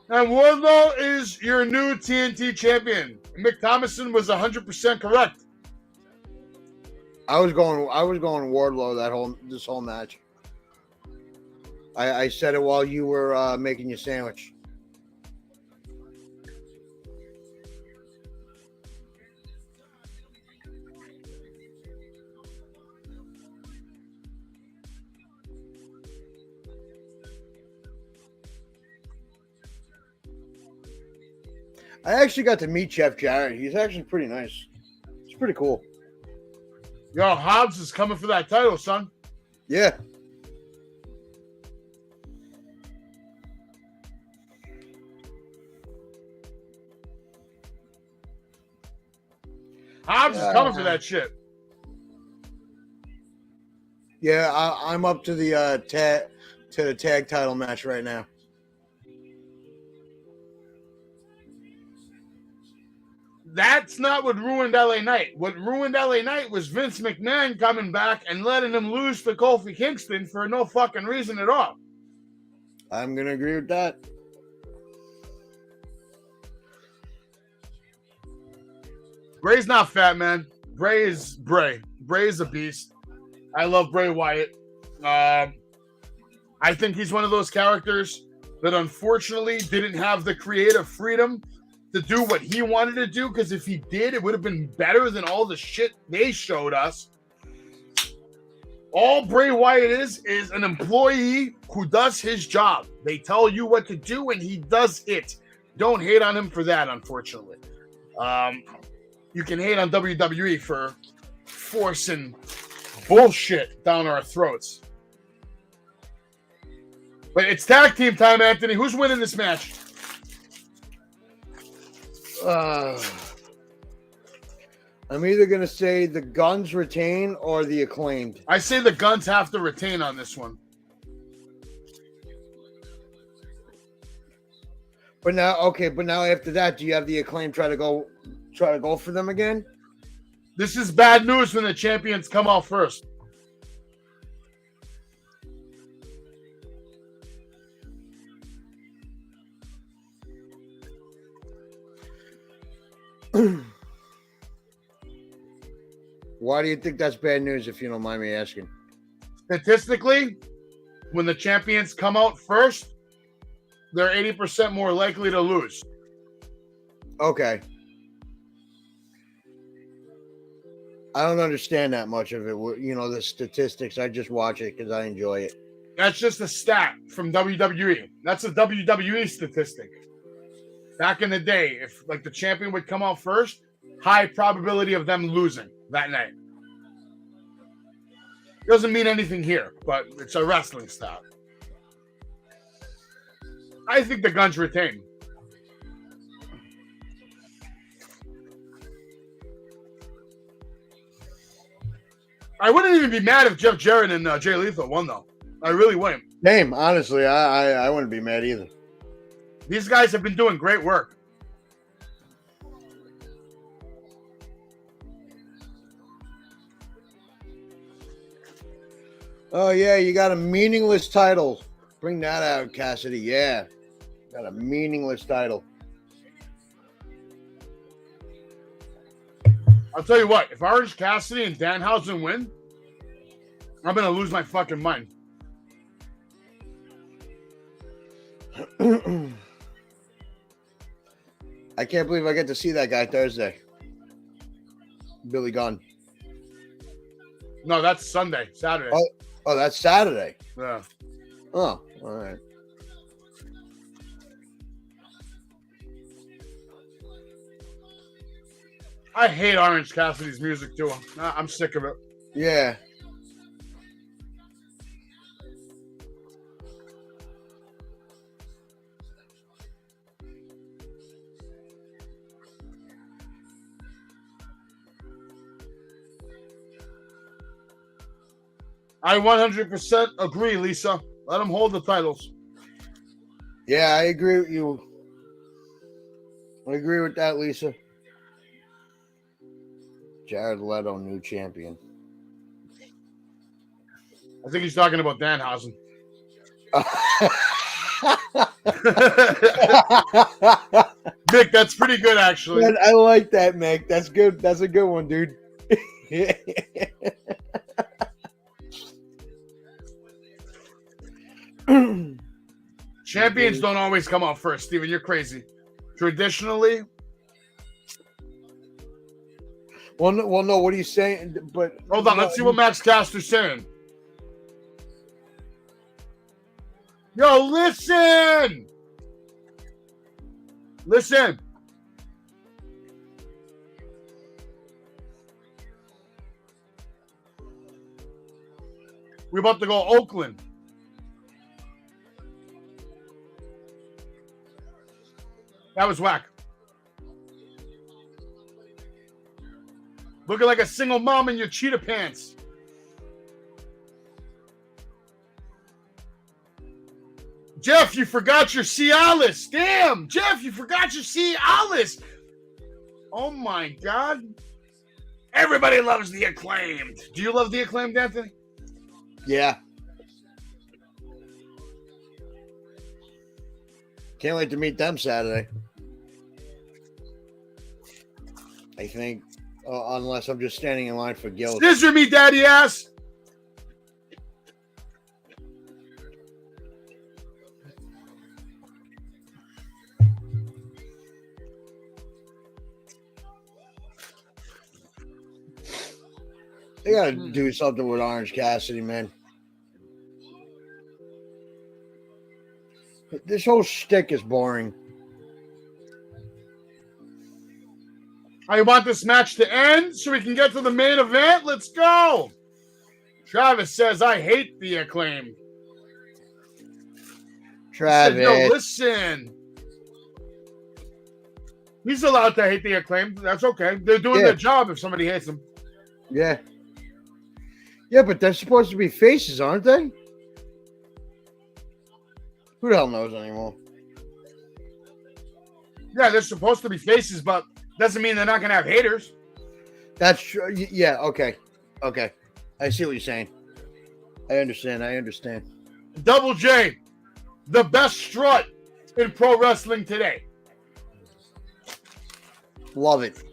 And Wardlow is your new TNT champion. Mick Thomason was 100% correct. I was going Wardlow this whole match. I said it while you were making your sandwich. I actually got to meet Jeff Jarrett. He's actually pretty nice. It's pretty cool. Yo, Hobbs is coming for that title, son. Yeah. Hobbs is coming for that shit. Yeah, I'm up to the tag title match right now. That's not what ruined LA Knight. What ruined LA Knight was Vince McMahon coming back and letting him lose to Kofi Kingston for no fucking reason at all. I'm going to agree with that. Bray's not fat, man. Bray is Bray. Bray is a beast. I love Bray Wyatt. I think he's one of those characters that unfortunately didn't have the creative freedom to do what he wanted to do, because if he did, it would have been better than all the shit they showed us. All Bray Wyatt is an employee who does his job. They tell you what to do, and he does it. Don't hate on him for that, unfortunately. You can hate on WWE for forcing bullshit down our throats. But it's tag team time, Anthony. Who's winning this match? I'm either going to say the Guns retain or the Acclaimed. I say the Guns have to retain on this one. But now after that, do you have the Acclaim try to go for them again? This is bad news when the champions come out first. Why do you think that's bad news, if you don't mind me asking? Statistically, when the champions come out first, they're 80% more likely to lose. Okay. I don't understand that much of it. You know, the statistics. I just watch it because I enjoy it. That's just a stat from WWE. That's a WWE statistic. Back in the day, if like the champion would come out first, high probability of them losing that night. Doesn't mean anything here, but it's a wrestling stat. I think the Guns retain. I wouldn't even be mad if Jeff Jarrett and Jay Lethal won, though. I really wouldn't. Same, honestly, I wouldn't be mad either. These guys have been doing great work. Oh, yeah, you got a meaningless title. Bring that out, Cassidy. Yeah, got a meaningless title. I'll tell you what, if Orange Cassidy and Danhausen win, I'm going to lose my fucking mind. I can't believe I get to see that guy Thursday. Billy Gunn. No, that's Saturday. Oh, that's Saturday. Yeah. Oh, all right. I hate Orange Cassidy's music, too. I'm sick of it. Yeah. I 100% agree, Lisa. Let them hold the titles. Yeah, I agree with you. I agree with that, Lisa. Jared Leto, new champion. I think he's talking about Danhausen. Mick, that's pretty good, actually. Man, I like that, Mick. That's good. That's a good one, dude. Champions don't always come out first, Steven. You're crazy. Traditionally. Well, no. What are you saying? But hold on. Let's see what Max Caster's saying. Yo, listen. Listen. We're about to go Oakland. That was whack. Looking like a single mom in your cheetah pants. Jeff, you forgot your Cialis. Damn, Jeff, you forgot your Cialis. Oh my God. Everybody loves the Acclaimed. Do you love the Acclaimed, Anthony? Yeah. Can't wait to meet them Saturday. I think, unless I'm just standing in line for Gil. Scissor me, daddy ass. They got to do something with Orange Cassidy, man. This whole shtick is boring. I want this match to end so we can get to the main event. Let's go. Travis says, I hate the Acclaim. Travis. Yo, listen. He's allowed to hate the Acclaim. That's okay. They're doing their job if somebody hates them. Yeah. Yeah, but they're supposed to be faces, aren't they? Who the hell knows anymore? Yeah, they're supposed to be faces, but doesn't mean they're not going to have haters. That's true. Yeah. Okay. I see what you're saying. I understand. Double J, the best strut in pro wrestling today. Love it.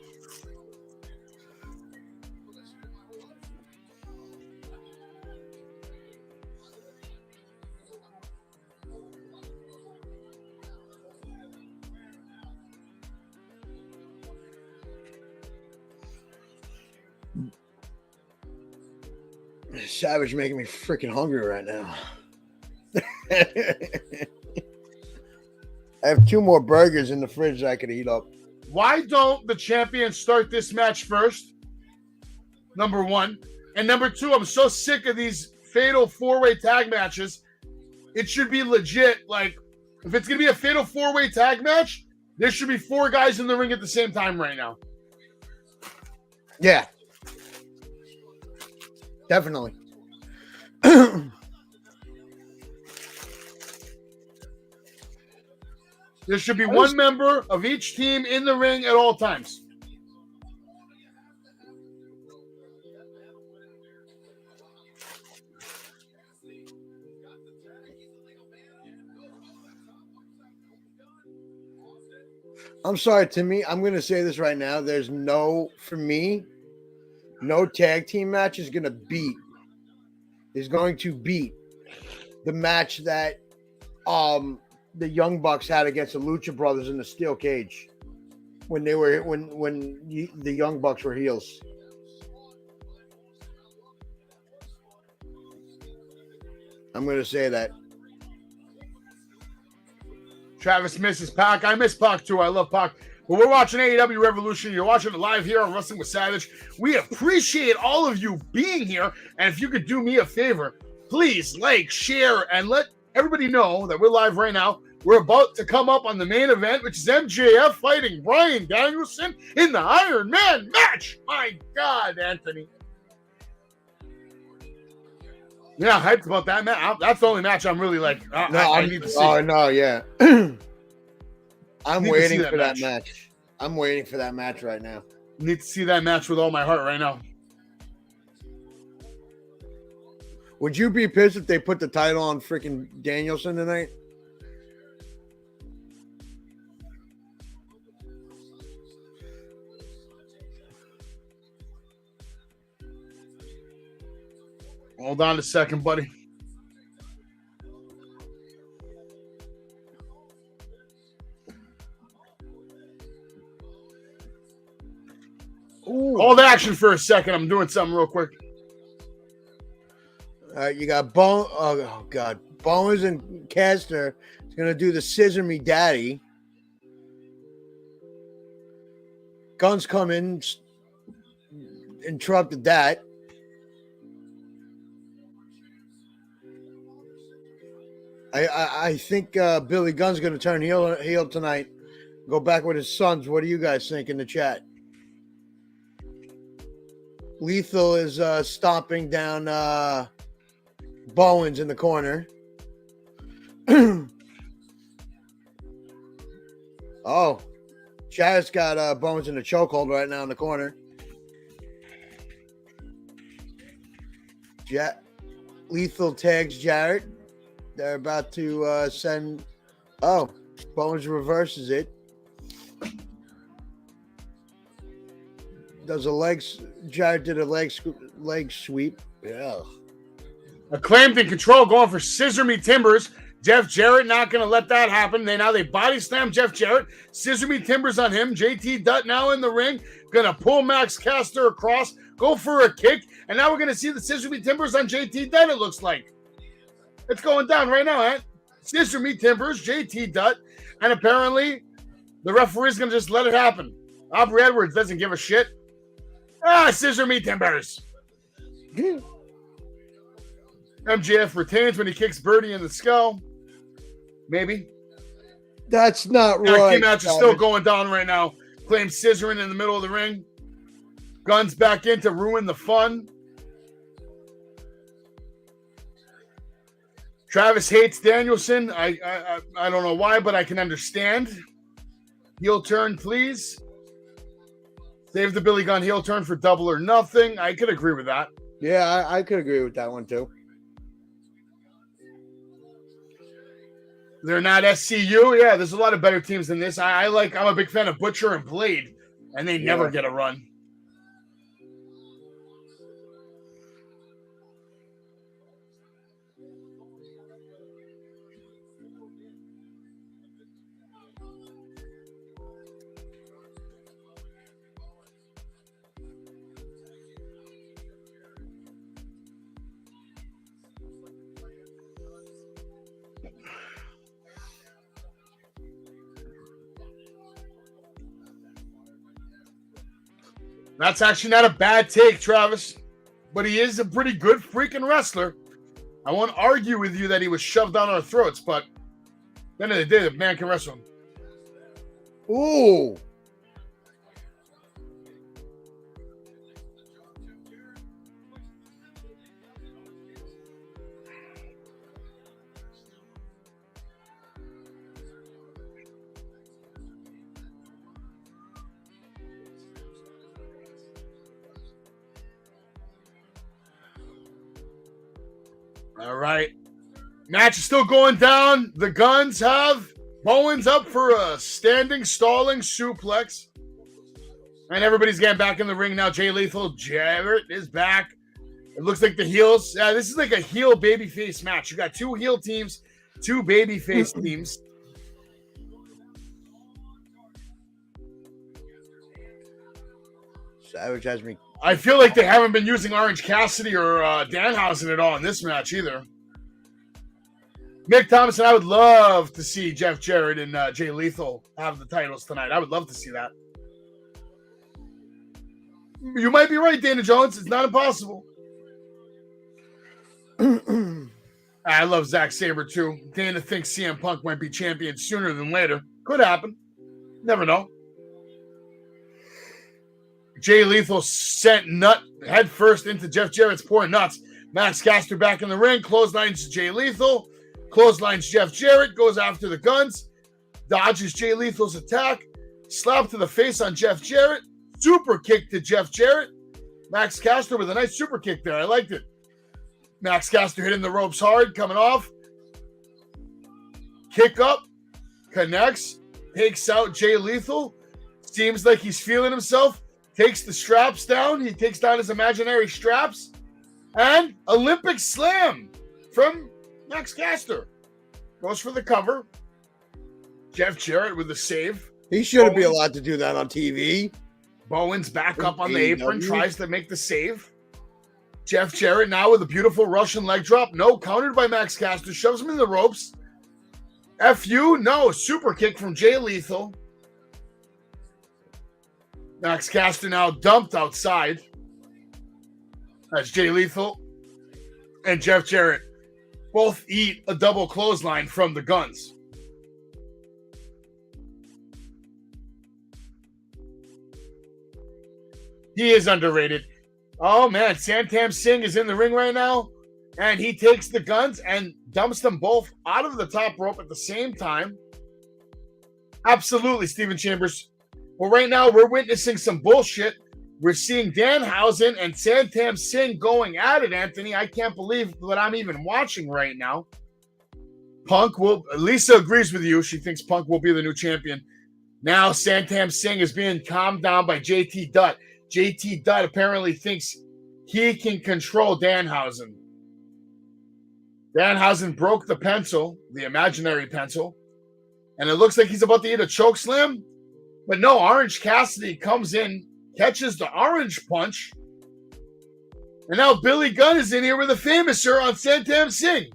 Savage making me freaking hungry right now. I have 2 more burgers in the fridge that I could eat up. Why don't the champions start this match first? Number 1. And number 2, I'm so sick of these fatal 4-way tag matches. It should be legit. Like, if it's going to be a fatal 4-way tag match, there should be 4 guys in the ring at the same time right now. Yeah. Definitely. There should be one member of each team in the ring at all times. I'm sorry, Timmy. I'm going to say this right now. There's no tag team match is going to beat the match that the Young Bucks had against the Lucha Brothers in the steel cage when the Young Bucks were heels. I'm going to say that. Travis misses Pac. I miss Pac too. I love Pac. But we're watching AEW Revolution. You're watching it live here on Wrestling with Savage. We appreciate all of you being here. And if you could do me a favor, please like, share, and let everybody know that we're live right now. We're about to come up on the main event, which is MJF fighting Bryan Danielson in the Iron Man match. My God, Anthony. Yeah, hyped about that match. That's the only match I'm really like, I need to see. Oh, no, yeah. I'm waiting for that match. I'm waiting for that match right now. Need to see that match with all my heart right now. Would you be pissed if they put the title on freaking Danielson tonight? Hold on a second, buddy. Ooh. Hold action for a second. I'm doing something real quick. All right, you got Bone. Oh God, Bones and Caster is gonna do the Scissor Me Daddy. Guns come in, interrupted that. I think Billy Gunn's gonna turn heel tonight. Go back with his sons. What do you guys think in the chat? Lethal is stomping down Bowens in the corner. Oh, Chad's got Bowens in the chokehold right now in the corner. Lethal tags Jarrett. They're about to send. Oh, Bowens reverses it. Does a legs? Jarrett did a leg sweep. Yeah. Acclaimed in control, going for Scissor Me Timbers. Jeff Jarrett not going to let that happen. They body slam Jeff Jarrett. Scissor Me Timbers on him. JT Dutt now in the ring. Going to pull Max Caster across. Go for a kick. And now we're going to see the Scissor Me Timbers on JT Dutt, it looks like. It's going down right now, man. Scissor Me Timbers, JT Dutt. And apparently, the referee's going to just let it happen. Aubrey Edwards doesn't give a shit. Scissor Me Timbers. MJF retains when he kicks Birdie in the skull. Maybe. That's not right. Key match is still going down right now. Claims scissoring in the middle of the ring. Guns back in to ruin the fun. Travis hates Danielson. I don't know why, but I can understand. Heel turn, please. Save the Billy Gunn heel turn for Double or Nothing. I could agree with that. Yeah, I could agree with that one too. They're not SCU. Yeah, there's a lot of better teams than this. I'm a big fan of Butcher and Blade, and they never get a run. That's actually not a bad take, Travis, but he is a pretty good freaking wrestler. I won't argue with you that he was shoved down our throats, but at the end of the day, the man can wrestle. Ooh. All right. Match is still going down. The Guns have Bowens up for a standing, stalling suplex. And everybody's getting back in the ring now. Jay Lethal, Jarrett is back. It looks like the heels. This is like a heel babyface match. You got two heel teams, two babyface teams. Savage has me. I feel like they haven't been using Orange Cassidy or Danhausen at all in this match either. Mick Thompson, I would love to see Jeff Jarrett and Jay Lethal have the titles tonight. I would love to see that. You might be right, Dana Jones. It's not impossible. I love Zack Sabre too. Dana thinks CM Punk might be champion sooner than later. Could happen. Never know. Jay Lethal sent nut head first into Jeff Jarrett's poor nuts. Max Caster back in the ring. Clotheslines Jay Lethal. Clotheslines Jeff Jarrett. Goes after the Guns. Dodges Jay Lethal's attack. Slap to the face on Jeff Jarrett. Super kick to Jeff Jarrett. Max Caster with a nice super kick there. I liked it. Max Caster hitting the ropes hard. Coming off. Kick up. Connects. Takes out Jay Lethal. Seems like he's feeling himself. Takes the straps down. He takes down his imaginary straps. And Olympic Slam from Max Caster. Goes for the cover. Jeff Jarrett with the save. He shouldn't be allowed to do that on TV. Bowens back up on the apron. Tries to make the save. Jeff Jarrett now with a beautiful Russian leg drop. No, countered by Max Caster. Shoves him in the ropes. FU. No, super kick from Jay Lethal. Max Caster now dumped outside as Jay Lethal and Jeff Jarrett both eat a double clothesline from the Guns. He is underrated. Oh, man. Santam Singh is in the ring right now, and he takes the Guns and dumps them both out of the top rope at the same time. Absolutely, Steven Chambers. Well, right now, we're witnessing some bullshit. We're seeing Danhausen and Santam Singh going at it, Anthony. I can't believe what I'm even watching right now. Lisa agrees with you. She thinks Punk will be the new champion. Now, Santam Singh is being calmed down by JT Dutt. JT Dutt apparently thinks he can control Danhausen. Danhausen broke the pencil, the imaginary pencil, and it looks like he's about to eat a choke slam. But no, Orange Cassidy comes in, catches the orange punch, and now Billy Gunn is in here with a famouser on Santam Singh.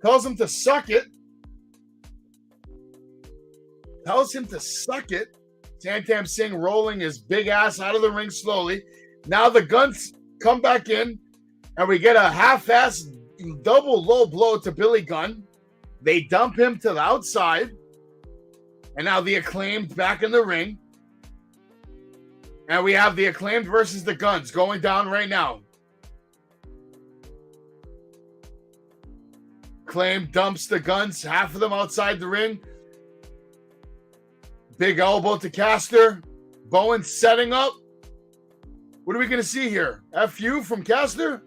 Tells him to suck it. Santam Singh rolling his big ass out of the ring slowly. Now the Guns come back in, and we get a half-ass double low blow to Billy Gunn. They dump him to the outside. And now the Acclaimed back in the ring. And we have the Acclaimed versus the Guns going down right now. Acclaimed dumps the Guns, half of them outside the ring. Big elbow to Caster. Bowen setting up. What are we going to see here? FU from Caster?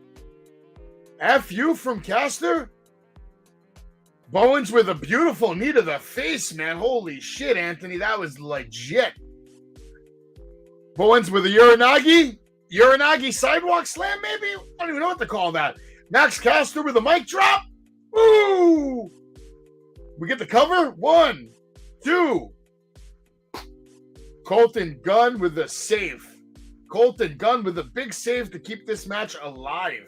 FU from Caster? Bowens with a beautiful knee to the face, man. Holy shit, Anthony. That was legit. Bowens with a Uranagi. Uranagi sidewalk slam, maybe? I don't even know what to call that. Max Caster with a mic drop. Woo! We get the cover. 1, 2. Colton Gunn with the save. Colton Gunn with a big save to keep this match alive.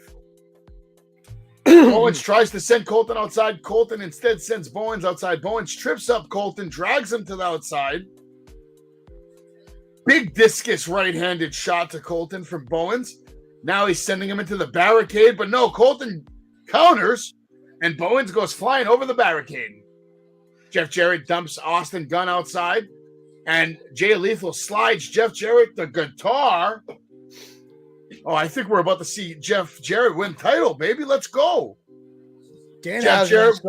Bowens tries to send Colton outside. Colton instead sends Bowens outside. Bowens trips up Colton, drags him to the outside. Big discus right-handed shot to Colton from Bowens. Now he's sending him into the barricade, but no, Colton counters, and Bowens goes flying over the barricade. Jeff Jarrett dumps Austin Gunn outside. And Jay Lethal slides Jeff Jarrett the guitar. Oh, I think we're about to see Jeff Jarrett win title, baby. Let's go. Jeff Jarrett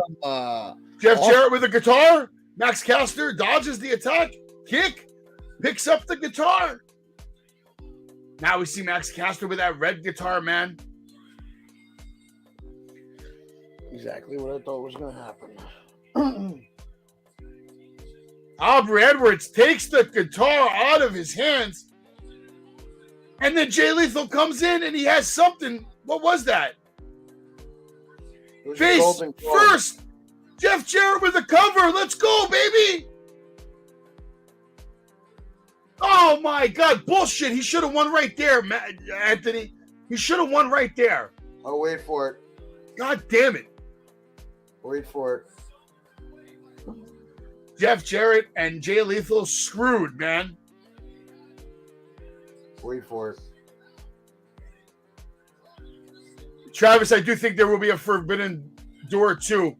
with the guitar. Max Caster dodges the attack. Kick. Picks up the guitar. Now we see Max Caster with that red guitar, man. Exactly what I thought was going to happen. Aubrey Edwards takes the guitar out of his hands. And then Jay Lethal comes in and he has something. What was that? Face first. Jeff Jarrett with the cover. Let's go, baby. Oh, my God. Bullshit. He should have won right there, Anthony. He should have won right there. I'll wait for it. God damn it. Wait for it. Jeff Jarrett and Jay Lethal screwed, man. Wait for it. Travis, I do think there will be a Forbidden Door 2.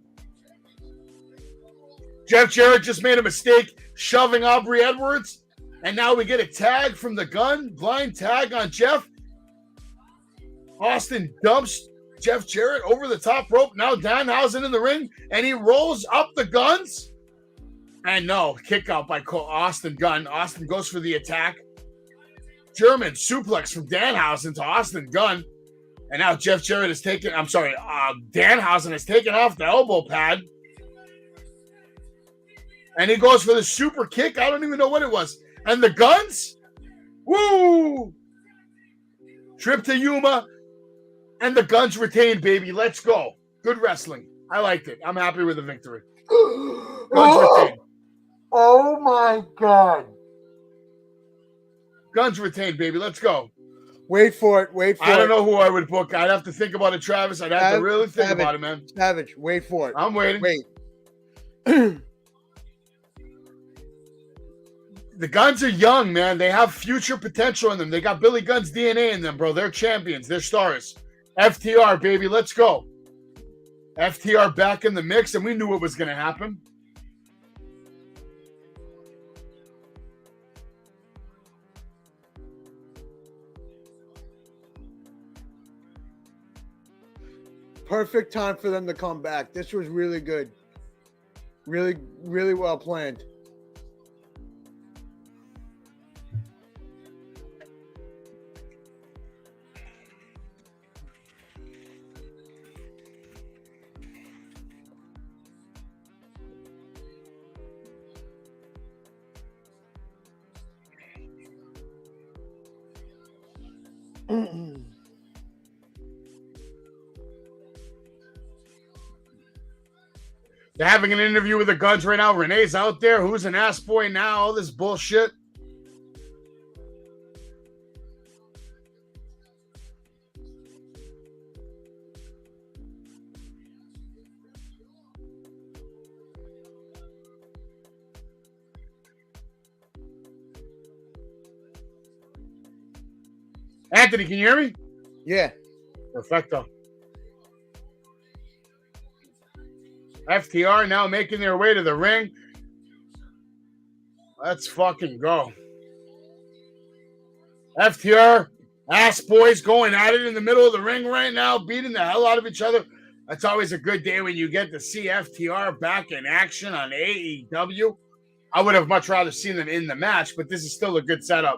Jeff Jarrett just made a mistake shoving Aubrey Edwards. And now we get a tag from the Gun. Blind tag on Jeff. Austin dumps Jeff Jarrett over the top rope. Now Danhausen in the ring. And he rolls up the Guns. And no, kick out by Austin Gunn. Austin goes for the attack. German suplex from Danhausen to Austin Gunn. And now Jeff Jarrett is taking, Danhausen has taken off the elbow pad. And he goes for the super kick. I don't even know what it was. And the Guns? Woo! Trip to Yuma. And the Guns retained, baby. Let's go. Good wrestling. I liked it. I'm happy with the victory. Guns retained. Oh my God. Guns retained, baby. Let's go. Wait for it. Wait for it. I don't know who I would book. I'd have to think about it, Travis. I'd have to really think about it, man. Savage, wait for it. I'm waiting. Wait. The Guns are young, man. They have future potential in them. They got Billy Gunn's DNA in them, bro. They're champions. They're stars. FTR, baby. Let's go. FTR back in the mix, and we knew what was going to happen. Perfect time for them to come back. This was really good. Really, really well planned. They're having an interview with the Guns right now. Renee's out there. Who's an ass boy now? All this bullshit. Anthony, can you hear me? Yeah. Perfecto. FTR now making their way to the ring. Let's fucking go. FTR, ass boys going at it in the middle of the ring right now, beating the hell out of each other. That's always a good day when you get to see FTR back in action on AEW. I would have much rather seen them in the match, but this is still a good setup.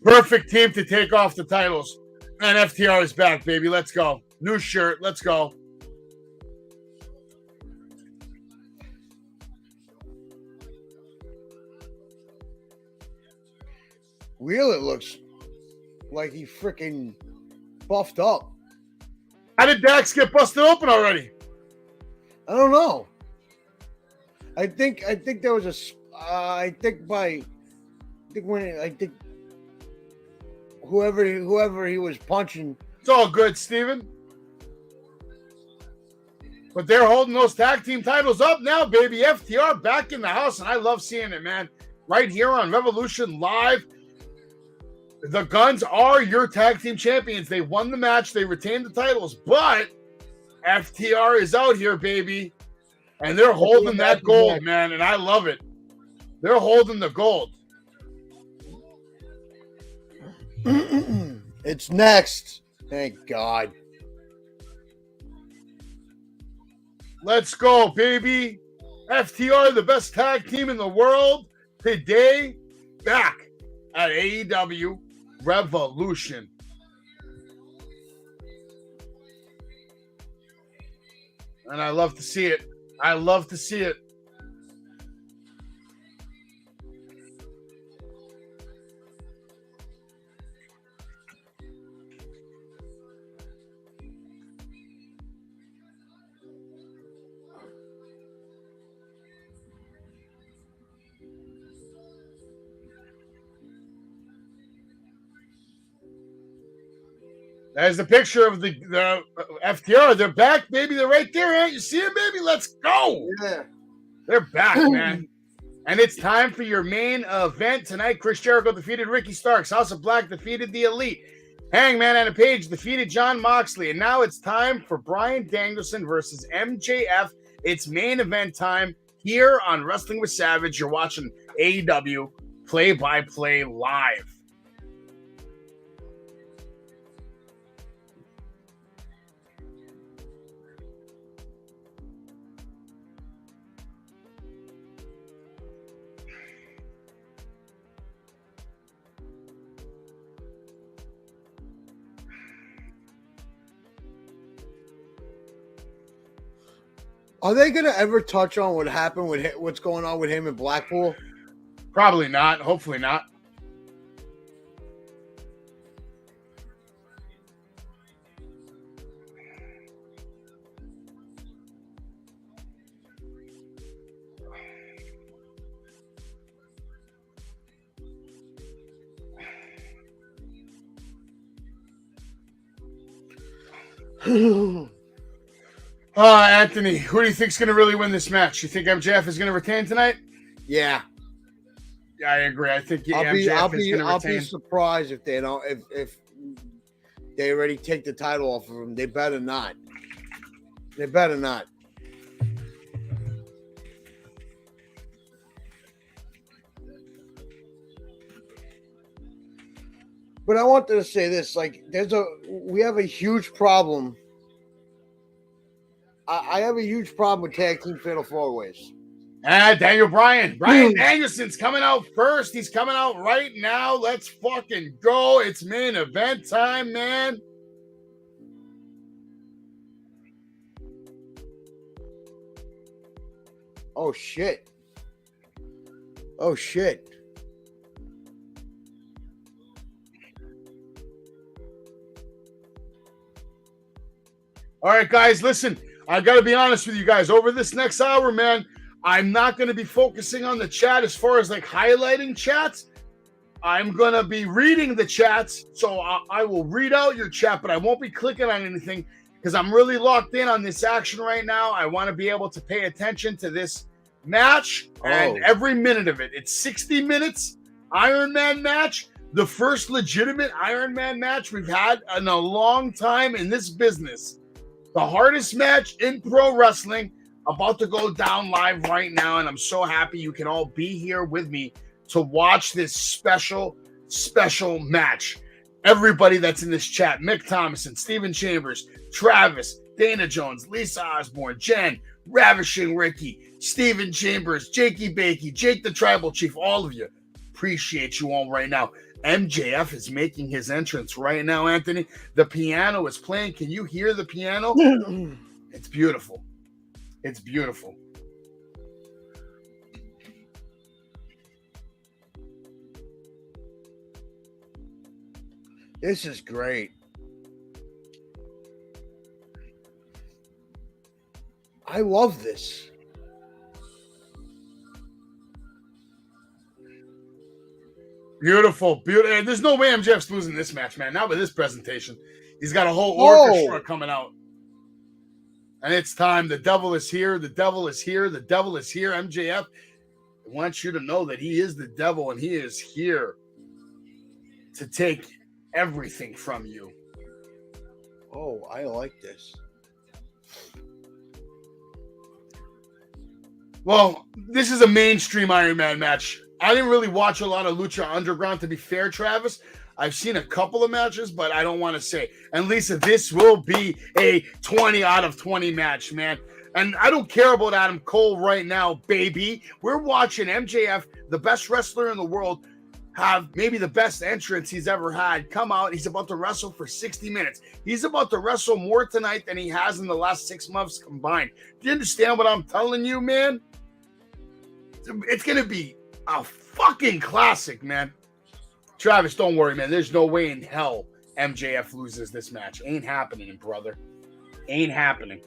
Perfect team to take off the titles. And FTR is back, baby. Let's go. New shirt. Let's go. Wheeler looks like he freaking buffed up. How did Dax get busted open already? I don't know. I think there was whoever he was punching. It's all good, Steven. But they're holding those tag team titles up now, baby. FTR back in the house, and I love seeing it, man. Right here on Revolution Live. The Guns are your tag team champions. They won the match. They retained the titles, but FTR is out here, baby. And they're holding that gold, man, and I love it. They're holding the gold. It's next. Thank God. Let's go, baby. FTR, the best tag team in the world, today, back at AEW Revolution. And I love to see it. I love to see it. There's the picture of the FTR. They're back, baby. They're right there, ain't you see it, baby? Let's go. Yeah. They're back, man. And it's time for your main event tonight. Chris Jericho defeated Ricky Starks. House of Black defeated The Elite. Hangman Adam Page defeated Jon Moxley. And now it's time for Bryan Danielson versus MJF. It's main event time here on Wrestling with Savage. You're watching AEW play-by-play live. Are they going to ever touch on what happened with what's going on with him in Blackpool? Probably not. Hopefully not. Anthony, who do you think's going to really win this match? You think MJF is going to retain tonight? Yeah. Yeah, I agree. I think I'll be retain. surprised if they don't if they already take the title off of him. They better not. They better not. But I wanted to say this: like, we have a huge problem. I have a huge problem with tag team fatal four ways. Daniel Bryan. Bryan Danielson's coming out first. He's coming out right now. Let's fucking go. It's main event time, man. Oh, shit. Oh, shit. All right, guys, listen. I got to be honest with you guys. Over this next hour, man, I'm not going to be focusing on the chat as far as like highlighting chats. I'm going to be reading the chats. So I will read out your chat, but I won't be clicking on anything because I'm really locked in on this action right now. I want to be able to pay attention to this match and every minute of it. It's 60 minutes Iron Man match. The first legitimate Iron Man match we've had in a long time in this business. The hardest match in pro wrestling about to go down live right now, and I'm so happy you can all be here with me to watch this special match. Everybody that's in this chat, Mick Thomason, Steven Chambers, Travis, Dana Jones, Lisa Osborne, Jen, Ravishing Ricky, Steven Chambers, Jakey Bakey, Jake the Tribal Chief, all of you. Appreciate you all right now. MJF is making his entrance right now, Anthony. The piano is playing. Can you hear the piano? It's beautiful. It's beautiful. This is great. I love this. Beautiful, beautiful. And there's no way MJF's losing this match, man. Not with this presentation. He's got a whole orchestra coming out. And it's time. The devil is here. The devil is here. The devil is here. MJF wants you to know that he is the devil and he is here to take everything from you. Oh, I like this. Well, this is a mainstream Iron Man match. I didn't really watch a lot of Lucha Underground, to be fair, Travis. I've seen a couple of matches, but I don't want to say. And Lisa, this will be a 20 out of 20 match, man. And I don't care about Adam Cole right now, baby. We're watching MJF, the best wrestler in the world, have maybe the best entrance he's ever had. Come out. He's about to wrestle for 60 minutes. He's about to wrestle more tonight than he has in the last 6 months combined. Do you understand what I'm telling you, man? It's going to be a fucking classic, man. Travis, don't worry, man. There's no way in hell MJF loses this match. Ain't happening, brother. Ain't happening.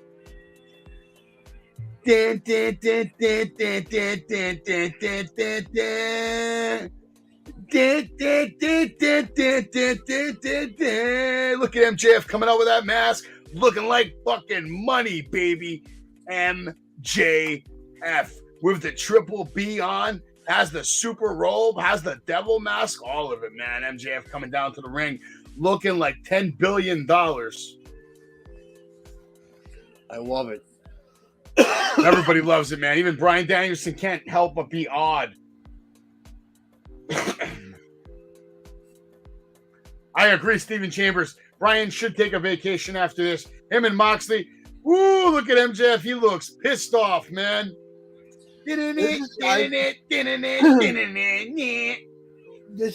Look at MJF coming out with that mask, looking like fucking money, baby. MJF with the triple B on, has the super robe, has the devil mask, all of it, man. MJF coming down to the ring looking like $10 billion. I love it. Everybody loves it, man. Even Bryan Danielson can't help but be odd. I agree, Steven Chambers. Bryan should take a vacation after this. Him and Moxley. Ooh, look at MJF. He looks pissed off, man. This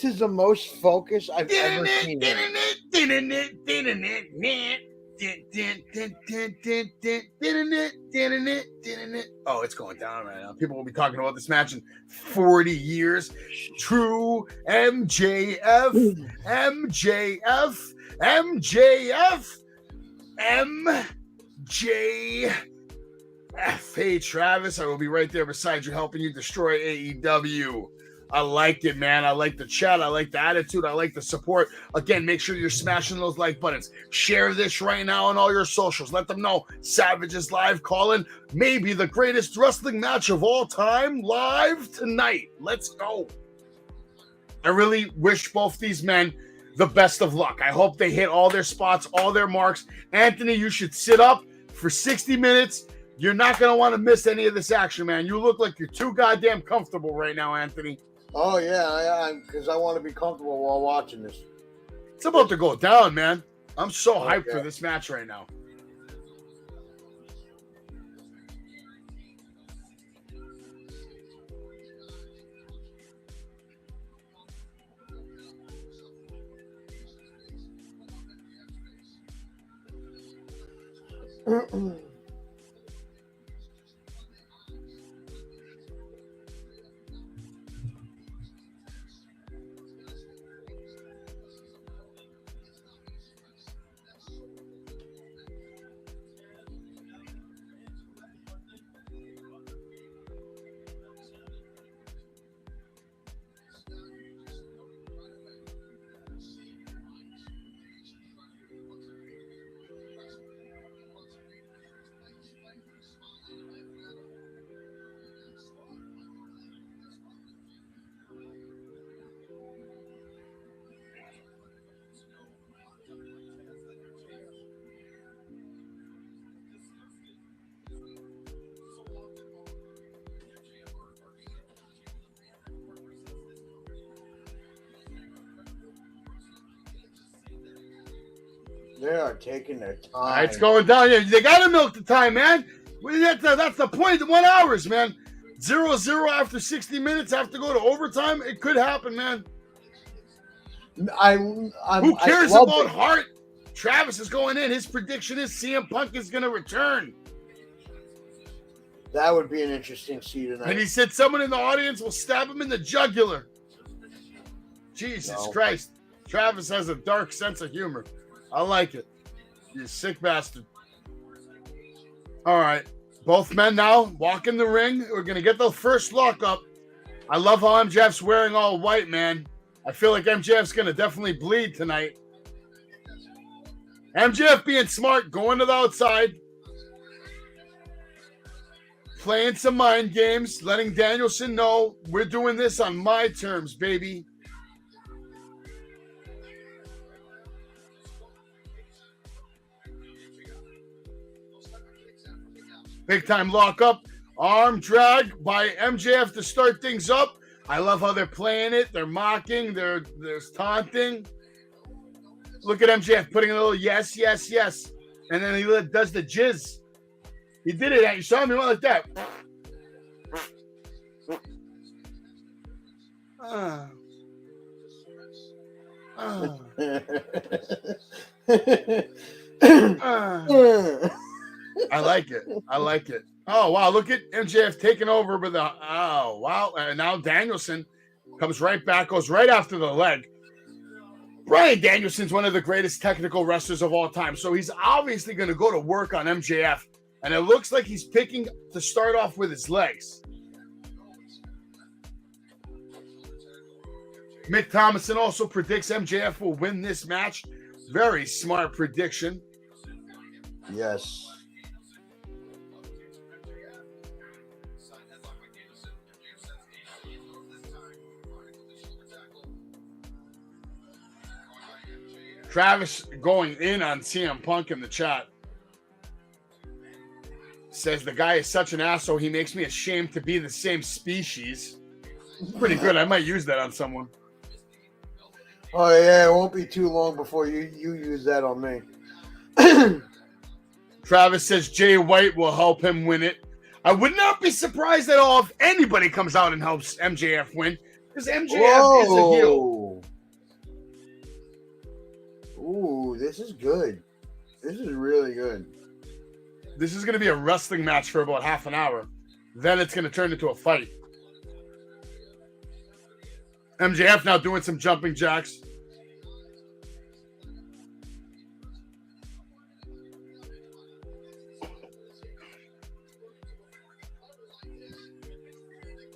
is the most focused I've ever seen him. Oh, it's going down right now. People will be talking about this match in 40 years. True MJF, MJF, MJF, MJF. Hey, Travis, I will be right there beside you helping you destroy AEW. I like it, man. I like the chat. I like the attitude. I like the support. Again, make sure you're smashing those like buttons. Share this right now on all your socials. Let them know Savage is live calling maybe the greatest wrestling match of all time live tonight. Let's go. I really wish both these men the best of luck. I hope they hit all their spots, all their marks. Anthony, you should sit up for 60 minutes. You're not going to want to miss any of this action, man. You look like you're too goddamn comfortable right now, Anthony. Oh, yeah, because I want to be comfortable while watching this. It's about to go down, man. I'm so hyped for this match right now. They are taking their time. It's going down. Yeah, they got to milk the time, man. Well, that's the point. 1 hour, man. 0-0 after 60 minutes. Have to go to overtime. It could happen, man. Who cares about Hart? Travis is going in. His prediction is CM Punk is going to return. That would be an interesting scene tonight. And he said someone in the audience will stab him in the jugular. Jesus Christ. Travis has a dark sense of humor. I like it. You sick bastard. All right. Both men now walk in the ring. We're going to get the first lockup. I love how MJF's wearing all white, man. I feel like MJF's going to definitely bleed tonight. MJF being smart, going to the outside. Playing some mind games, letting Danielson know we're doing this on my terms, baby. Big time lockup. Arm drag by MJF to start things up. I love how they're playing it. They're mocking. There's taunting. Look at MJF putting a little yes, yes, yes. And then he does the jizz. He did it. You saw him. He went like that. I like it. I like it. Oh, wow. Look at MJF taking over with the... Oh, wow. And now Danielson comes right back, goes right after the leg. Bryan Danielson's one of the greatest technical wrestlers of all time, so he's obviously going to go to work on MJF, and it looks like he's picking to start off with his legs. Mick Thomason also predicts MJF will win this match. Very smart prediction. Yes. Travis going in on CM Punk in the chat. Says the guy is such an asshole, he makes me ashamed to be the same species. Pretty good. I might use that on someone. Oh, yeah. It won't be too long before you use that on me. Travis says Jay White will help him win it. I would not be surprised at all if anybody comes out and helps MJF win, because MJF is a heel. Ooh, this is good. This is really good. This is going to be a wrestling match for about half an hour. Then it's going to turn into a fight. MJF now doing some jumping jacks.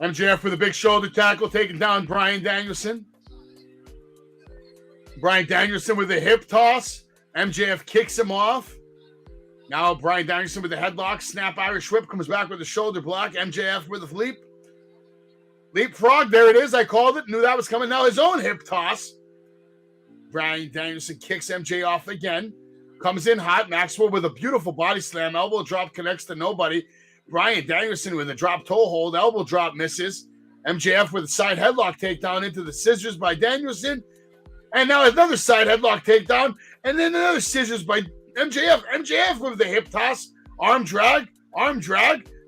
MJF with a big shoulder tackle, taking down Bryan Danielson. Bryan Danielson with a hip toss. MJF kicks him off. Now Bryan Danielson with a headlock. Snap Irish whip. Comes back with a shoulder block. MJF with a leap. Leapfrog. There it is. I called it. Knew that was coming. Now his own hip toss. Bryan Danielson kicks MJ off again. Comes in hot. Maxwell with a beautiful body slam. Elbow drop connects to nobody. Bryan Danielson with a drop toe hold. Elbow drop misses. MJF with a side headlock takedown into the scissors by Danielson. And now another side headlock takedown. And then another scissors by MJF. MJF with the hip toss. Arm drag.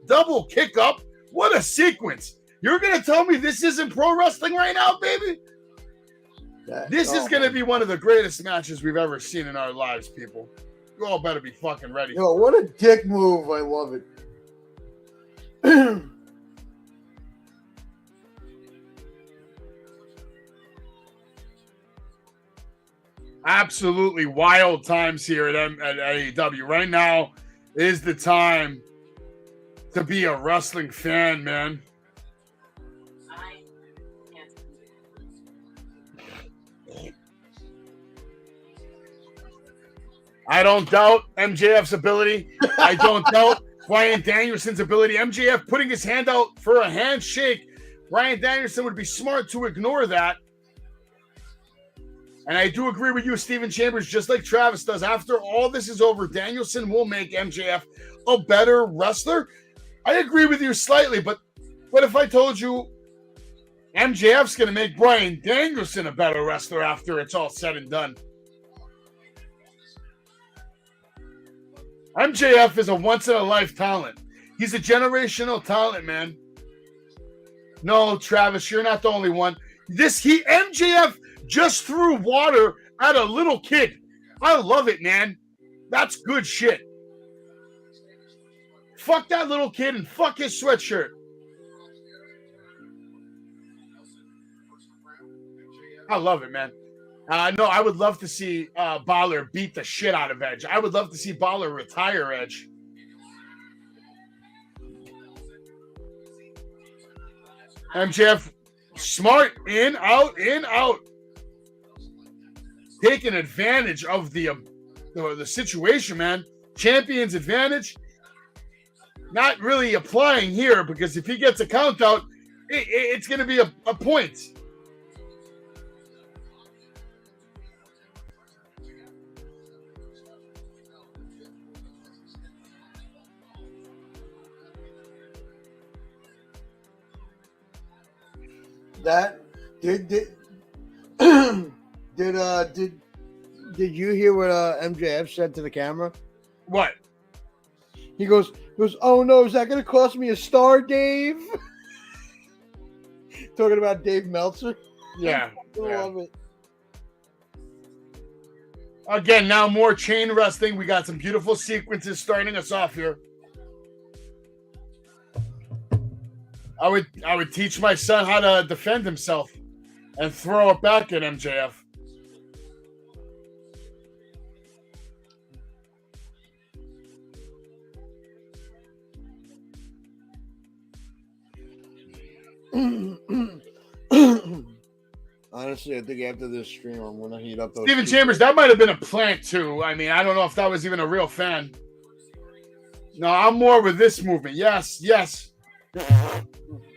Double kick up. What a sequence. You're going to tell me this isn't pro wrestling right now, baby? This is going to be one of the greatest matches we've ever seen in our lives, people. You all better be fucking ready. Yo, what a dick move. I love it. Absolutely wild times here at AEW. Right now is the time to be a wrestling fan, man. I don't doubt MJF's ability. I don't doubt Bryan Danielson's ability. MJF putting his hand out for a handshake. Bryan Danielson would be smart to ignore that. And I do agree with you, Steven Chambers, just like Travis does. After all this is over, Danielson will make MJF a better wrestler. I agree with you slightly, but what if I told you MJF's going to make Bryan Danielson a better wrestler after it's all said and done? MJF is a once-in-a-life talent. He's a generational talent, man. No, Travis, you're not the only one. MJF just threw water at a little kid. I love it, man. That's good shit. Fuck that little kid and fuck his sweatshirt. I love it, man. No, I would love to see Balor beat the shit out of Edge. I would love to see Balor retire Edge. MJF, smart, in, out, in, out. Taking advantage of the situation, man. Champion's advantage. Not really applying here because if he gets a count out, it's going to be a point. That did you hear what MJF said to the camera? What? He goes, oh no, is that going to cost me a star, Dave? Talking about Dave Meltzer. Yeah. I love it. Again, now more chain wrestling. We got some beautiful sequences starting us off here. I would teach my son how to defend himself and throw it back at MJF. Honestly, I think after this stream, I'm going to heat up those. Steven Chambers, that might have been a plant too. I mean, I don't know if that was even a real fan. No, I'm more with this movement. Yes, yes.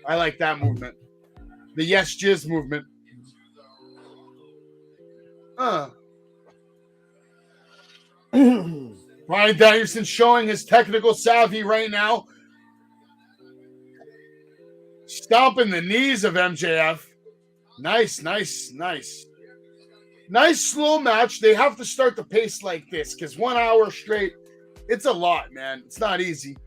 I like that movement. The yes jizz movement. Bryan Danielson showing his technical savvy right now. Stomping the knees of MJF. Nice, nice, nice. Nice slow match. They have to start the pace like this because 1 hour straight, it's a lot, man. It's not easy.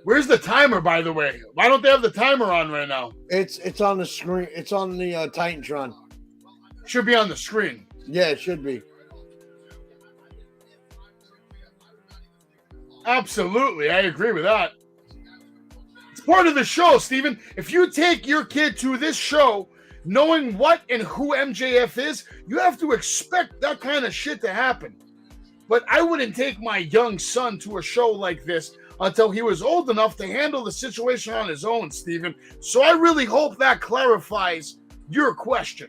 Where's the timer, by the way? Why don't they have the timer on right now? It's on the screen. It's on the Titantron. Should be on the screen. Yeah, it should be. Absolutely. I agree with that. It's part of the show, Steven. If you take your kid to this show knowing what and who MJF is, you have to expect that kind of shit to happen. But I wouldn't take my young son to a show like this until he was old enough to handle the situation on his own, Steven. So I really hope that clarifies your question.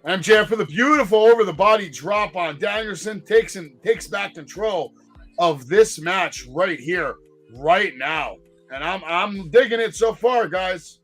MJF with a beautiful over-the-body drop on Danielson takes back control of this match right here, right now. And I'm digging it so far, guys.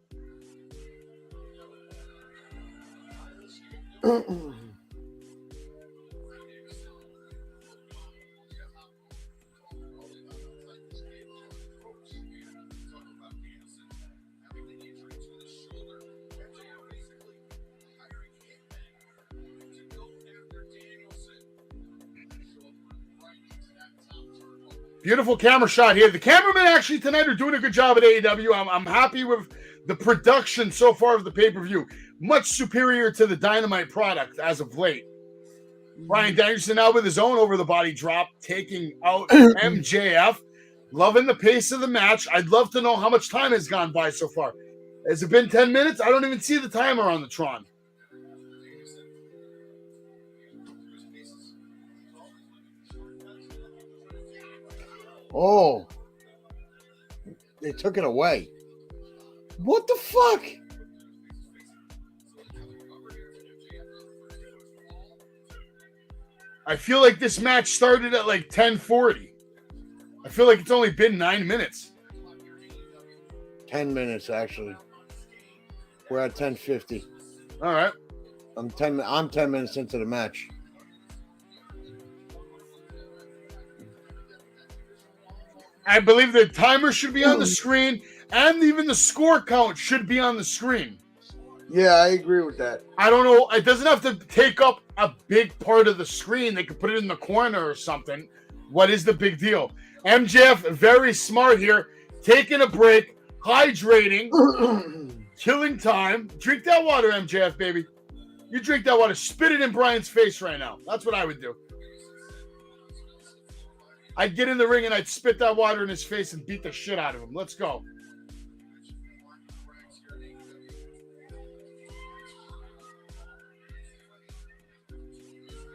Beautiful camera shot here. The cameramen actually tonight are doing a good job at AEW. I'm happy with the production so far of the pay-per-view. Much superior to the Dynamite product as of late. Bryan Danielson now with his own over-the-body drop, taking out MJF. Loving the pace of the match. I'd love to know how much time has gone by so far. Has it been 10 minutes? I don't even see the timer on the Tron. Oh, they took it away. What the fuck? I feel like this match started at like 10:40. I feel like it's only been 9 minutes. 10 minutes, actually. We're at 10:50. All right. I'm 10 minutes into the match. I believe the timer should be on the screen, and even the score count should be on the screen. Yeah, I agree with that. I don't know. It doesn't have to take up a big part of the screen. They could put it in the corner or something. What is the big deal? MJF, very smart here, taking a break, hydrating, killing time. Drink that water, MJF, baby. You drink that water. Spit it in Brian's face right now. That's what I would do. I'd get in the ring and I'd spit that water in his face and beat the shit out of him. Let's go.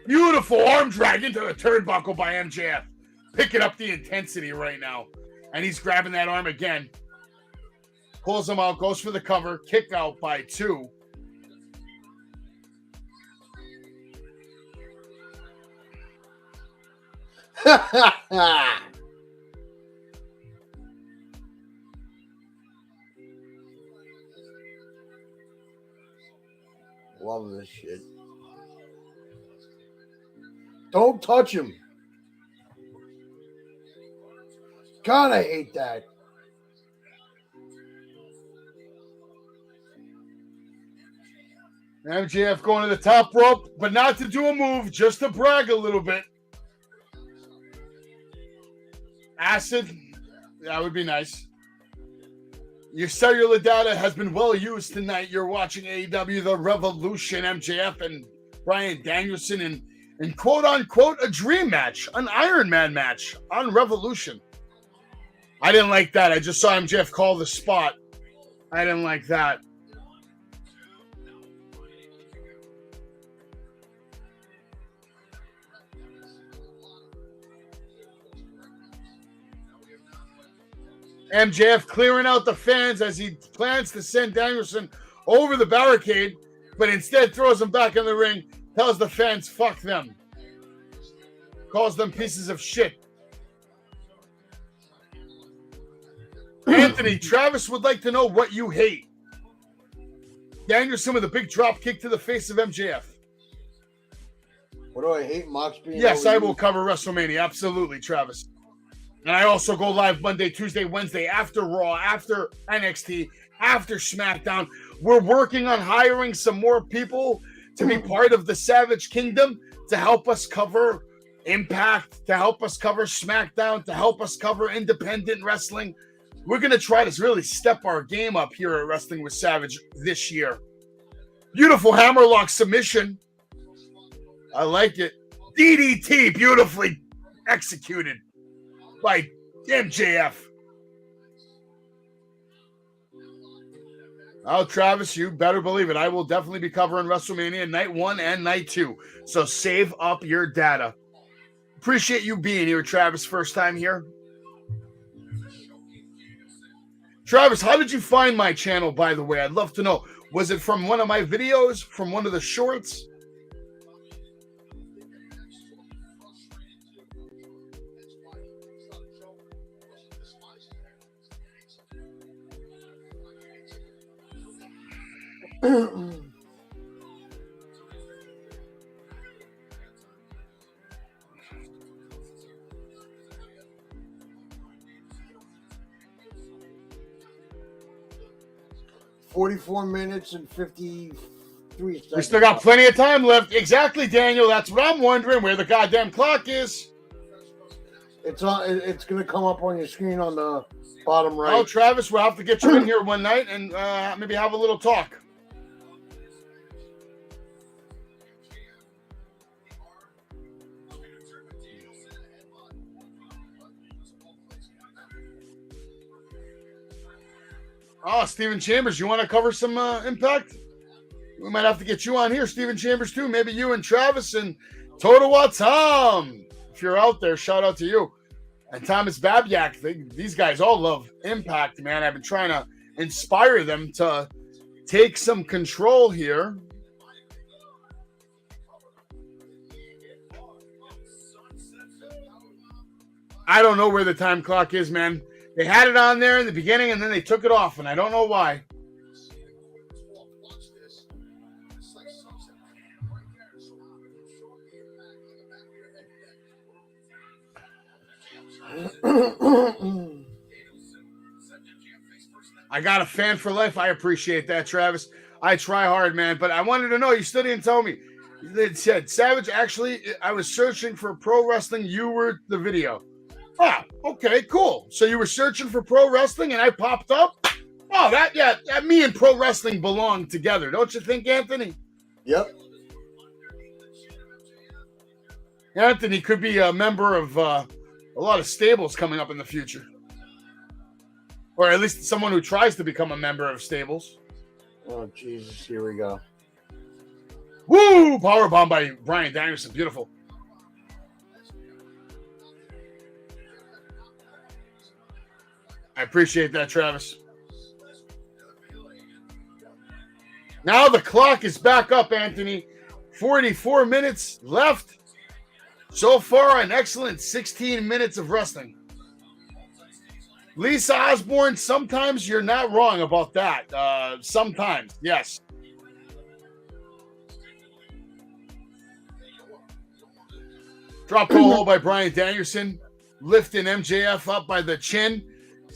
Beautiful arm drag into the turnbuckle by MJF. Picking up the intensity right now. And he's grabbing that arm again. Pulls him out, goes for the cover. Kick out by 2. Love this shit. Don't touch him. God, I hate that. MJF going to the top rope, but not to do a move, just to brag a little bit. Acid, that would be nice. Your cellular data has been well used tonight. You're watching AEW The Revolution, MJF and Bryan Danielson in quote-unquote a dream match, an Iron Man match on Revolution. I didn't like that. I just saw MJF call the spot. I didn't like that. MJF clearing out the fans as he plans to send Danielson over the barricade, but instead throws him back in the ring, tells the fans, fuck them. Calls them pieces of shit. Anthony, Travis would like to know what you hate. Danielson with a big drop kick to the face of MJF. What do I hate? Mox being Yes, I will overused? cover WrestleMania. Absolutely, Travis. And I also go live Monday, Tuesday, Wednesday, after Raw, after NXT, after SmackDown. We're working on hiring some more people to be part of the Savage Kingdom to help us cover Impact, to help us cover SmackDown, to help us cover independent wrestling. We're going to try to really step our game up here at Wrestling with Savage this year. Beautiful hammerlock submission. I like it. DDT, beautifully executed by MJF. Oh, Travis, you better believe it. I will definitely be covering WrestleMania Night 1 and Night 2. So save up your data. Appreciate you being here, Travis. First time here. Travis, how did you find my channel, by the way? I'd love to know. Was it from one of my videos? From one of the shorts? $44 minutes and 53 seconds. We still got plenty of time left. Exactly, Daniel. That's what I'm wondering, where the goddamn clock is. It's going to come up on your screen on the bottom right. Oh, Travis, we'll have to get you in here one night and maybe have a little talk. Oh, Steven Chambers, you want to cover some Impact? We might have to get you on here, Steven Chambers, too. Maybe you and Travis and Totowa Tom. If you're out there, shout out to you. And Thomas Babyak. These guys all love Impact, man. I've been trying to inspire them to take some control here. I don't know where the time clock is, man. They had it on there in the beginning, and then they took it off, and I don't know why. I got a fan for life. I appreciate that, Travis. I try hard, man. But I wanted to know. You still didn't tell me. It said, Savage, actually, I was searching for pro wrestling. You were the video. Ah, okay, cool. So you were searching for pro wrestling and I popped up? Oh, that me and pro wrestling belong together. Don't you think, Anthony? Yep. Anthony could be a member of a lot of stables coming up in the future. Or at least someone who tries to become a member of stables. Oh, Jesus. Here we go. Woo! Powerbomb by Bryan Danielson. Beautiful. I appreciate that, Travis. Now the clock is back up, Anthony. 44 minutes left. So far, an excellent 16 minutes of wrestling. Lisa Osborne, sometimes you're not wrong about that. Sometimes, yes. Drop toe hold by Bryan Danielson, lifting MJF up by the chin,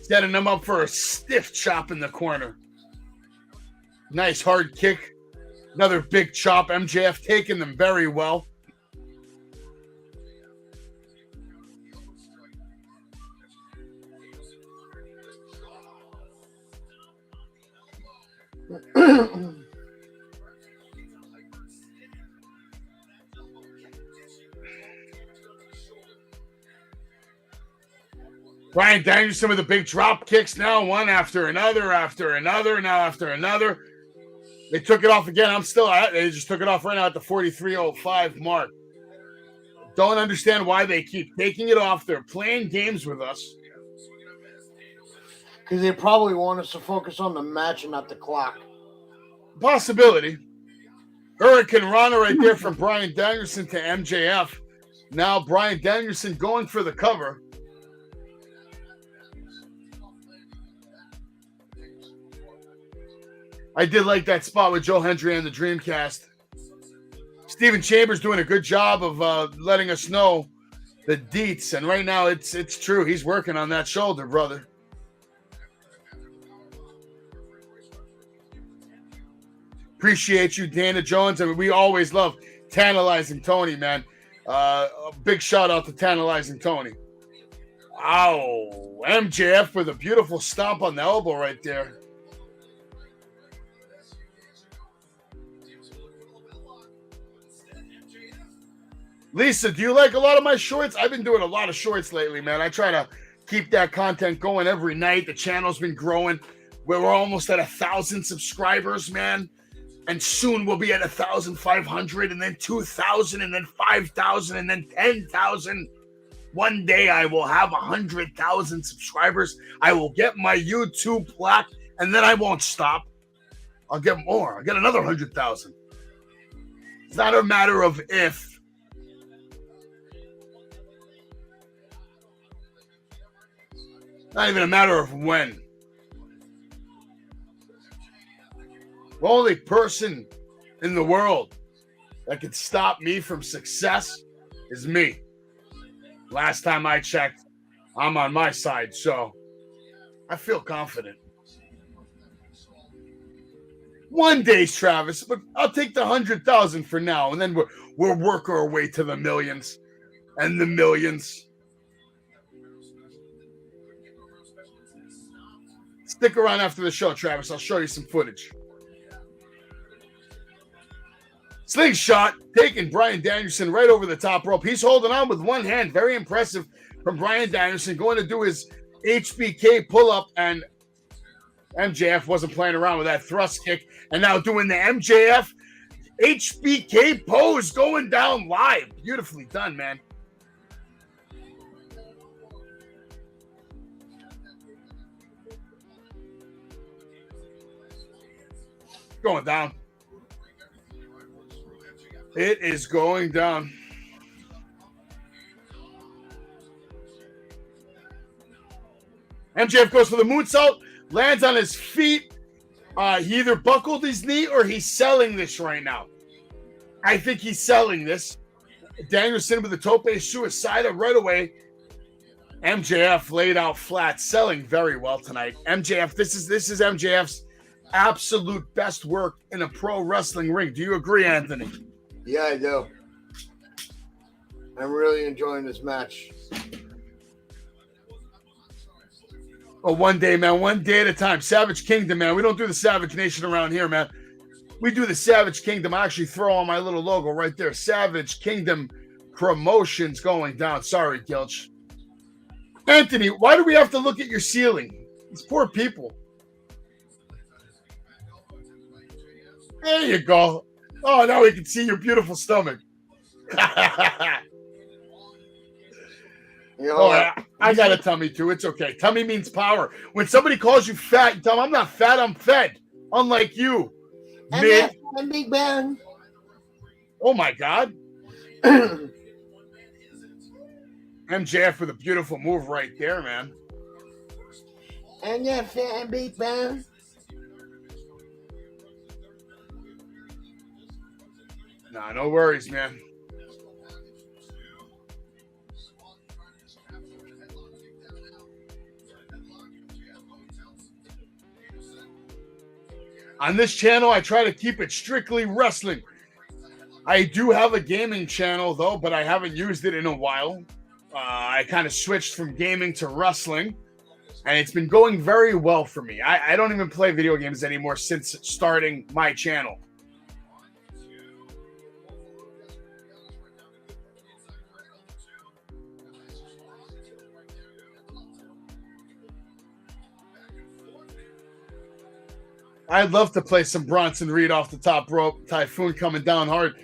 setting him up for a stiff chop in the corner. Nice hard kick. Another big chop. MJF taking them very well. Bryan Danielson with the big drop kicks now, one after another, now after another. They took it off again. They just took it off right now at the 43:05 mark. Don't understand why they keep taking it off. They're playing games with us. Because they probably want us to focus on the match and not the clock. Possibility. Hurricane Rana right there from Bryan Danielson to MJF. Now Bryan Danielson going for the cover. I did like that spot with Joe Hendry and the Dreamcast. Stephen Chambers doing a good job of letting us know the deets. And right now it's true. He's working on that shoulder, brother. Appreciate you, Dana Jones. I mean, we always love Tantalizing Tony, man. A big shout out to Tantalizing Tony. Ow. MJF with a beautiful stomp on the elbow right there. Lisa, do you like a lot of my shorts? I've been doing a lot of shorts lately, man. I try to keep that content going every night. The channel's been growing. We're almost at 1,000 subscribers, man. And soon we'll be at 1,500 and then 2,000 and then 5,000 and then 10,000. One day I will have 100,000 subscribers. I will get my YouTube plaque and then I won't stop. I'll get more. I'll get another 100,000. It's not a matter of if. Not even a matter of when. The only person in the world that can stop me from success is me. Last time I checked, I'm on my side, so I feel confident. One day, Travis, but I'll take the 100,000 for now, and then we'll work our way to the millions and the millions. Stick around after the show, Travis. I'll show you some footage. Slingshot taking Bryan Danielson right over the top rope. He's holding on with one hand. Very impressive from Bryan Danielson. Going to do his HBK pull-up, and MJF wasn't playing around with that thrust kick. And now doing the MJF HBK pose going down live. Beautifully done, man. Going down. It is going down. MJF goes for the moonsault, lands on his feet. He either buckled his knee or he's selling this right now. I think he's selling this. Danielson with the tope suicida right away. MJF laid out flat, selling very well tonight. MJF, this is MJF's absolute best work in a pro wrestling ring. Do you agree, Anthony? Yeah, I do. I'm really enjoying this match. Oh, one day, man. One day at a time. Savage Kingdom, man. We don't do the Savage Nation around here, man. We do the Savage Kingdom. I actually throw on my little logo right there. Savage Kingdom Promotions going down. Sorry, Gilch. Anthony, why do we have to look at your ceiling? These poor people. There you go. Oh, now we can see your beautiful stomach. I got a tummy too. It's okay. Tummy means power. When somebody calls you fat, you tell them, I'm not fat, I'm fed. Unlike you. I'm Big Ben. Oh my God. MJF with a beautiful move right there, man. And you're fat, Big Ben. Nah, no worries, man. On this channel, I try to keep it strictly wrestling. I do have a gaming channel, though, but I haven't used it in a while. I kind of switched from gaming to wrestling, and it's been going very well for me. I don't even play video games anymore since starting my channel. I'd love to play some Bronson Reed off the top rope. Typhoon coming down hard.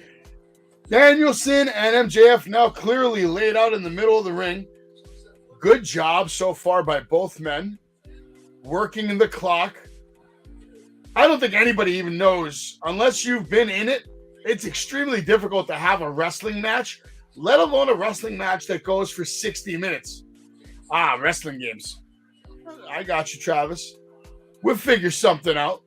Danielson and MJF now clearly laid out in the middle of the ring. Good job so far by both men. Working in the clock. I don't think anybody even knows, unless you've been in it, it's extremely difficult to have a wrestling match, let alone a wrestling match that goes for 60 minutes. Wrestling games. I got you, Travis. We'll figure something out.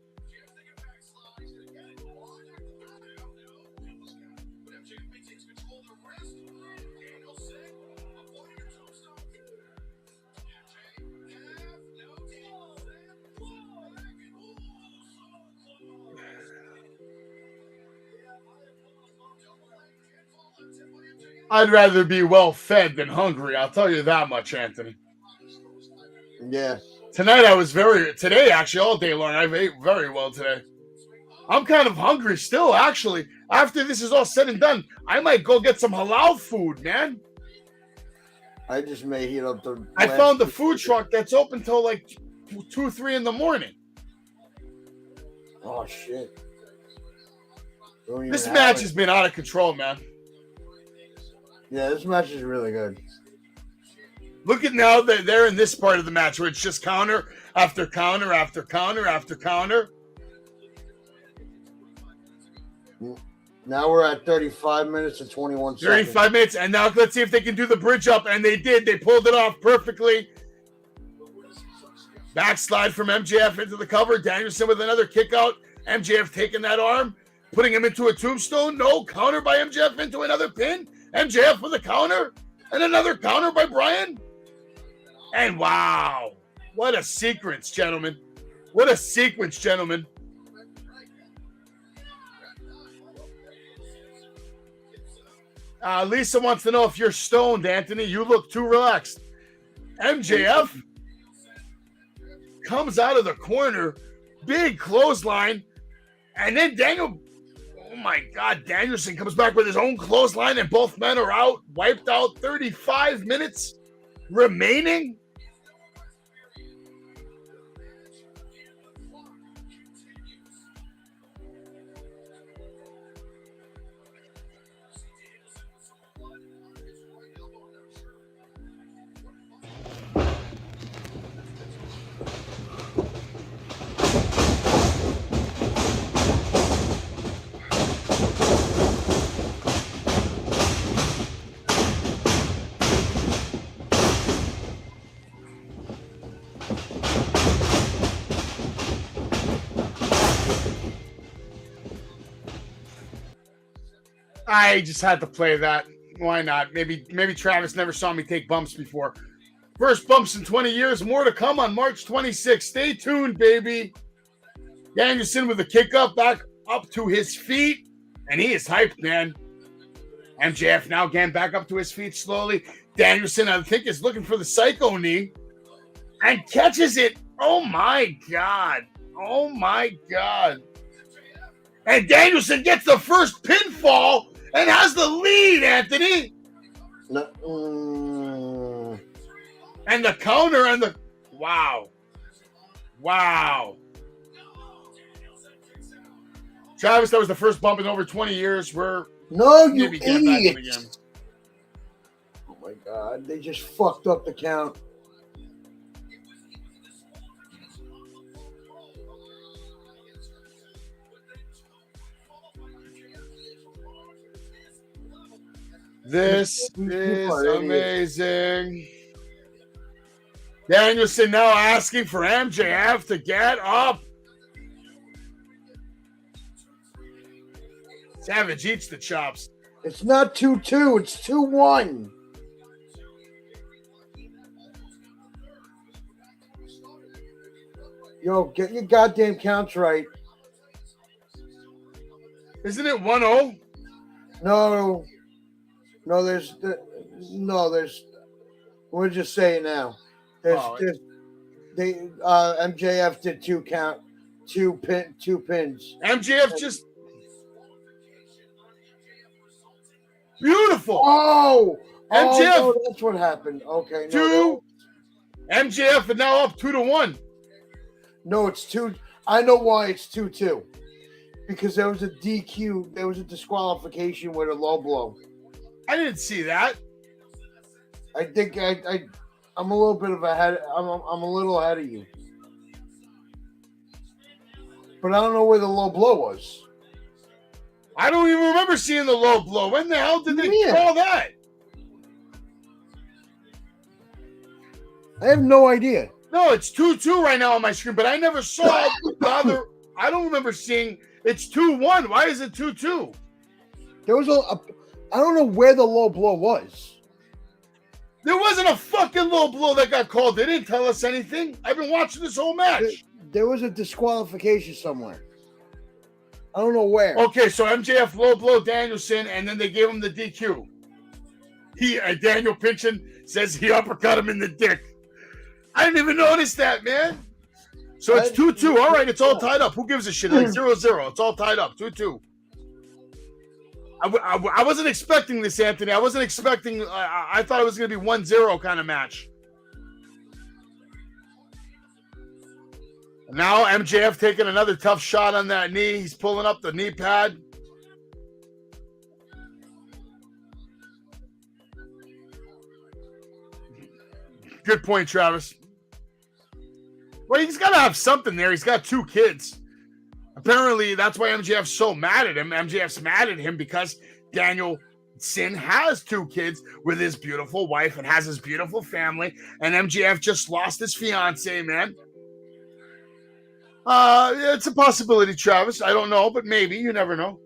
I'd rather be well fed than hungry. I'll tell you that much, Anthony. Yeah. Today actually, all day long, I've ate very well today. I'm kind of hungry still, actually. After this is all said and done, I might go get some halal food, man. I just may heat up the... I found the food truck that's open till like 2, 3 in the morning. Oh, shit. This match has been out of control, man. Yeah, this match is really good. Look at now that they're in this part of the match where it's just counter after counter after counter after counter. Now we're at 35 minutes and 21 seconds. 35 minutes, and now let's see if they can do the bridge up, and they did. They pulled it off perfectly. Backslide from MJF into the cover. Danielson with another kick out. MJF taking that arm, putting him into a tombstone. No, counter by MJF into another pin. MJF with a counter, and another counter by Bryan. And wow, what a sequence, gentlemen. What a sequence, gentlemen. Lisa wants to know if you're stoned, Anthony. You look too relaxed. MJF comes out of the corner, big clothesline, and then oh my God, Danielson comes back with his own clothesline, and both men are out, wiped out. 35 minutes remaining. I just had to play that. Why not? Maybe Travis never saw me take bumps before. First bumps in 20 years. More to come on March 26th. Stay tuned, baby. Danielson with a kick up, back up to his feet. And he is hyped, man. MJF now again back up to his feet slowly. Danielson, I think, is looking for the psycho knee and catches it. Oh, my God. Oh, my God. And Danielson gets the first pinfall and has the lead, Anthony. And the counter and the... Wow. Wow. Travis, that was the first bump in over 20 years. No, you idiot. Oh, my God. They just fucked up the count. This is amazing. Danielson now asking for MJF to get up. Savage eats the chops. It's not 2-2. It's 2-1. Yo, get your goddamn counts right. Isn't it 1-0? No, there's. We'll just say it now. MJF did two pins. MJF just beautiful. Oh, MJF. No, that's what happened. Okay, no, MJF is now up 2-1. No, it's 2. I know why it's 2-2. Because there was a DQ, there was a disqualification with a low blow. I didn't see that. I think I'm a little bit of ahead. I'm a little ahead of you. But I don't know where the low blow was. I don't even remember seeing the low blow. When the hell did they call that? I have no idea. No, it's 2-2 right now on my screen, but I never saw the other. I don't remember seeing it's 2-1. Why is it 2-2? There was I don't know where the low blow was. There wasn't a fucking low blow that got called. They didn't tell us anything. I've been watching this whole match. There was a disqualification somewhere. I don't know where. Okay, so MJF low blow Danielson, and then they gave him the DQ. Daniel Pinchin says he uppercut him in the dick. I didn't even notice that, man. So it's 2-2. All right, it's all tied up. Who gives a shit? Like 0-0. It's all tied up. 2-2. I wasn't expecting this, Anthony. I wasn't expecting. I thought it was going to be 1-0 kind of match. Now MJF taking another tough shot on that knee. He's pulling up the knee pad. Good point, Travis. Well, he's got to have something there. He's got 2 kids. Apparently, that's why MJF's so mad at him. MJF's mad at him because Danielson has 2 kids with his beautiful wife and has his beautiful family. And MJF just lost his fiance, man. It's a possibility, Travis. I don't know, but maybe. You never know.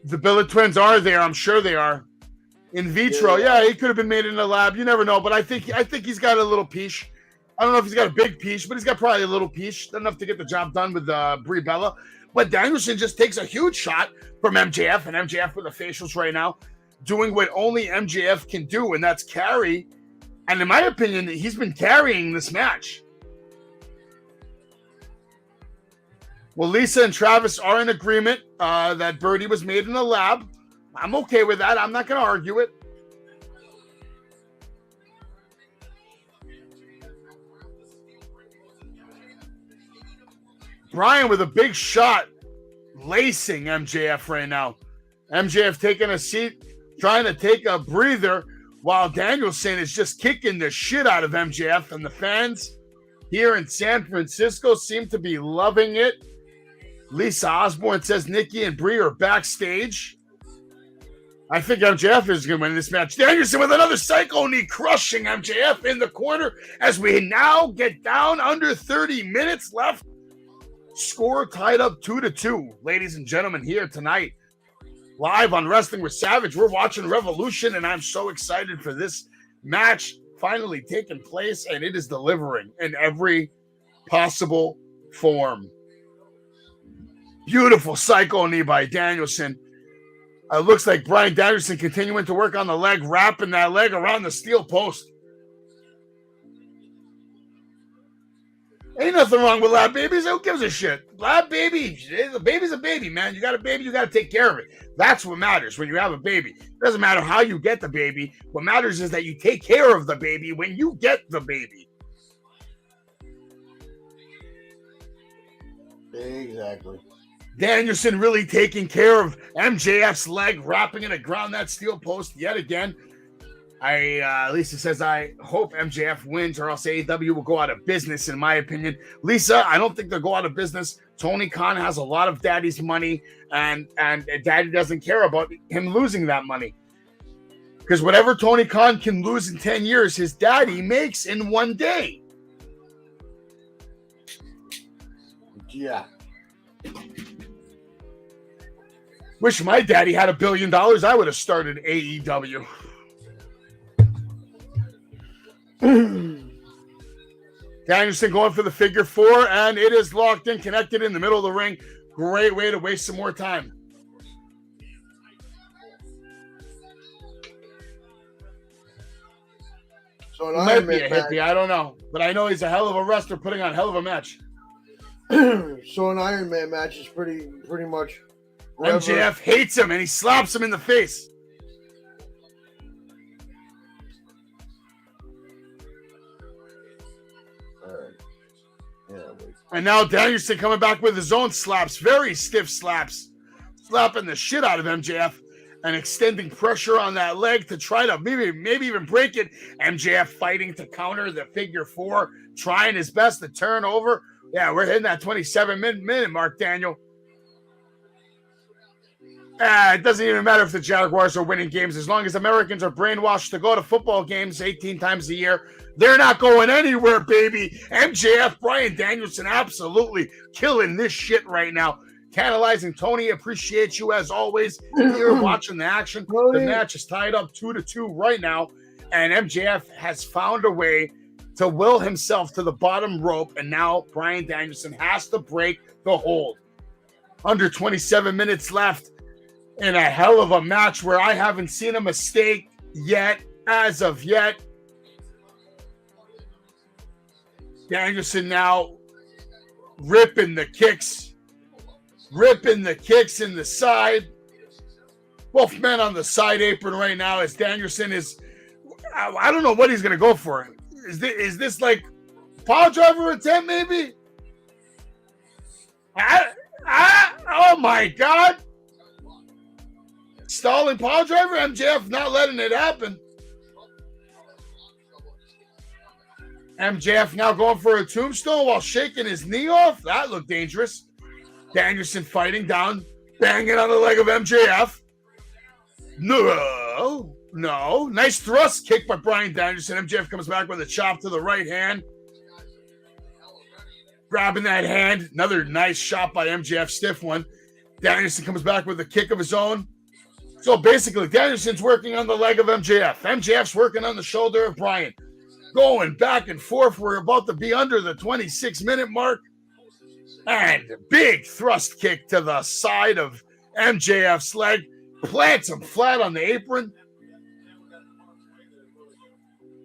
The Billet twins are there. I'm sure they are. In vitro, yeah, he could have been made in a lab. You never know, but I think he's got a little piece. I don't know if he's got a big piece, but he's got probably a little piece, enough to get the job done with Brie Bella. But Danielson just takes a huge shot from MJF, and MJF with the facials right now, doing what only MJF can do, and that's carry. And in my opinion, he's been carrying this match. Well, Lisa and Travis are in agreement that Birdie was made in a lab. I'm okay with that. I'm not going to argue it. Brian with a big shot, lacing MJF right now. MJF taking a seat, trying to take a breather, while Danielson is just kicking the shit out of MJF. And the fans here in San Francisco seem to be loving it. Lisa Osborne says Nikki and Brie are backstage. I think MJF is going to win this match. Danielson with another psycho knee, crushing MJF in the corner as we now get down under 30 minutes left. Score tied up 2-2. Ladies and gentlemen, here tonight, live on Wrestling with Savage, we're watching Revolution, and I'm so excited for this match finally taking place, and it is delivering in every possible form. Beautiful psycho knee by Danielson. Looks like Bryan Danielson continuing to work on the leg, wrapping that leg around the steel post. Ain't nothing wrong with lab babies. Who gives a shit? Lab baby, the baby's a baby, man. You got a baby, you got to take care of it. That's what matters when you have a baby. It doesn't matter how you get the baby. What matters is that you take care of the baby when you get the baby. Exactly. Danielson really taking care of MJF's leg, wrapping it around that steel post yet again. Lisa says, I hope MJF wins or else AEW will go out of business, in my opinion. Lisa, I don't think they'll go out of business. Tony Khan has a lot of daddy's money, and daddy doesn't care about him losing that money. Because whatever Tony Khan can lose in 10 years, his daddy makes in one day. Yeah. Wish my daddy had $1 billion. I would have started AEW. Danielson going for the figure four, and it is locked in, connected in the middle of the ring. Great way to waste some more time. So It might be a hippie, I don't know. But I know he's a hell of a wrestler putting on a hell of a match. So an Iron Man match is pretty much... MJF hates him, and he slaps him in the face. And now Danielson coming back with his own slaps, very stiff slaps, slapping the shit out of MJF and extending pressure on that leg to try to maybe even break it. MJF fighting to counter the figure four, trying his best to turn over. Yeah, we're hitting that 27-minute mark, Daniel. It doesn't even matter if the Jaguars are winning games. As long as Americans are brainwashed to go to football games 18 times a year, they're not going anywhere, baby. MJF, Bryan Danielson, absolutely killing this shit right now. Tantalizing Tony, appreciate you as always. Here watching the action. The match is tied up 2-2 right now, and MJF has found a way to will himself to the bottom rope, and now Bryan Danielson has to break the hold. Under 27 minutes left in a hell of a match where I haven't seen a mistake yet, as of yet. Danielson now ripping the kicks in the side. Both men on the side apron right now as Danielson is, I don't know what he's going to go for. Is this like power driver attempt maybe? Oh my God. Stalling power driver, MJF not letting it happen. MJF now going for a tombstone while shaking his knee off. That looked dangerous. Danielson fighting down, banging on the leg of MJF. No. Nice thrust kick by Bryan Danielson. MJF comes back with a chop to the right hand. Grabbing that hand. Another nice shot by MJF, stiff one. Danielson comes back with a kick of his own. So basically, Danielson's working on the leg of MJF. MJF's working on the shoulder of Bryan. Going back and forth. We're about to be under the 26-minute mark. And big thrust kick to the side of MJF's leg. Plants him flat on the apron.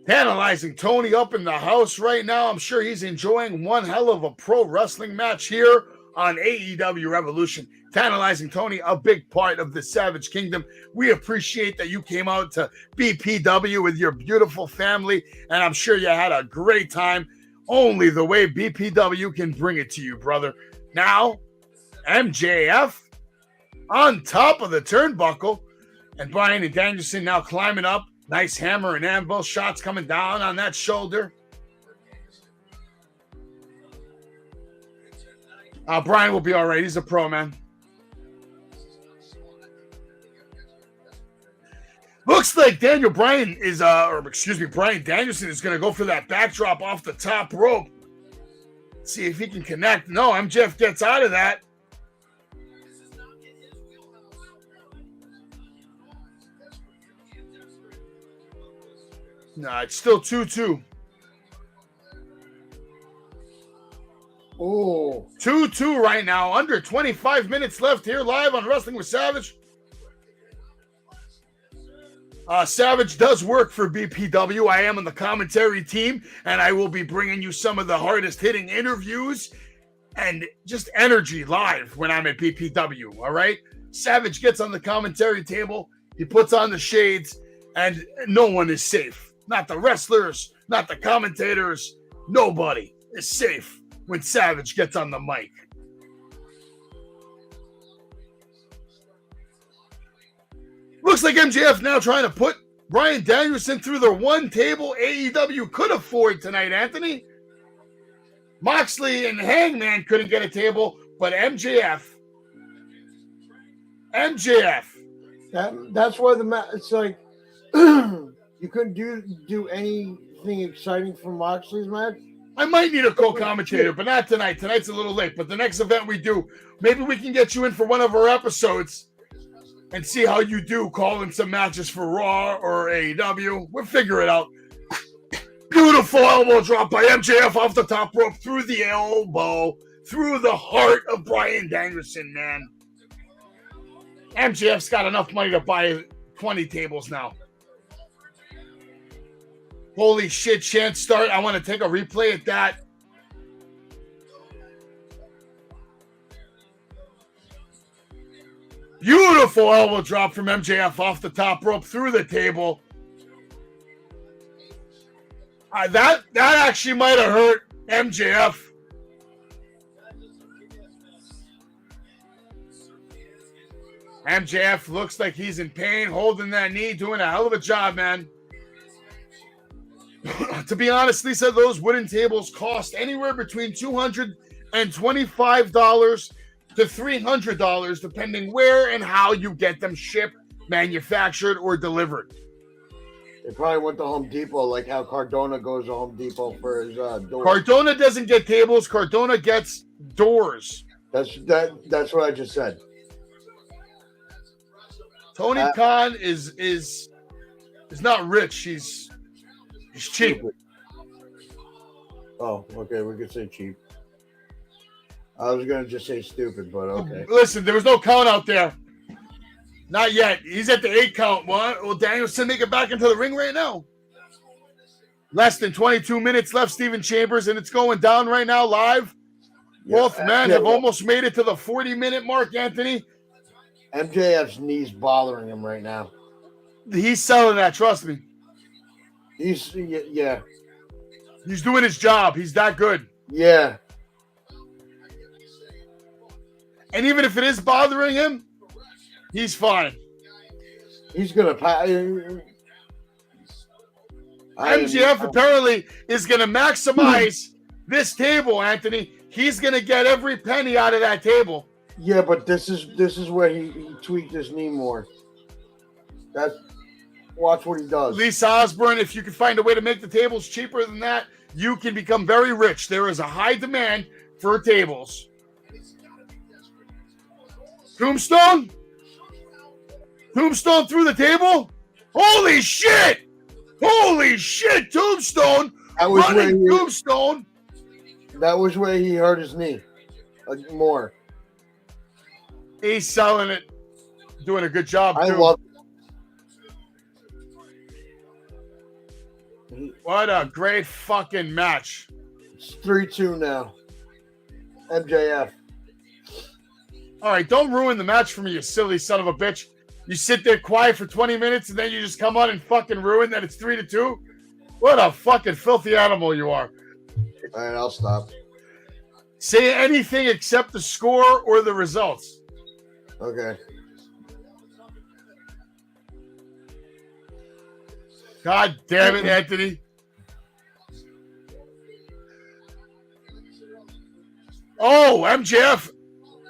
Analyzing Tony up in the house right now. I'm sure he's enjoying one hell of a pro wrestling match here on AEW Revolution. Tantalizing Tony, a big part of the Savage Kingdom. We appreciate that you came out to BPW with your beautiful family, and I'm sure you had a great time. Only the way BPW can bring it to you, brother. Now, MJF on top of the turnbuckle, and Bryan and Danielson now climbing up. Nice hammer and anvil shots coming down on that shoulder. Bryan will be all right. He's a pro, man. Looks like Brian Danielson is going to go for that backdrop off the top rope. See if he can connect. No, MJF gets out of that. Nah, it's still 2-2. Oh, 2-2 right now. Under 25 minutes left here live on Wrestling with Savage. Savage does work for BPW. I am on the commentary team, and I will be bringing you some of the hardest hitting interviews and just energy live when I'm at BPW. All right. Savage gets on the commentary table. He puts on the shades, and no one is safe. Not the wrestlers, not the commentators. Nobody is safe when Savage gets on the mic. Looks like MJF now trying to put Bryan Danielson through the one table AEW could afford tonight, Anthony. Moxley and Hangman couldn't get a table, but MJF. that's why it's like you couldn't do anything exciting for Moxley's match. I might need a co-commentator, but not tonight. Tonight's a little late, but the next event we do, maybe we can get you in for one of our episodes and see how you do calling some matches for Raw or AEW. We'll figure it out. Beautiful elbow drop by MJF off the top rope through the elbow, through the heart of Bryan Danielson, man. MJF's got enough money to buy 20 tables now. Holy shit, chance start. I want to take a replay at that. Beautiful elbow drop from MJF off the top rope through the table. That actually might have hurt MJF. MJF looks like he's in pain, holding that knee, doing a hell of a job, man. To be honest, Lisa, those wooden tables cost anywhere between $225 to $300, depending where and how you get them shipped, manufactured, or delivered. They probably went to Home Depot, like how Cardona goes to Home Depot for his door. Cardona doesn't get tables. Cardona gets doors. That's what I just said. Tony Khan is not rich. He's cheap. Oh, okay. We could say cheap. I was gonna just say stupid, but okay. Listen, there was no count out there. Not yet. He's at the 8 count. Will Danielson make it back into the ring right now? Less than 22 minutes left, Stephen Chambers, and it's going down right now live. Yeah, Both men have almost made it to the 40-minute mark, Anthony. MJF's knee's bothering him right now. He's selling that, trust me. He's doing his job. He's that good. Yeah. And even if it is bothering him, he's fine. He's gonna pass. MJF apparently is gonna maximize this table, Anthony. He's gonna get every penny out of that table. Yeah, but this is where he tweaked his knee more. Watch what he does. Lisa Osborne, if you can find a way to make the tables cheaper than that, you can become very rich. There is a high demand for tables. Tombstone through the table. Holy shit! Tombstone running Tombstone. That was where he hurt his knee more. He's selling it, doing a good job. I love it. What a great fucking match. It's 3-2 now. MJF. All right, don't ruin the match for me, you silly son of a bitch. You sit there quiet for 20 minutes and then you just come on and fucking ruin that it's 3-2? What a fucking filthy animal you are. All right, I'll stop. Say anything except the score or the results. Okay. God damn it, Anthony. Oh, MJF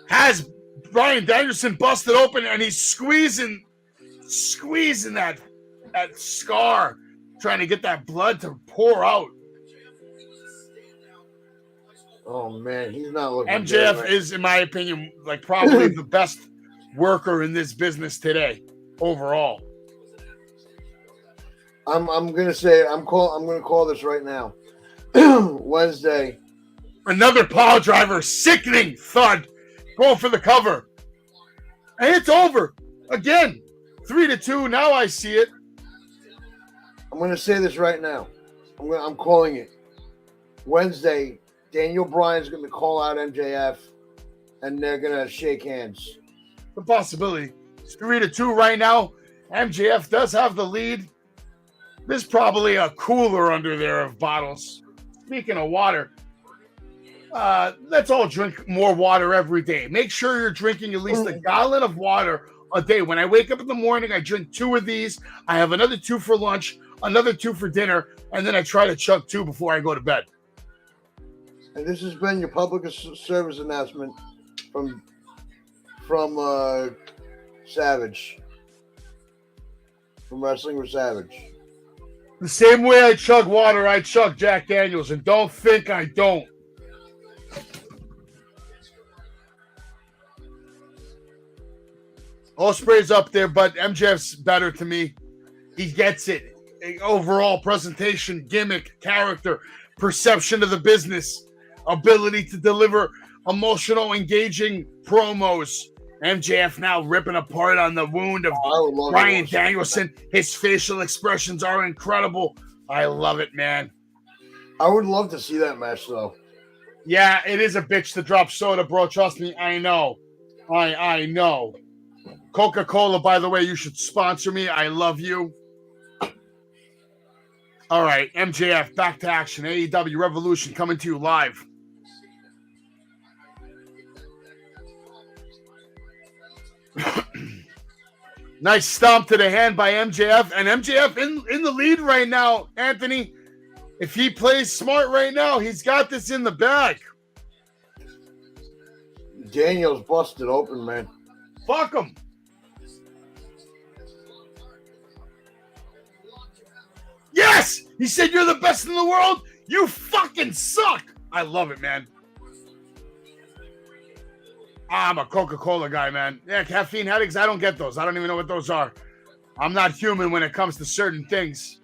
has Bryan Danielson busted open and he's squeezing that that scar, trying to get that blood to pour out. Oh man, he's not looking. MJF good, right? is, in my opinion, like probably the best worker in this business today, overall. I'm gonna call this right now. Wednesday. Another pile driver, sickening thud, going for the cover. And it's over. Again, 3-2. Now I see it. I'm gonna say this right now. I'm calling it. Wednesday, Daniel Bryan's gonna call out MJF and they're gonna shake hands. The possibility. It's 3-2 right now. MJF does have the lead. There's probably a cooler under there of bottles. Speaking of water, let's all drink more water every day. Make sure you're drinking at least a gallon of water a day. When I wake up in the morning, I drink 2 of these. I have another 2 for lunch, another 2 for dinner, and then I try to chug 2 before I go to bed. And this has been your public service announcement from Savage. From Wrestling with Savage. The same way I chug water, I chug Jack Daniels, and don't think I don't. Ospreay's up there, but MJF's better to me. He gets it. Overall presentation, gimmick, character, perception of the business, ability to deliver emotional, engaging promos. MJF now ripping apart on the wound of Bryan Danielson. His facial expressions are incredible. I love it, man. I would love to see that match, though. Yeah, it is a bitch to drop soda, bro. Trust me, I know. I know. Coca-Cola, by the way, you should sponsor me. I love you. All right, MJF, back to action. AEW Revolution coming to you live. Nice stomp to the hand by MJF. And MJF in the lead right now, Anthony. If he plays smart right now, he's got this in the bag. Daniel's busted open, man. Fuck him. Yes! He said you're the best in the world? You fucking suck! I love it, man. I'm a Coca-Cola guy, man. Yeah, caffeine headaches, I don't get those. I don't even know what those are. I'm not human when it comes to certain things.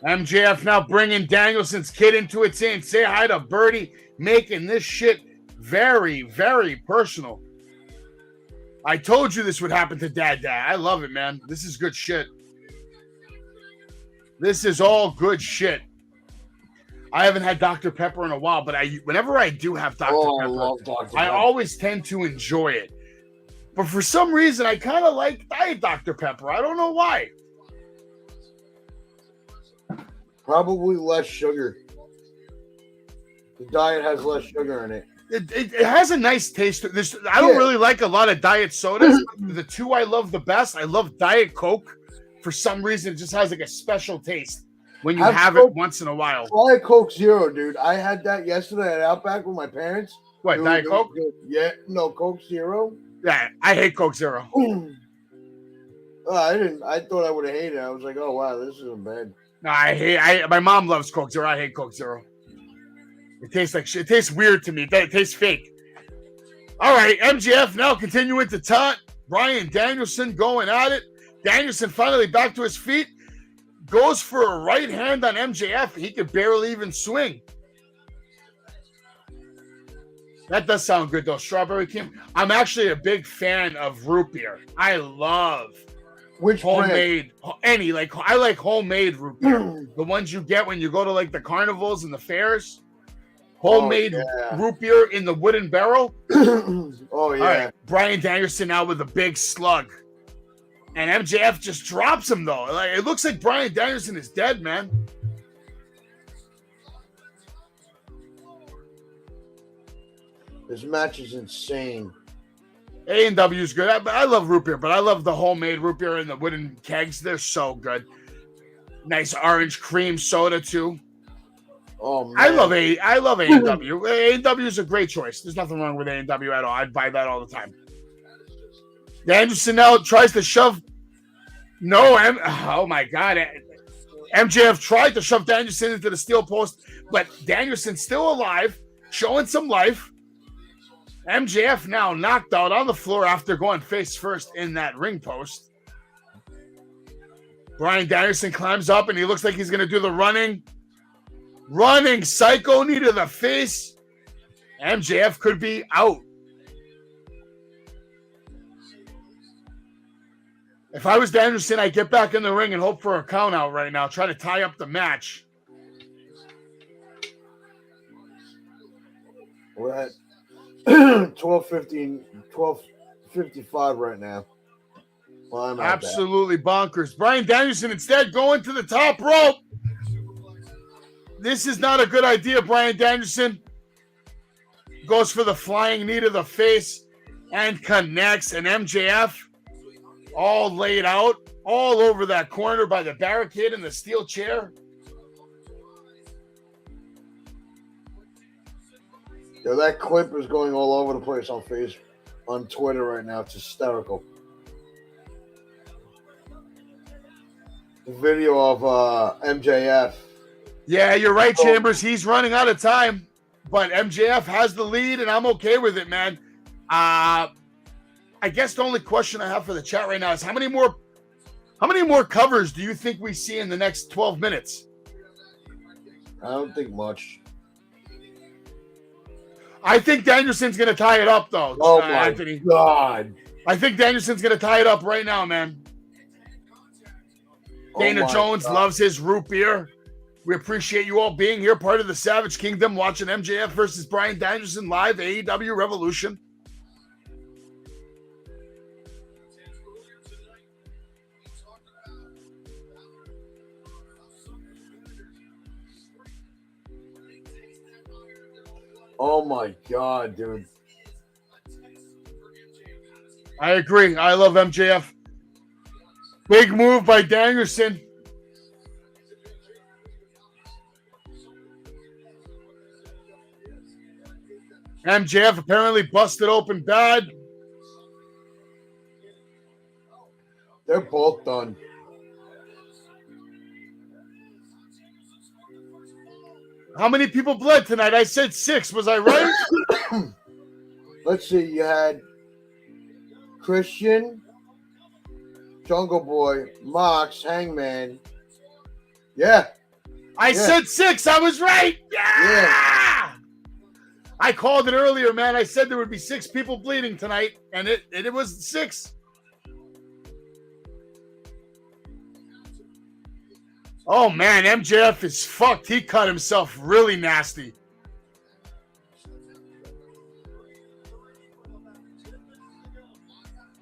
MJF now bringing Danielson's kid into it, saying, say hi to Birdie, making this shit very, very personal. I told you this would happen to Dad. I love it, man. This is good shit. This is all good shit. I haven't had Dr. Pepper in a while, but whenever I do have Dr. Pepper, I love Dr. Pepper. I always tend to enjoy it. But for some reason, I kind of like Diet Dr. Pepper. I don't know why. Probably less sugar. The diet has less sugar in it. It has a nice taste. I don't really like a lot of diet sodas. The 2 I love the best, I love Diet Coke. For some reason, it just has like a special taste when you have it once in a while. Diet Coke Zero, dude. I had that yesterday at Outback with my parents. What, Diet Coke? Yeah, no, Coke Zero. Yeah, I hate Coke Zero. I thought I would have hated it. I was like, oh, wow, this isn't bad. No, my mom loves Coke Zero. I hate Coke Zero. It tastes like shit. It tastes weird to me. It tastes fake. All right, MJF now continuing to taunt. Bryan Danielson going at it. Danielson finally back to his feet. Goes for a right hand on MJF. He could barely even swing. That does sound good, though. Strawberry Kim. I'm actually a big fan of root beer. I love which homemade brand? I like homemade root beer. The ones you get when you go to like the carnivals and the fairs. Homemade root beer in the wooden barrel. Oh yeah. All right. Bryan Danielson now with a big slug. And MJF just drops him though. Like it looks like Bryan Danielson is dead, man. This match is insane. A&W is good. I love root beer, but I love the homemade root beer in the wooden kegs. They're so good. Nice orange cream soda, too. Oh man, I love AEW. AEW is a great choice. There's nothing wrong with AEW at all. I'd buy that all the time. Danielson now tries to shove. Oh my God. MJF tried to shove Danielson into the steel post, but Danielson's still alive, showing some life. MJF now knocked out on the floor after going face first in that ring post. Bryan Danielson climbs up and he looks like he's going to do the running psycho knee to the face. MJF could be out. If I was Danielson, I'd get back in the ring and hope for a count out right now. Try to tie up the match. We're at 12:55 right now. Well, I'm absolutely bonkers. Bryan Danielson instead going to the top rope. This is not a good idea. Bryan Danielson goes for the flying knee to the face and connects. And MJF all laid out all over that corner by the barricade and the steel chair. Yo, that clip is going all over the place on Twitter right now. It's hysterical. The video of MJF. Yeah, you're right, Chambers. He's running out of time, but MJF has the lead, and I'm okay with it, man. I guess the only question I have for the chat right now is how many more covers do you think we see in the next 12 minutes? I don't think much. I think Danielson's going to tie it up, though. Oh, my Anthony. God. I think Danielson's going to tie it up right now, man. Dana Jones loves his root beer. We appreciate you all being here, part of the Savage Kingdom, watching MJF versus Bryan Danielson live, AEW Revolution. Oh my God, dude. I agree. I love MJF. Big move by Danielson. MJF apparently busted open bad. They're both done. How many people bled tonight? I said 6. Was I right? Let's see. You had Christian, Jungle Boy, Mox, Hangman. Yeah. I said 6. I was right. Yeah. I called it earlier, man. I said there would be 6 people bleeding tonight, and it was 6. Oh, man, MJF is fucked. He cut himself really nasty.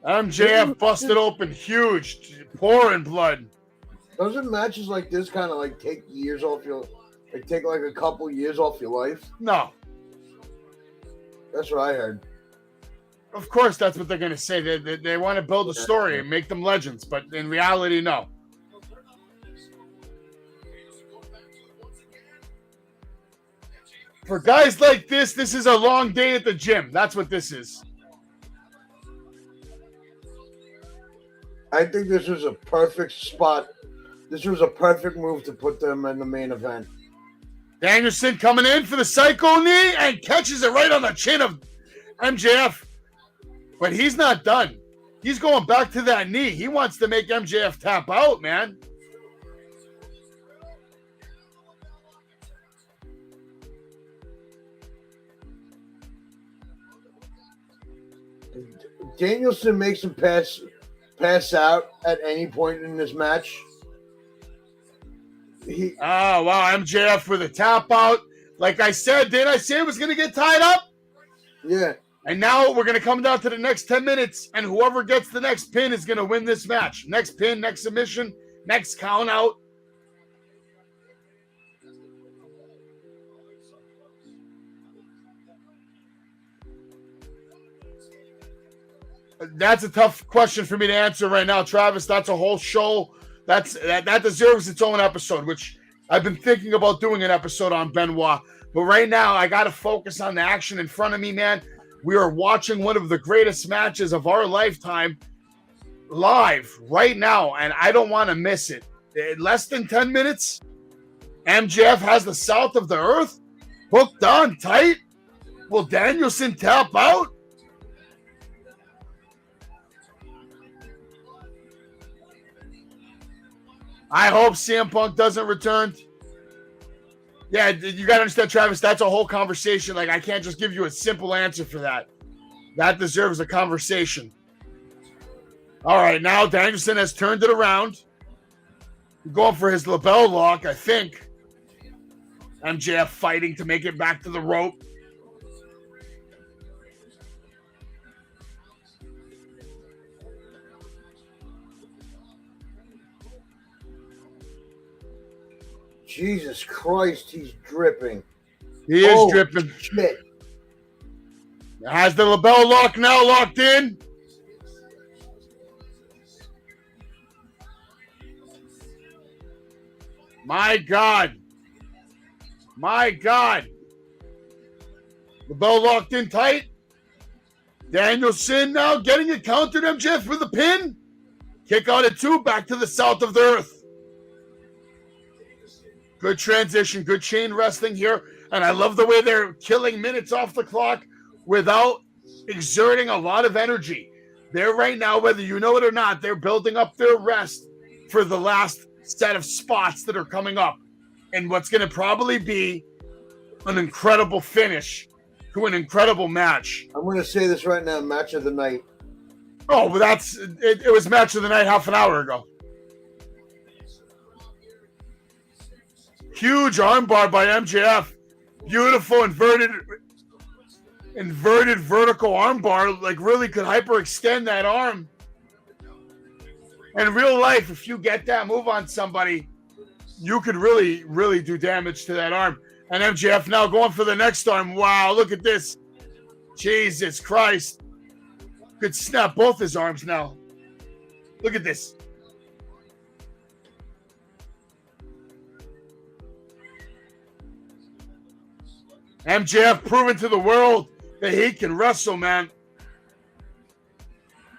MJF busted open huge, pouring blood. Doesn't matches like this kind of like take years off your, take like a couple years off your life? No. That's what I heard. Of course, that's what they're going to say. They want to build a story and make them legends, but in reality, no. For guys like this is a long day at the gym. That's what this is. I think this was a perfect spot. This was a perfect move to put them in the main event. Danielson coming in for the psycho knee and catches it right on the chin of MJF. But he's not done. He's going back to that knee. He wants to make MJF tap out, man. Danielson makes him pass out at any point in this match. Oh, wow. MJF with a tap out. Like I said, didn't I say it was going to get tied up? Yeah. And now we're going to come down to the next 10 minutes, and whoever gets the next pin is going to win this match. Next pin, next submission, next count out. That's a tough question for me to answer right now, Travis. That's a whole show. That deserves its own episode, which I've been thinking about doing an episode on Benoit, but right now I got to focus on the action in front of me, man. We are watching one of the greatest matches of our lifetime live right now, and I don't want to miss it. In less than 10 minutes, MJF has the South of the Earth hooked on tight. Will Danielson tap out? I hope CM Punk doesn't return. Yeah, you got to understand, Travis, that's a whole conversation. Like, I can't just give you a simple answer for that. That deserves a conversation. All right, now Danielson has turned it around. Going for his label lock, I think. MJF fighting to make it back to the rope. Jesus Christ, he's dripping. He is dripping. Shit. Has the label lock now locked in? My God. My God. LeBell locked in tight. Danielson now getting it countered. MJF for the pin. Kick out at 2. Back to the South of the Earth. Good transition. Good chain wrestling here. And I love the way they're killing minutes off the clock without exerting a lot of energy. They're right now, whether you know it or not, they're building up their rest for the last set of spots that are coming up. And what's going to probably be an incredible finish to an incredible match. I'm going to say this right now, match of the night. Oh, but it was match of the night half an hour ago. Huge armbar by MJF. Beautiful inverted vertical armbar. Like, really could hyperextend that arm. In real life, if you get that move on somebody, you could really, really do damage to that arm. And MJF now going for the next arm. Wow, look at this. Jesus Christ. Could snap both his arms now. Look at this. MJF proving to the world that he can wrestle, man.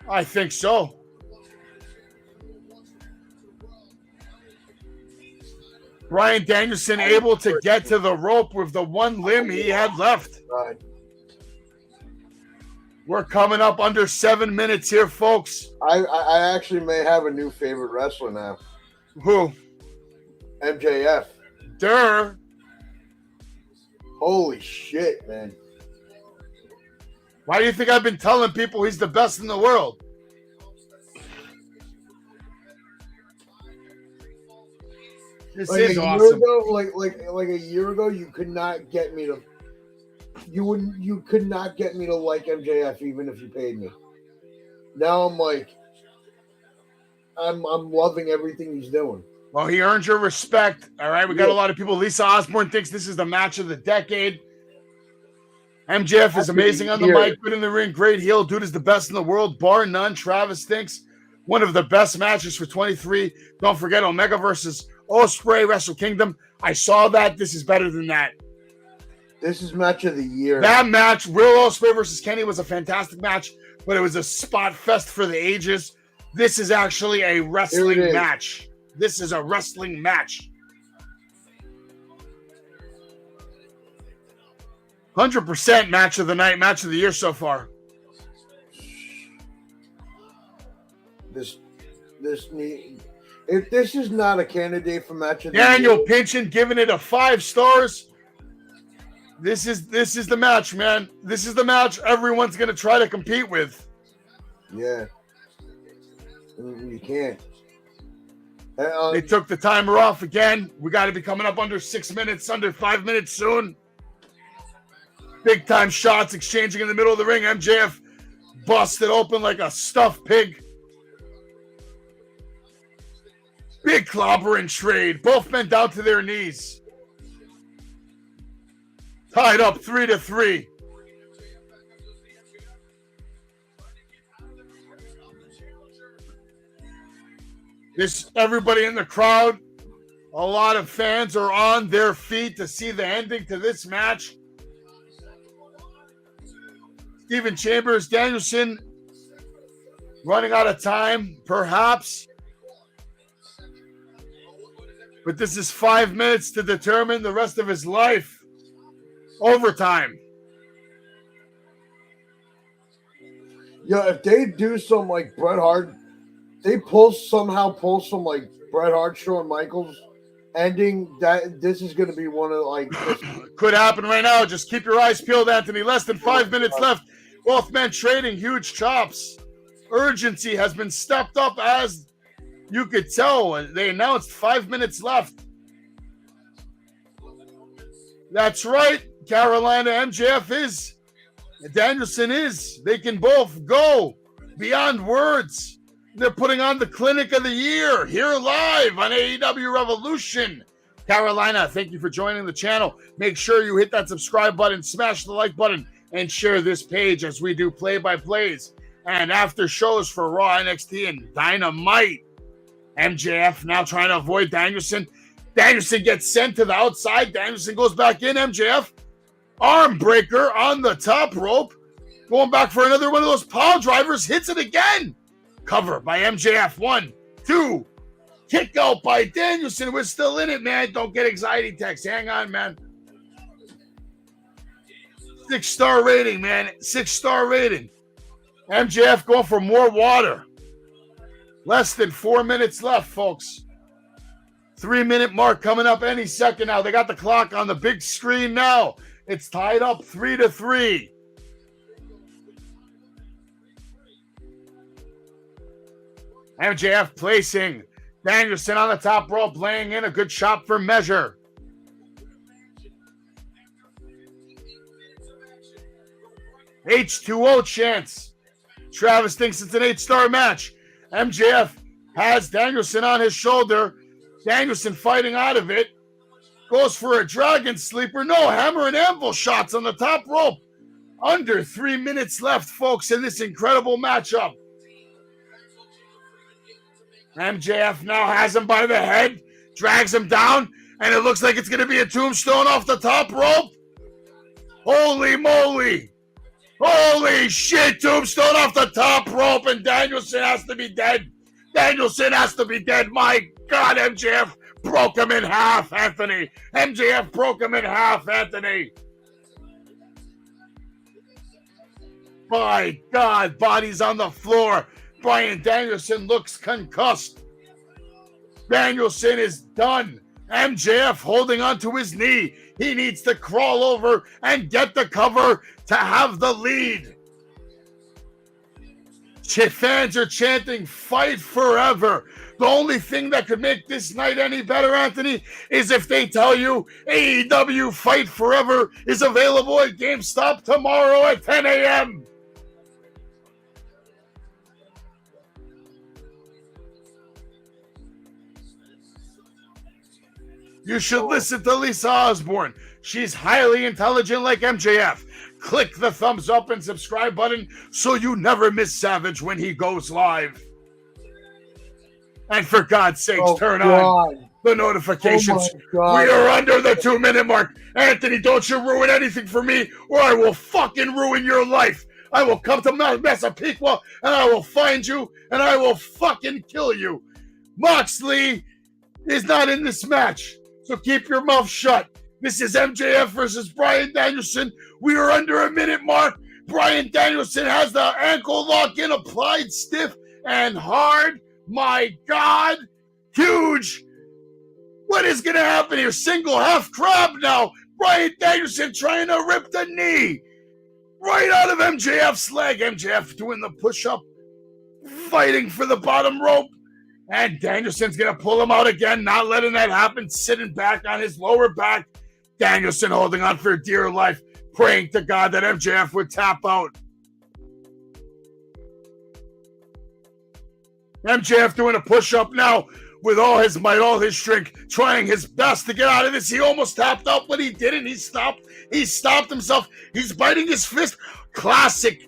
I think so. Bryan Danielson able to get to the rope with the one limb he had left. We're coming up under 7 minutes here, folks. I actually may have a new favorite wrestler now. Who? MJF. Durr. Holy shit, man. Why do you think I've been telling people he's the best in the world? This like is awesome. Like a year ago, you could not get me to. You could not get me to like MJF even if you paid me. Now I'm like, I'm loving everything he's doing. Well, he earned your respect. All right, we got a lot of people. Lisa Osborne thinks this is the match of the decade. MJF is amazing on the mic, good in the ring, great heel. Dude is the best in the world, bar none. Travis thinks one of the best matches for 23. Don't forget Omega versus Ospreay, Wrestle Kingdom. I saw that. This is better than that. This is match of the year. That match, Will Ospreay versus Kenny, was a fantastic match, but it was a spot fest for the ages. This is actually a wrestling match. This is a wrestling match. 100% match of the night, match of the year so far. If this is not a candidate for match of the Daniel year, Pinchin giving it a 5 stars. This is the match, man. This is the match everyone's going to try to compete with. Yeah. You can't. They took the timer off again. We got to be coming up under 6 minutes, under 5 minutes soon. Big time shots exchanging in the middle of the ring. MJF busted open like a stuffed pig. Big clobber and trade. Both men down to their knees. Tied up 3-3. Everybody in the crowd, a A lot of fans are on their feet to see the ending to this match. Steven Chambers, Danielson running out of time, perhaps. But this is 5 minutes to determine the rest of his life. Overtime. Yeah, if they do some like Bret Hart, they somehow pull some like Bret Hart, Shawn Michaels ending, that this is going to be one of like could happen right now. Just keep your eyes peeled, Anthony. Less than 5 minutes left. Both men trading huge chops. Urgency has been stepped up, as you could tell. They announced 5 minutes left. That's right. Carolina, MJF is. Danielson is. They can both go beyond words. They're putting on the clinic of the year here live on AEW Revolution. Carolina, thank you for joining the channel. Make sure you hit that subscribe button, smash the like button, and share this page as we do play-by-plays and after shows for Raw, NXT, and Dynamite. MJF now trying to avoid Danielson. Danielson gets sent to the outside. Danielson goes back in. MJF, arm breaker on the top rope. Going back for another one of those pile drivers. Hits it again. Cover by MJF. 1, 2. Kick out by Danielson. We're still in it, man. Don't get anxiety text. Hang on, man. 6-star rating, man. 6-star rating. MJF going for more water. Less than 4 minutes left, folks. 3-minute mark coming up any second now. They got the clock on the big screen now. It's tied up 3-3. MJF placing Danielson on the top rope, laying in a good shot for measure. H2O chance. Travis thinks it's an 8-star match. MJF has Danielson on his shoulder. Danielson fighting out of it. Goes for a dragon sleeper. No, hammer and anvil shots on the top rope. Under 3 minutes left, folks, in this incredible matchup. MJF now has him by the head. Drags him down. And it looks like it's going to be a tombstone off the top rope. Holy moly. Holy shit, tombstone off the top rope, and Danielson has to be dead. Danielson has to be dead. My God, MJF broke him in half, Anthony. MJF broke him in half, Anthony. My God, bodies on the floor. Bryan Danielson looks concussed. Danielson is done. MJF holding onto his knee. He needs to crawl over and get the cover to have the lead. Fans are chanting, fight forever. The only thing that could make this night any better, Anthony, is if they tell you AEW Fight Forever is available at GameStop tomorrow at 10 a.m. You should listen to Lisa Osborne. She's highly intelligent like MJF. Click the thumbs up and subscribe button so you never miss Savage when he goes live. And for God's sakes, turn on the notifications. We are under the 2-minute mark. Anthony, don't you ruin anything for me or I will fucking ruin your life. I will come to Massapequa and I will find you and I will fucking kill you. Moxley is not in this match. So keep your mouth shut. This is MJF versus Bryan Danielson. We are under a minute mark. Bryan Danielson has the ankle lock in, applied stiff and hard. My God. Huge. What is going to happen here? Single half crab now. Bryan Danielson trying to rip the knee right out of MJF's leg. MJF doing the push-up, fighting for the bottom rope. And Danielson's going to pull him out again, not letting that happen, sitting back on his lower back. Danielson holding on for dear life, praying to God that MJF would tap out. MJF doing a push-up now with all his might, all his strength, trying his best to get out of this. He almost tapped out, but he didn't. He stopped himself. He's biting his fist. Classic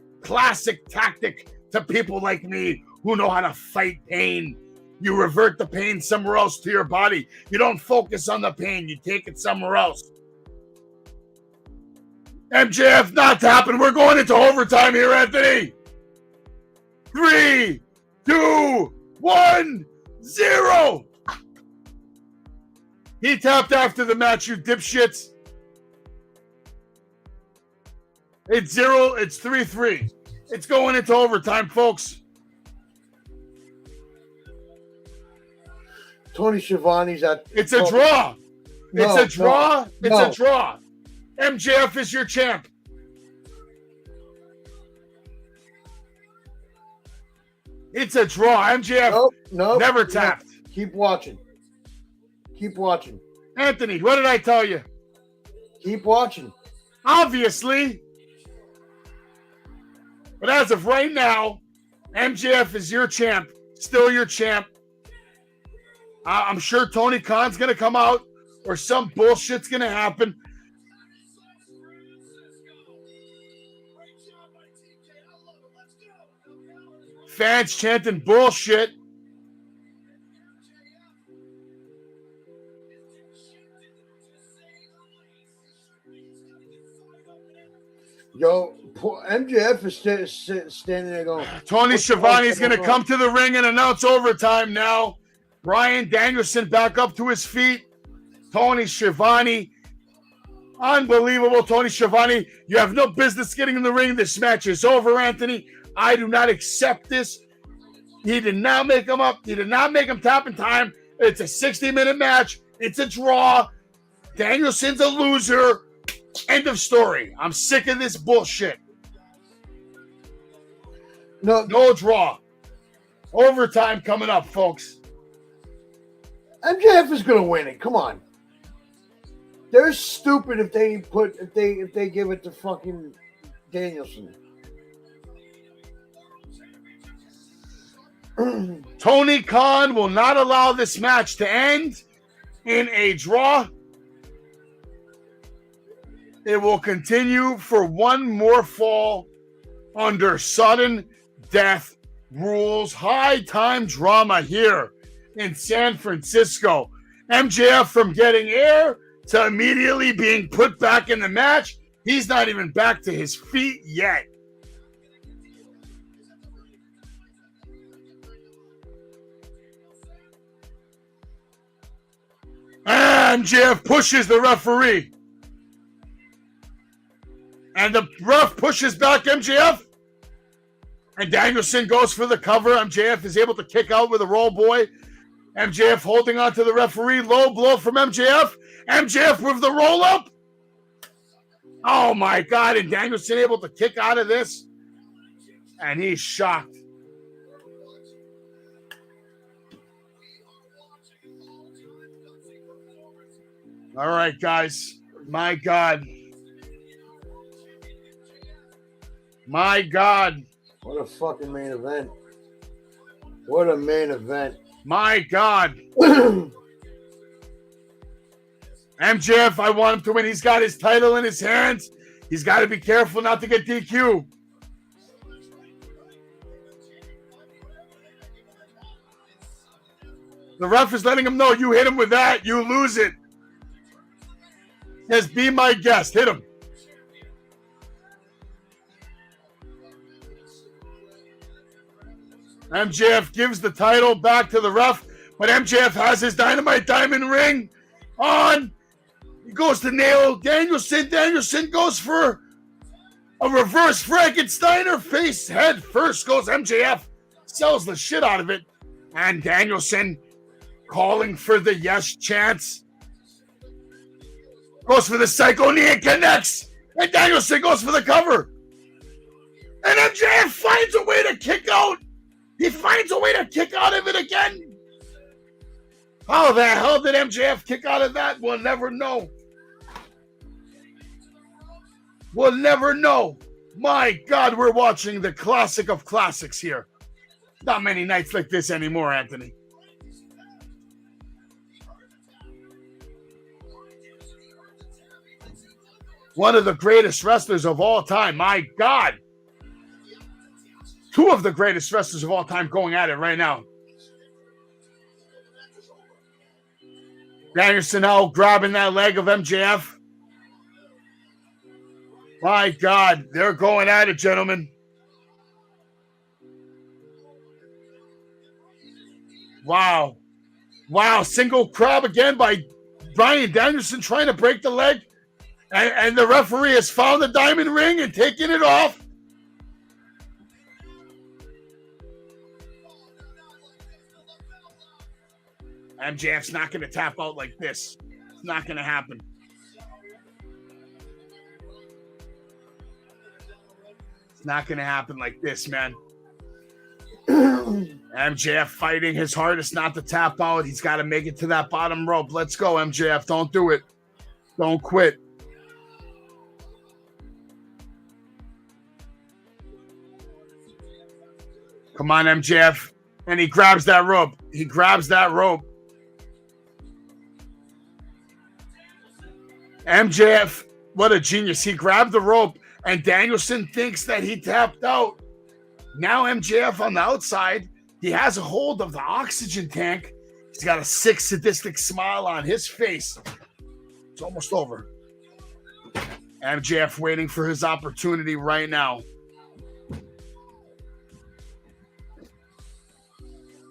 tactic to people like me who know how to fight pain. You revert the pain somewhere else to your body. You don't focus on the pain. You take it somewhere else. MJF not to happen. We're going into overtime here, Anthony. 3, 2, 1, 0. He tapped after the match, you dipshits. It's 0. It's 3-3. It's going into overtime, folks. Tony Schiavone's at. It's a draw. No, it's a draw. no, it's no. a draw. MJF is your champ. It's a draw. MJF never tapped. Keep watching. Keep watching. Anthony, what did I tell you? Keep watching. Obviously. But as of right now, MJF is your champ. Still your champ. I'm sure Tony Khan's going to come out or some bullshit's going to happen. Fans chanting bullshit. Yo, MJF is standing there going. Tony Schiavone's going to come to the ring and announce overtime now. Bryan Danielson back up to his feet. Tony Schiavone. Unbelievable, Tony Schiavone. You have no business getting in the ring. This match is over, Anthony. I do not accept this. He did not make him up. He did not make him tap in time. It's a 60-minute match. It's a draw. Danielson's a loser. End of story. I'm sick of this bullshit. No draw. Overtime coming up, folks. MJF is going to win it. Come on. They're stupid if they give it to fucking Danielson. Tony Khan will not allow this match to end in a draw. It will continue for one more fall under sudden death rules. High time drama here in San Francisco. MJF from getting air to immediately being put back in the match. He's not even back to his feet yet. MJF pushes the referee. And the ref pushes back MJF. And Danielson goes for the cover. MJF is able to kick out with a roll boy. MJF holding on to the referee. Low blow from MJF. MJF with the roll up. Oh my God. And Danielson able to kick out of this. And he's shocked. All right, guys. My God. My God. What a fucking main event. What a main event. My God. MJF, I want him to win. He's got his title in his hands. He's got to be careful not to get DQ. The ref is letting him know, you hit him with that, you lose it. Says, be my guest. Hit him. MJF gives the title back to the ref, but MJF has his Dynamite Diamond ring on. He goes to nail Danielson. Danielson goes for a reverse Frankensteiner. Face head first goes MJF. Sells the shit out of it. And Danielson calling for the yes chance. Goes for the Psycho Knee and connects. And Danielson goes for the cover. And MJF finds a way to kick out. He finds a way to kick out of it again. How the hell did MJF kick out of that? We'll never know. We'll never know. My God, we're watching the classic of classics here. Not many nights like this anymore, Anthony. One of the greatest wrestlers of all time. My God. Two of the greatest wrestlers of all time going at it right now. Danielson now grabbing that leg of MJF. My God, they're going at it, gentlemen. Wow. Wow, single crab again by Bryan Danielson trying to break the leg. And the referee has found the diamond ring and taking it off. MJF's not going to tap out like this. It's not going to happen. It's not going to happen like this, man. MJF fighting his hardest not to tap out. He's got to make it to that bottom rope. Let's go, MJF. Don't do it. Don't quit. Come on, MJF. And he grabs that rope. He grabs that rope. MJF, what a genius. He grabbed the rope, and Danielson thinks that he tapped out. Now MJF on the outside, he has a hold of the oxygen tank. He's got a sick, sadistic smile on his face. It's almost over. MJF waiting for his opportunity right now.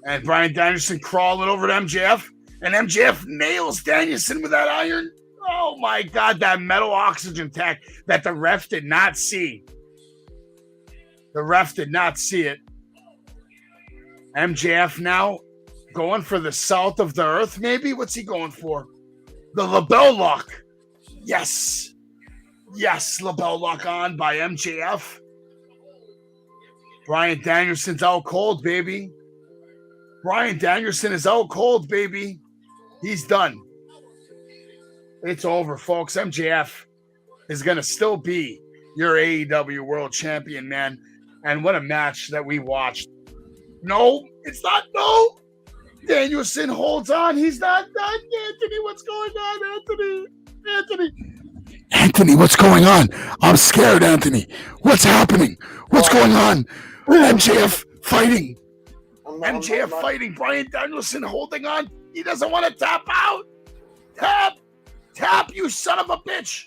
And Bryan Danielson crawling over to MJF. And MJF nails Danielson with that iron. Oh, my God, that metal oxygen tank that the ref did not see. The ref did not see it. MJF now going for the salt of the earth, maybe? What's he going for? The label lock. Yes. Yes, label lock on by MJF. Bryan Danielson's out cold, baby. Bryan Danielson is out cold, baby. He's done. It's over, folks. MJF is going to still be your AEW World Champion, man. And what a match that we watched. No, it's not. No. Danielson holds on. He's not done. Anthony, what's going on, Anthony? Anthony, what's going on? I'm scared, Anthony. What's happening? What's going on? MJF fighting. MJF fighting. Bryan Danielson holding on. He doesn't want to tap out. Tap, you son of a bitch.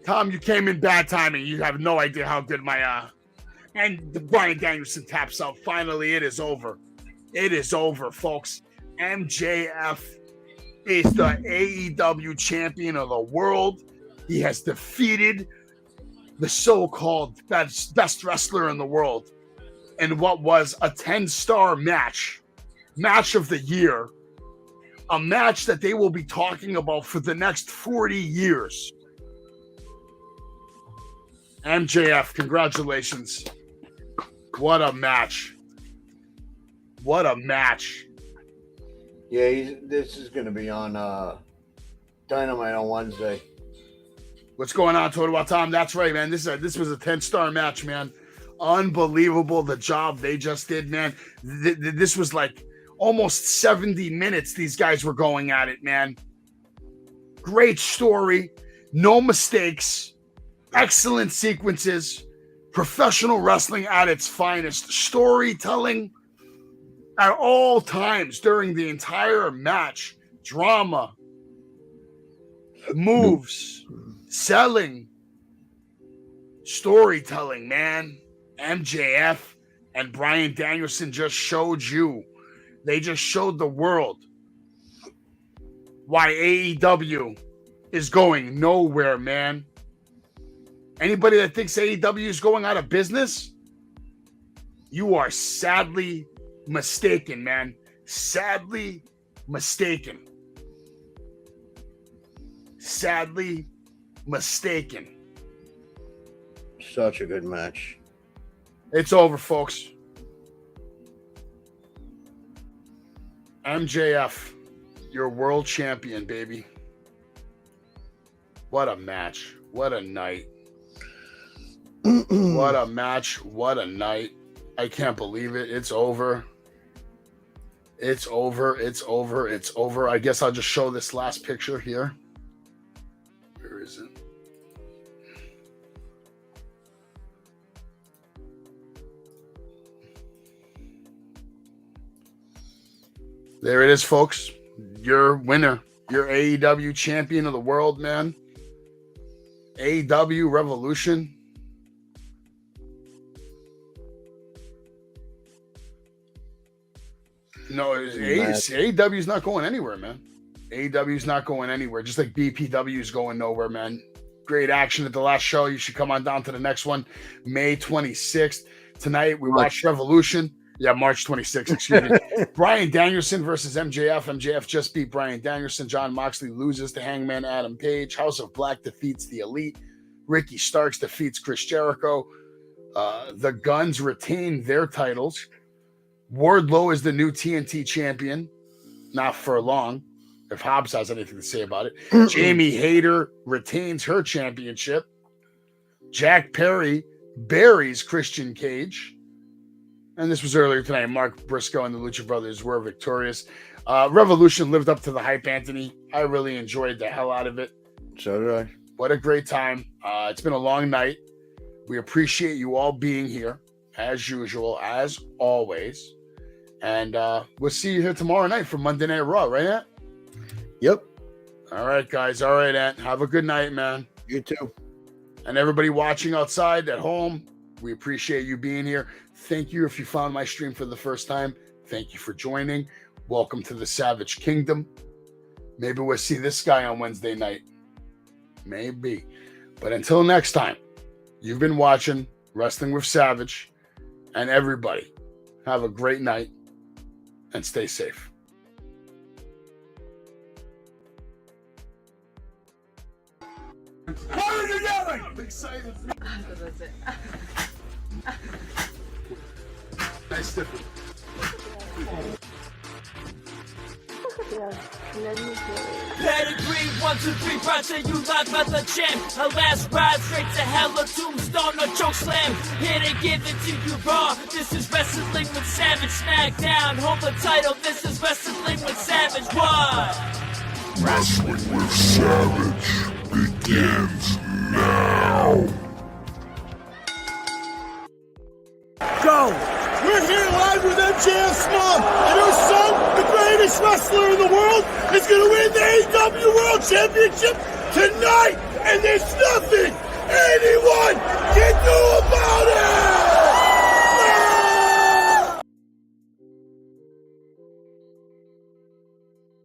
Tom, you came in bad timing. You have no idea how good my and Bryan Danielson taps out. Finally, it is over. It is over, folks. MJF is the AEW champion of the world. He has defeated the so-called best wrestler in the world in what was a 10-star match of the year, a match that they will be talking about for the next 40 years. MJF, congratulations. What a match. What a match. Yeah, this is going to be on Dynamite on Wednesday. What's going on, Total Tom? That's right, man. This was a 10-star match, man. Unbelievable the job they just did, man. This was like almost 70 minutes these guys were going at it, man. Great story. No mistakes. Excellent sequences. Professional wrestling at its finest. Storytelling at all times during the entire match. Drama. Moves. Selling. Storytelling, man. MJF and Bryan Danielson just showed you. They just showed the world why AEW is going nowhere, man. Anybody that thinks AEW is going out of business, you are sadly mistaken, man. Sadly mistaken. Sadly mistaken. Such a good match. It's over, folks. MJF, your world champion, baby. What a match. What a night. What a match. What a night. I can't believe it. It's over. It's over. It's over. It's over. I guess I'll just show this last picture here. Where is it? There it is, folks. Your winner, your AEW champion of the world, man. AEW Revolution. No, AEW is not going anywhere, man. AEW is not going anywhere. Just like BPW is going nowhere, man. Great action at the last show. You should come on down to the next one, May 26th. Tonight we watched Revolution. Yeah, March 26th, excuse me. Bryan Danielson versus MJF. MJF just beat Bryan Danielson. John Moxley loses to Hangman Adam Page. House of Black defeats the Elite. Ricky Starks defeats Chris Jericho. The Guns retain their titles. Wardlow is the new TNT champion. Not for long, if Hobbs has anything to say about it. Jamie Hayter retains her championship. Jack Perry buries Christian Cage. And this was earlier tonight. Mark Briscoe and the Lucha Brothers were victorious. Revolution lived up to the hype, Anthony. I really enjoyed the hell out of it. So did I. What a great time. It's been a long night. We appreciate you all being here, as usual, as always. And we'll see you here tomorrow night for Monday Night Raw, right, Ant? Yep. All right, guys. All right, Ant. Have a good night, man. You too. And everybody watching outside at home, we appreciate you being here. Thank you if you found my stream for the first time. Thank you for joining. Welcome to the Savage Kingdom. Maybe we'll see this guy on Wednesday night. Maybe. But until next time, you've been watching Wrestling with Savage. And everybody, have a great night and stay safe. What are you yelling? I'm excited. Nice stiffy. Pedigree, 1, 2, 3, Pride say you like by the champ. A last ride straight to hell, a tombstone, a choke slam. Here to give it to you raw. This is Wrestling with Savage. SmackDown, hold the title. This is Wrestling with Savage. What? Wrestling with Savage begins now. Go! We're here live with MJF Small, and her son, the greatest wrestler in the world, is going to win the AEW World Championship tonight, and there's nothing anyone